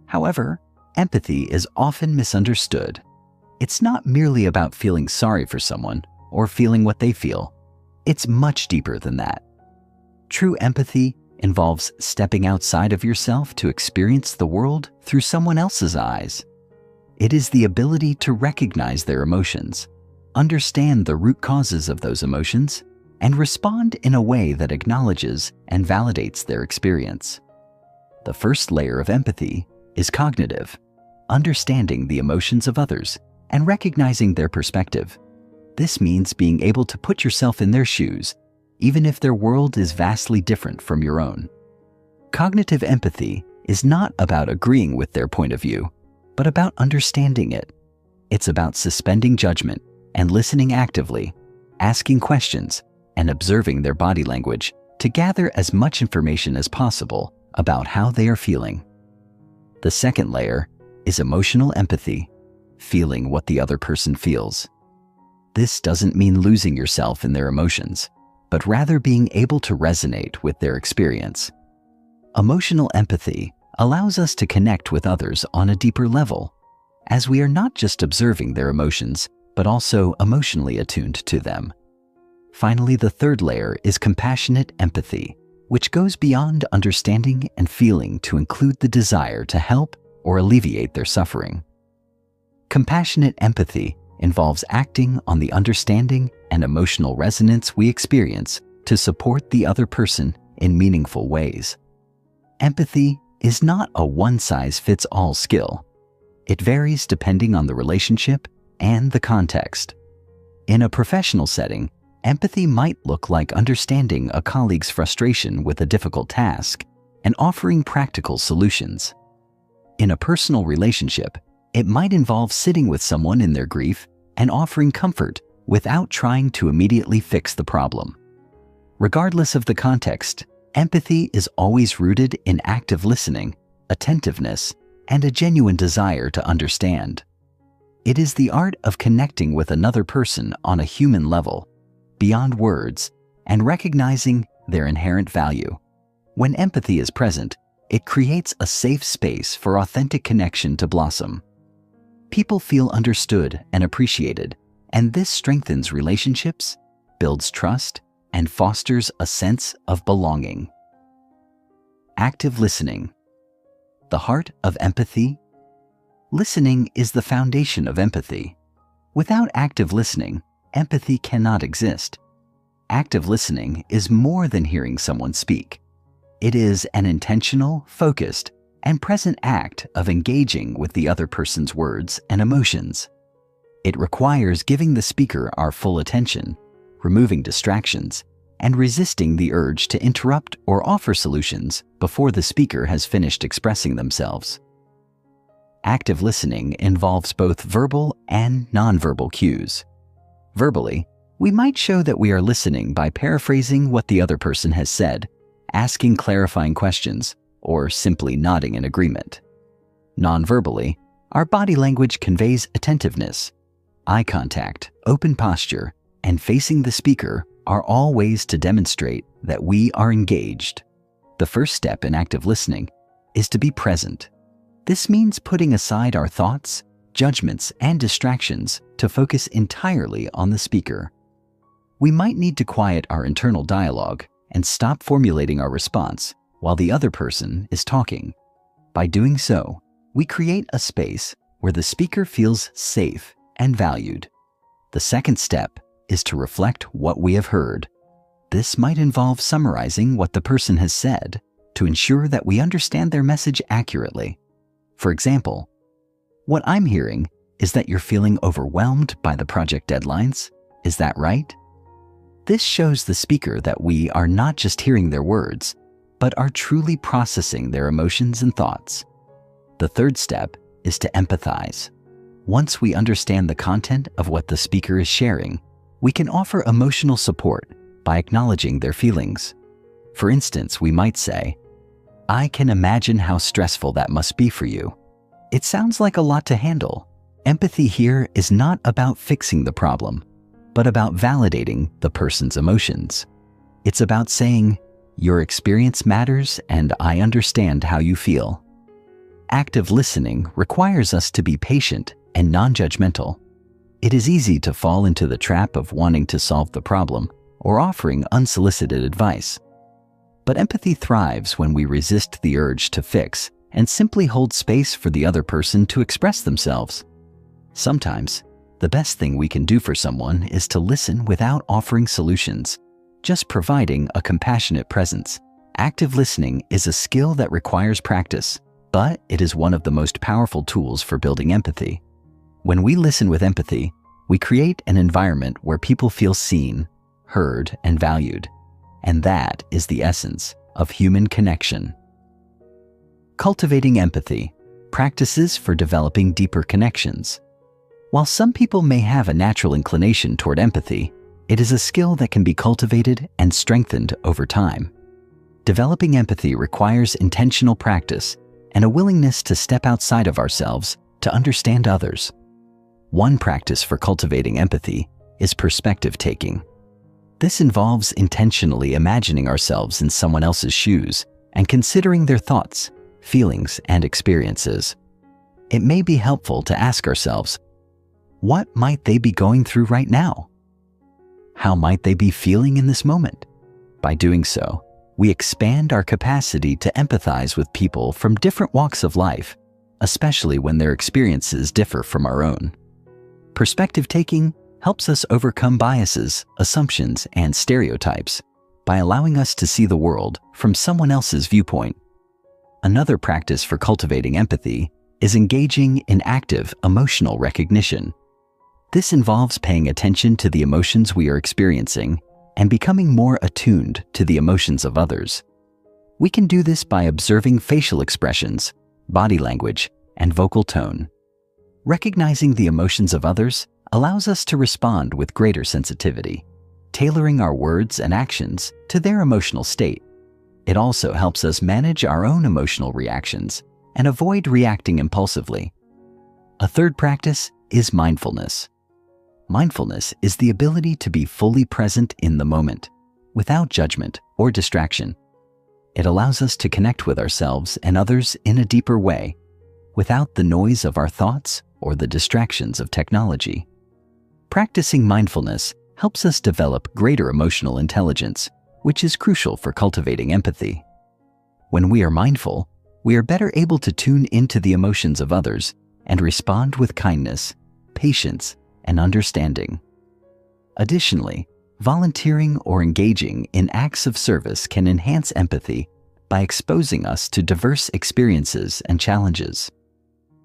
However, empathy is often misunderstood. It's not merely about feeling sorry for someone or feeling what they feel. It's much deeper than that. True empathy involves stepping outside of yourself to experience the world through someone else's eyes. It is the ability to recognize their emotions, understand the root causes of those emotions, and respond in a way that acknowledges and validates their experience. The first layer of empathy is cognitive, understanding the emotions of others and recognizing their perspective. This means being able to put yourself in their shoes, even if their world is vastly different from your own. Cognitive empathy is not about agreeing with their point of view, but about understanding it. It's about suspending judgment and listening actively, asking questions, and observing their body language to gather as much information as possible about how they are feeling. The second layer is emotional empathy, feeling what the other person feels. This doesn't mean losing yourself in their emotions, but rather being able to resonate with their experience. Emotional empathy allows us to connect with others on a deeper level, as we are not just observing their emotions, but also emotionally attuned to them. Finally, the third layer is compassionate empathy, which goes beyond understanding and feeling to include the desire to help or alleviate their suffering. Compassionate empathy involves acting on the understanding and emotional resonance we experience to support the other person in meaningful ways. Empathy is not a one-size-fits-all skill. It varies depending on the relationship and the context. In a professional setting, empathy might look like understanding a colleague's frustration with a difficult task and offering practical solutions. In a personal relationship, it might involve sitting with someone in their grief and offering comfort without trying to immediately fix the problem. Regardless of the context, empathy is always rooted in active listening, attentiveness, and a genuine desire to understand. It is the art of connecting with another person on a human level, beyond words, and recognizing their inherent value. When empathy is present, it creates a safe space for authentic connection to blossom. People feel understood and appreciated, and this strengthens relationships, builds trust, and fosters a sense of belonging. Active listening. The heart of empathy. Listening is the foundation of empathy. Without active listening, empathy cannot exist. Active listening is more than hearing someone speak. It is an intentional, focused, and present act of engaging with the other person's words and emotions. It requires giving the speaker our full attention, removing distractions, and resisting the urge to interrupt or offer solutions before the speaker has finished expressing themselves. Active listening involves both verbal and nonverbal cues. Verbally, we might show that we are listening by paraphrasing what the other person has said, asking clarifying questions, or simply nodding in agreement. Non-verbally, our body language conveys attentiveness. Eye contact, open posture, and facing the speaker are all ways to demonstrate that we are engaged. The first step in active listening is to be present. This means putting aside our thoughts, judgments, and distractions to focus entirely on the speaker. We might need to quiet our internal dialogue and stop formulating our response while the other person is talking. By doing so, we create a space where the speaker feels safe and valued. The second step is to reflect what we have heard. This might involve summarizing what the person has said to ensure that we understand their message accurately. For example, what I'm hearing is that you're feeling overwhelmed by the project deadlines. Is that right? This shows the speaker that we are not just hearing their words, but are truly processing their emotions and thoughts. The third step is to empathize. Once we understand the content of what the speaker is sharing, we can offer emotional support by acknowledging their feelings. For instance, we might say, "I can imagine how stressful that must be for you." It sounds like a lot to handle. Empathy here is not about fixing the problem, but about validating the person's emotions. It's about saying, "Your experience matters and I understand how you feel." Active listening requires us to be patient and non-judgmental. It is easy to fall into the trap of wanting to solve the problem or offering unsolicited advice. But empathy thrives when we resist the urge to fix and simply hold space for the other person to express themselves. Sometimes, the best thing we can do for someone is to listen without offering solutions, just providing a compassionate presence. Active listening is a skill that requires practice, but it is one of the most powerful tools for building empathy. When we listen with empathy, we create an environment where people feel seen, heard, and valued. And that is the essence of human connection. Cultivating empathy, practices for developing deeper connections. While some people may have a natural inclination toward empathy, it is a skill that can be cultivated and strengthened over time. Developing empathy requires intentional practice and a willingness to step outside of ourselves to understand others. One practice for cultivating empathy is perspective taking. This involves intentionally imagining ourselves in someone else's shoes and considering their thoughts, feelings, and experiences. It may be helpful to ask ourselves, what might they be going through right now? How might they be feeling in this moment? By doing so, we expand our capacity to empathize with people from different walks of life, especially when their experiences differ from our own. Perspective taking helps us overcome biases, assumptions, and stereotypes by allowing us to see the world from someone else's viewpoint. Another practice for cultivating empathy is engaging in active emotional recognition. This involves paying attention to the emotions we are experiencing and becoming more attuned to the emotions of others. We can do this by observing facial expressions, body language, and vocal tone. Recognizing the emotions of others allows us to respond with greater sensitivity, tailoring our words and actions to their emotional state. It also helps us manage our own emotional reactions and avoid reacting impulsively. A third practice is mindfulness. Mindfulness is the ability to be fully present in the moment, without judgment or distraction. It allows us to connect with ourselves and others in a deeper way, without the noise of our thoughts or the distractions of technology. Practicing mindfulness helps us develop greater emotional intelligence, which is crucial for cultivating empathy. When we are mindful, we are better able to tune into the emotions of others and respond with kindness, patience, and understanding. Additionally, volunteering or engaging in acts of service can enhance empathy by exposing us to diverse experiences and challenges.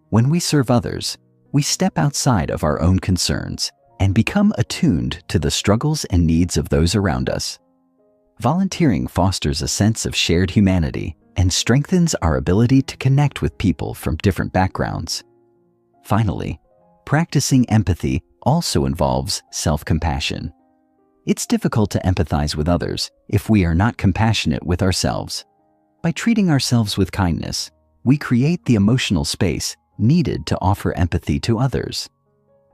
When we serve others, we step outside of our own concerns and become attuned to the struggles and needs of those around us. Volunteering fosters a sense of shared humanity and strengthens our ability to connect with people from different backgrounds. Finally, practicing empathy also involves self-compassion. It's difficult to empathize with others if we are not compassionate with ourselves. By treating ourselves with kindness, we create the emotional space needed to offer empathy to others.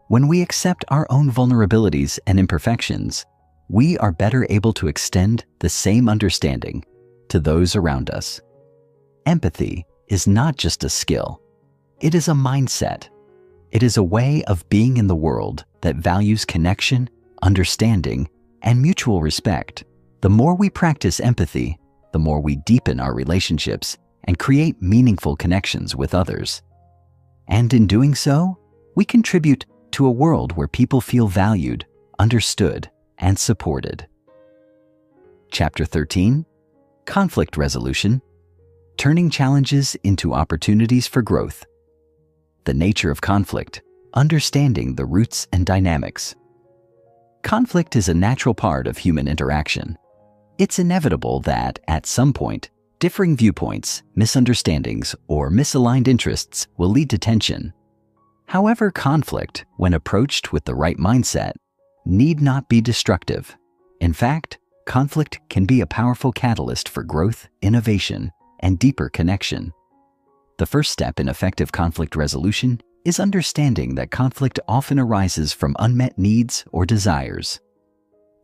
When we accept our own vulnerabilities and imperfections, we are better able to extend the same understanding to those around us. Empathy is not just a skill. It is a mindset. It is a way of being in the world that values connection, understanding, and mutual respect. The more we practice empathy, the more we deepen our relationships and create meaningful connections with others. And in doing so, we contribute to a world where people feel valued, understood, and supported. Chapter 13, Conflict Resolution, Turning Challenges into Opportunities for Growth. The nature of conflict, understanding the roots and dynamics. Conflict is a natural part of human interaction. It's inevitable that, at some point, differing viewpoints, misunderstandings, or misaligned interests will lead to tension. However, conflict, when approached with the right mindset, need not be destructive. In fact, conflict can be a powerful catalyst for growth, innovation, and deeper connection. The first step in effective conflict resolution is understanding that conflict often arises from unmet needs or desires.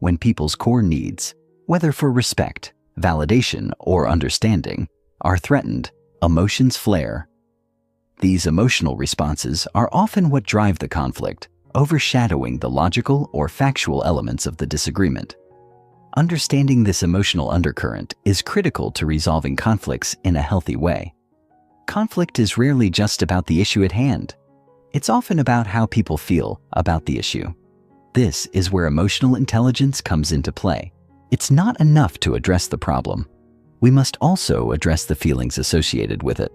When people's core needs, whether for respect, validation, or understanding, are threatened, emotions flare. These emotional responses are often what drive the conflict, overshadowing the logical or factual elements of the disagreement. Understanding this emotional undercurrent is critical to resolving conflicts in a healthy way. Conflict is rarely just about the issue at hand. It's often about how people feel about the issue. This is where emotional intelligence comes into play. It's not enough to address the problem. We must also address the feelings associated with it.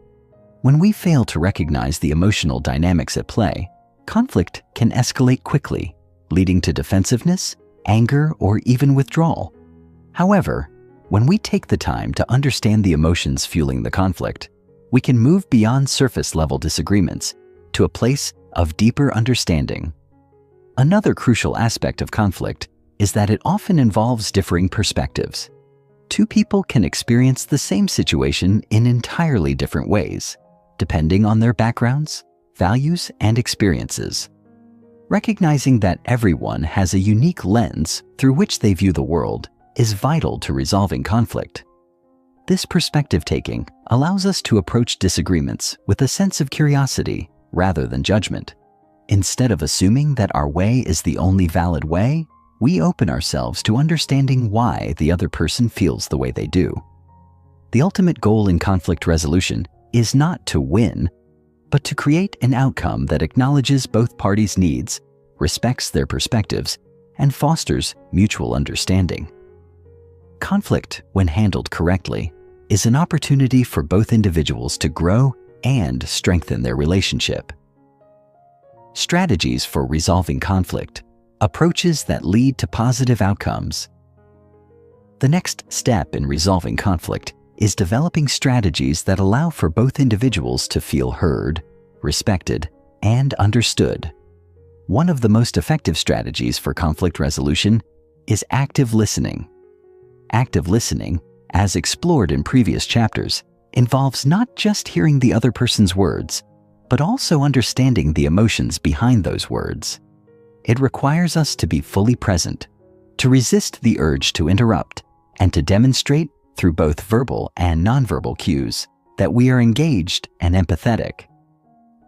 When we fail to recognize the emotional dynamics at play, conflict can escalate quickly, leading to defensiveness, anger, or even withdrawal. However, when we take the time to understand the emotions fueling the conflict, we can move beyond surface-level disagreements to a place of deeper understanding. Another crucial aspect of conflict is that it often involves differing perspectives. Two people can experience the same situation in entirely different ways, depending on their backgrounds, values, and experiences. Recognizing that everyone has a unique lens through which they view the world is vital to resolving conflict. This perspective taking allows us to approach disagreements with a sense of curiosity rather than judgment. Instead of assuming that our way is the only valid way, we open ourselves to understanding why the other person feels the way they do. The ultimate goal in conflict resolution is not to win, but to create an outcome that acknowledges both parties' needs, respects their perspectives, and fosters mutual understanding. Conflict, when handled correctly, is an opportunity for both individuals to grow and strengthen their relationship. Strategies for resolving conflict, approaches that lead to positive outcomes. The next step in resolving conflict is developing strategies that allow for both individuals to feel heard, respected, and understood. One of the most effective strategies for conflict resolution is active listening. Active listening, as explored in previous chapters, involves not just hearing the other person's words, but also understanding the emotions behind those words. It requires us to be fully present, to resist the urge to interrupt, and to demonstrate through both verbal and nonverbal cues that we are engaged and empathetic.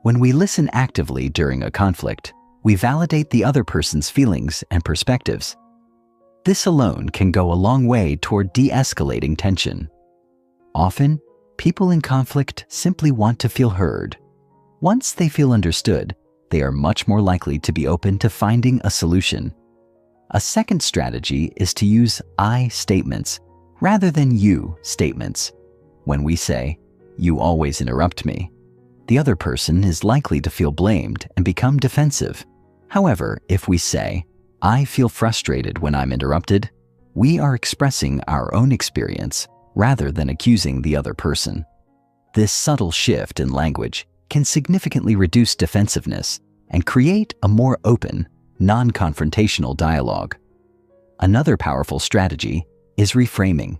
When we listen actively during a conflict, we validate the other person's feelings and perspectives. This alone can go a long way toward de-escalating tension. Often, people in conflict simply want to feel heard. Once they feel understood, they are much more likely to be open to finding a solution. A second strategy is to use I statements rather than you statements. When we say, "You always interrupt me," the other person is likely to feel blamed and become defensive. However, if we say, "I feel frustrated when I'm interrupted," we are expressing our own experience rather than accusing the other person. This subtle shift in language can significantly reduce defensiveness and create a more open, non-confrontational dialogue. Another powerful strategy is reframing.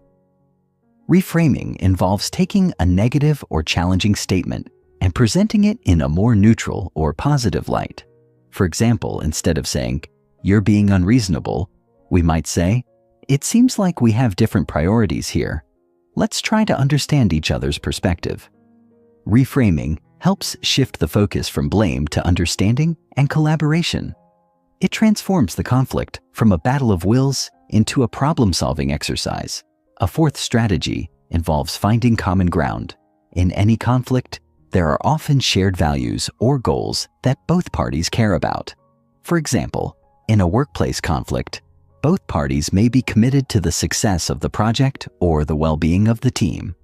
Reframing involves taking a negative or challenging statement and presenting it in a more neutral or positive light. For example, instead of saying, "You're being unreasonable," we might say, "It seems like we have different priorities here. Let's try to understand each other's perspective." Reframing helps shift the focus from blame to understanding and collaboration. It transforms the conflict from a battle of wills into a problem-solving exercise. A fourth strategy involves finding common ground. In any conflict, there are often shared values or goals that both parties care about. For example, in a workplace conflict, both parties may be committed to the success of the project or the well-being of the team.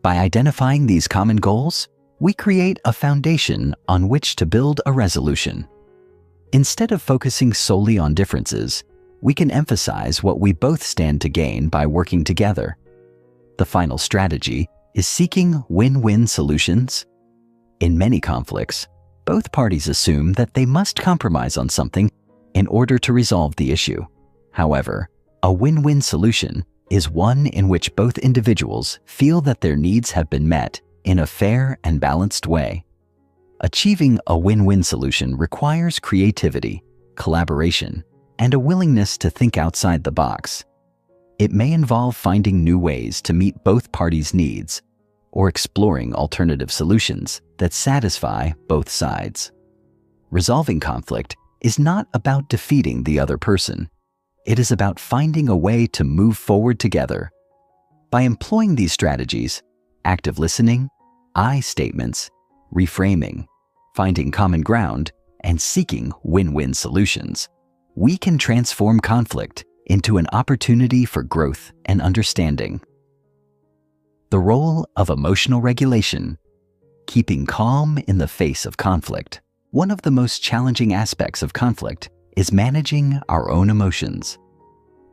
By identifying these common goals, we create a foundation on which to build a resolution. Instead of focusing solely on differences, we can emphasize what we both stand to gain by working together. The final strategy is seeking win-win solutions. In many conflicts, both parties assume that they must compromise on something in order to resolve the issue. However, A win-win solution is one in which both individuals feel that their needs have been met in a fair and balanced way. Achieving a win-win solution requires creativity, collaboration, and a willingness to think outside the box. It may involve finding new ways to meet both parties' needs or exploring alternative solutions that satisfy both sides. Resolving conflict is not about defeating the other person. It is about finding a way to move forward together. By employing these strategies, active listening, I statements, reframing, finding common ground, and seeking win-win solutions, we can transform conflict into an opportunity for growth and understanding. The role of emotional regulation. Keeping calm in the face of conflict. One of the most challenging aspects of conflict is managing our own emotions.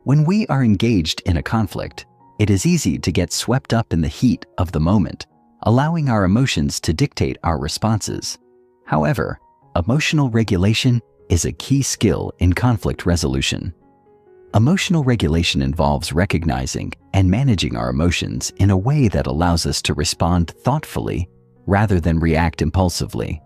When we are engaged in a conflict, it is easy to get swept up in the heat of the moment, allowing our emotions to dictate our responses. However, emotional regulation is a key skill in conflict resolution. Emotional regulation involves recognizing and managing our emotions in a way that allows us to respond thoughtfully rather than react impulsively.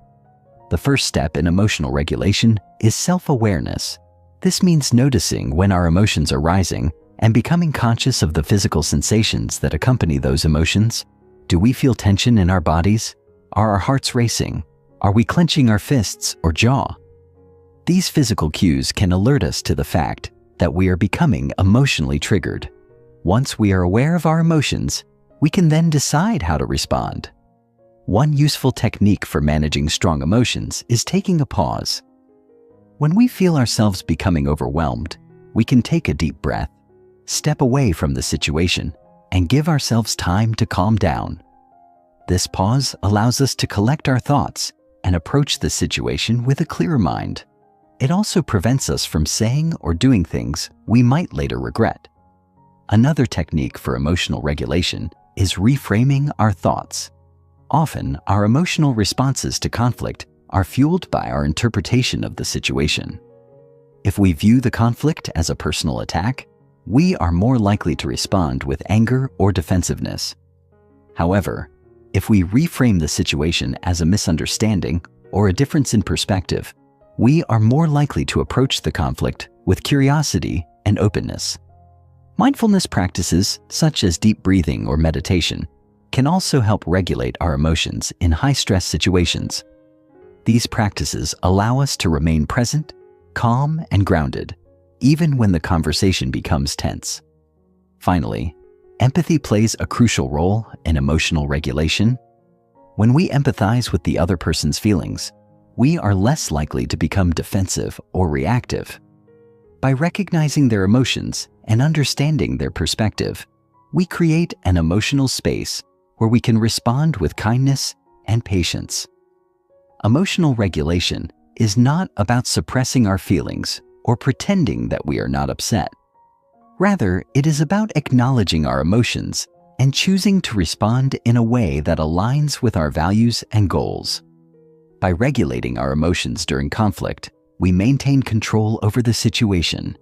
The first step in emotional regulation is self-awareness. This means noticing when our emotions are rising and becoming conscious of the physical sensations that accompany those emotions. Do we feel tension in our bodies? Are our hearts racing? Are we clenching our fists or jaw? These physical cues can alert us to the fact that we are becoming emotionally triggered. Once we are aware of our emotions, we can then decide how to respond. One useful technique for managing strong emotions is taking a pause. When we feel ourselves becoming overwhelmed, we can take a deep breath, step away from the situation, and give ourselves time to calm down. This pause allows us to collect our thoughts and approach the situation with a clearer mind. It also prevents us from saying or doing things we might later regret. Another technique for emotional regulation is reframing our thoughts. Often, our emotional responses to conflict are fueled by our interpretation of the situation. If we view the conflict as a personal attack, we are more likely to respond with anger or defensiveness. However, if we reframe the situation as a misunderstanding or a difference in perspective, we are more likely to approach the conflict with curiosity and openness. Mindfulness practices, such as deep breathing or meditation, can also help regulate our emotions in high-stress situations. These practices allow us to remain present, calm, and grounded, even when the conversation becomes tense. Finally, empathy plays a crucial role in emotional regulation. When we empathize with the other person's feelings, we are less likely to become defensive or reactive. By recognizing their emotions and understanding their perspective, we create an emotional space where we can respond with kindness and patience. Emotional regulation is not about suppressing our feelings or pretending that we are not upset. Rather, it is about acknowledging our emotions and choosing to respond in a way that aligns with our values and goals. By regulating our emotions during conflict, we maintain control over the situation,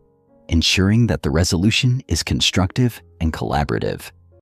ensuring that the resolution is constructive and collaborative.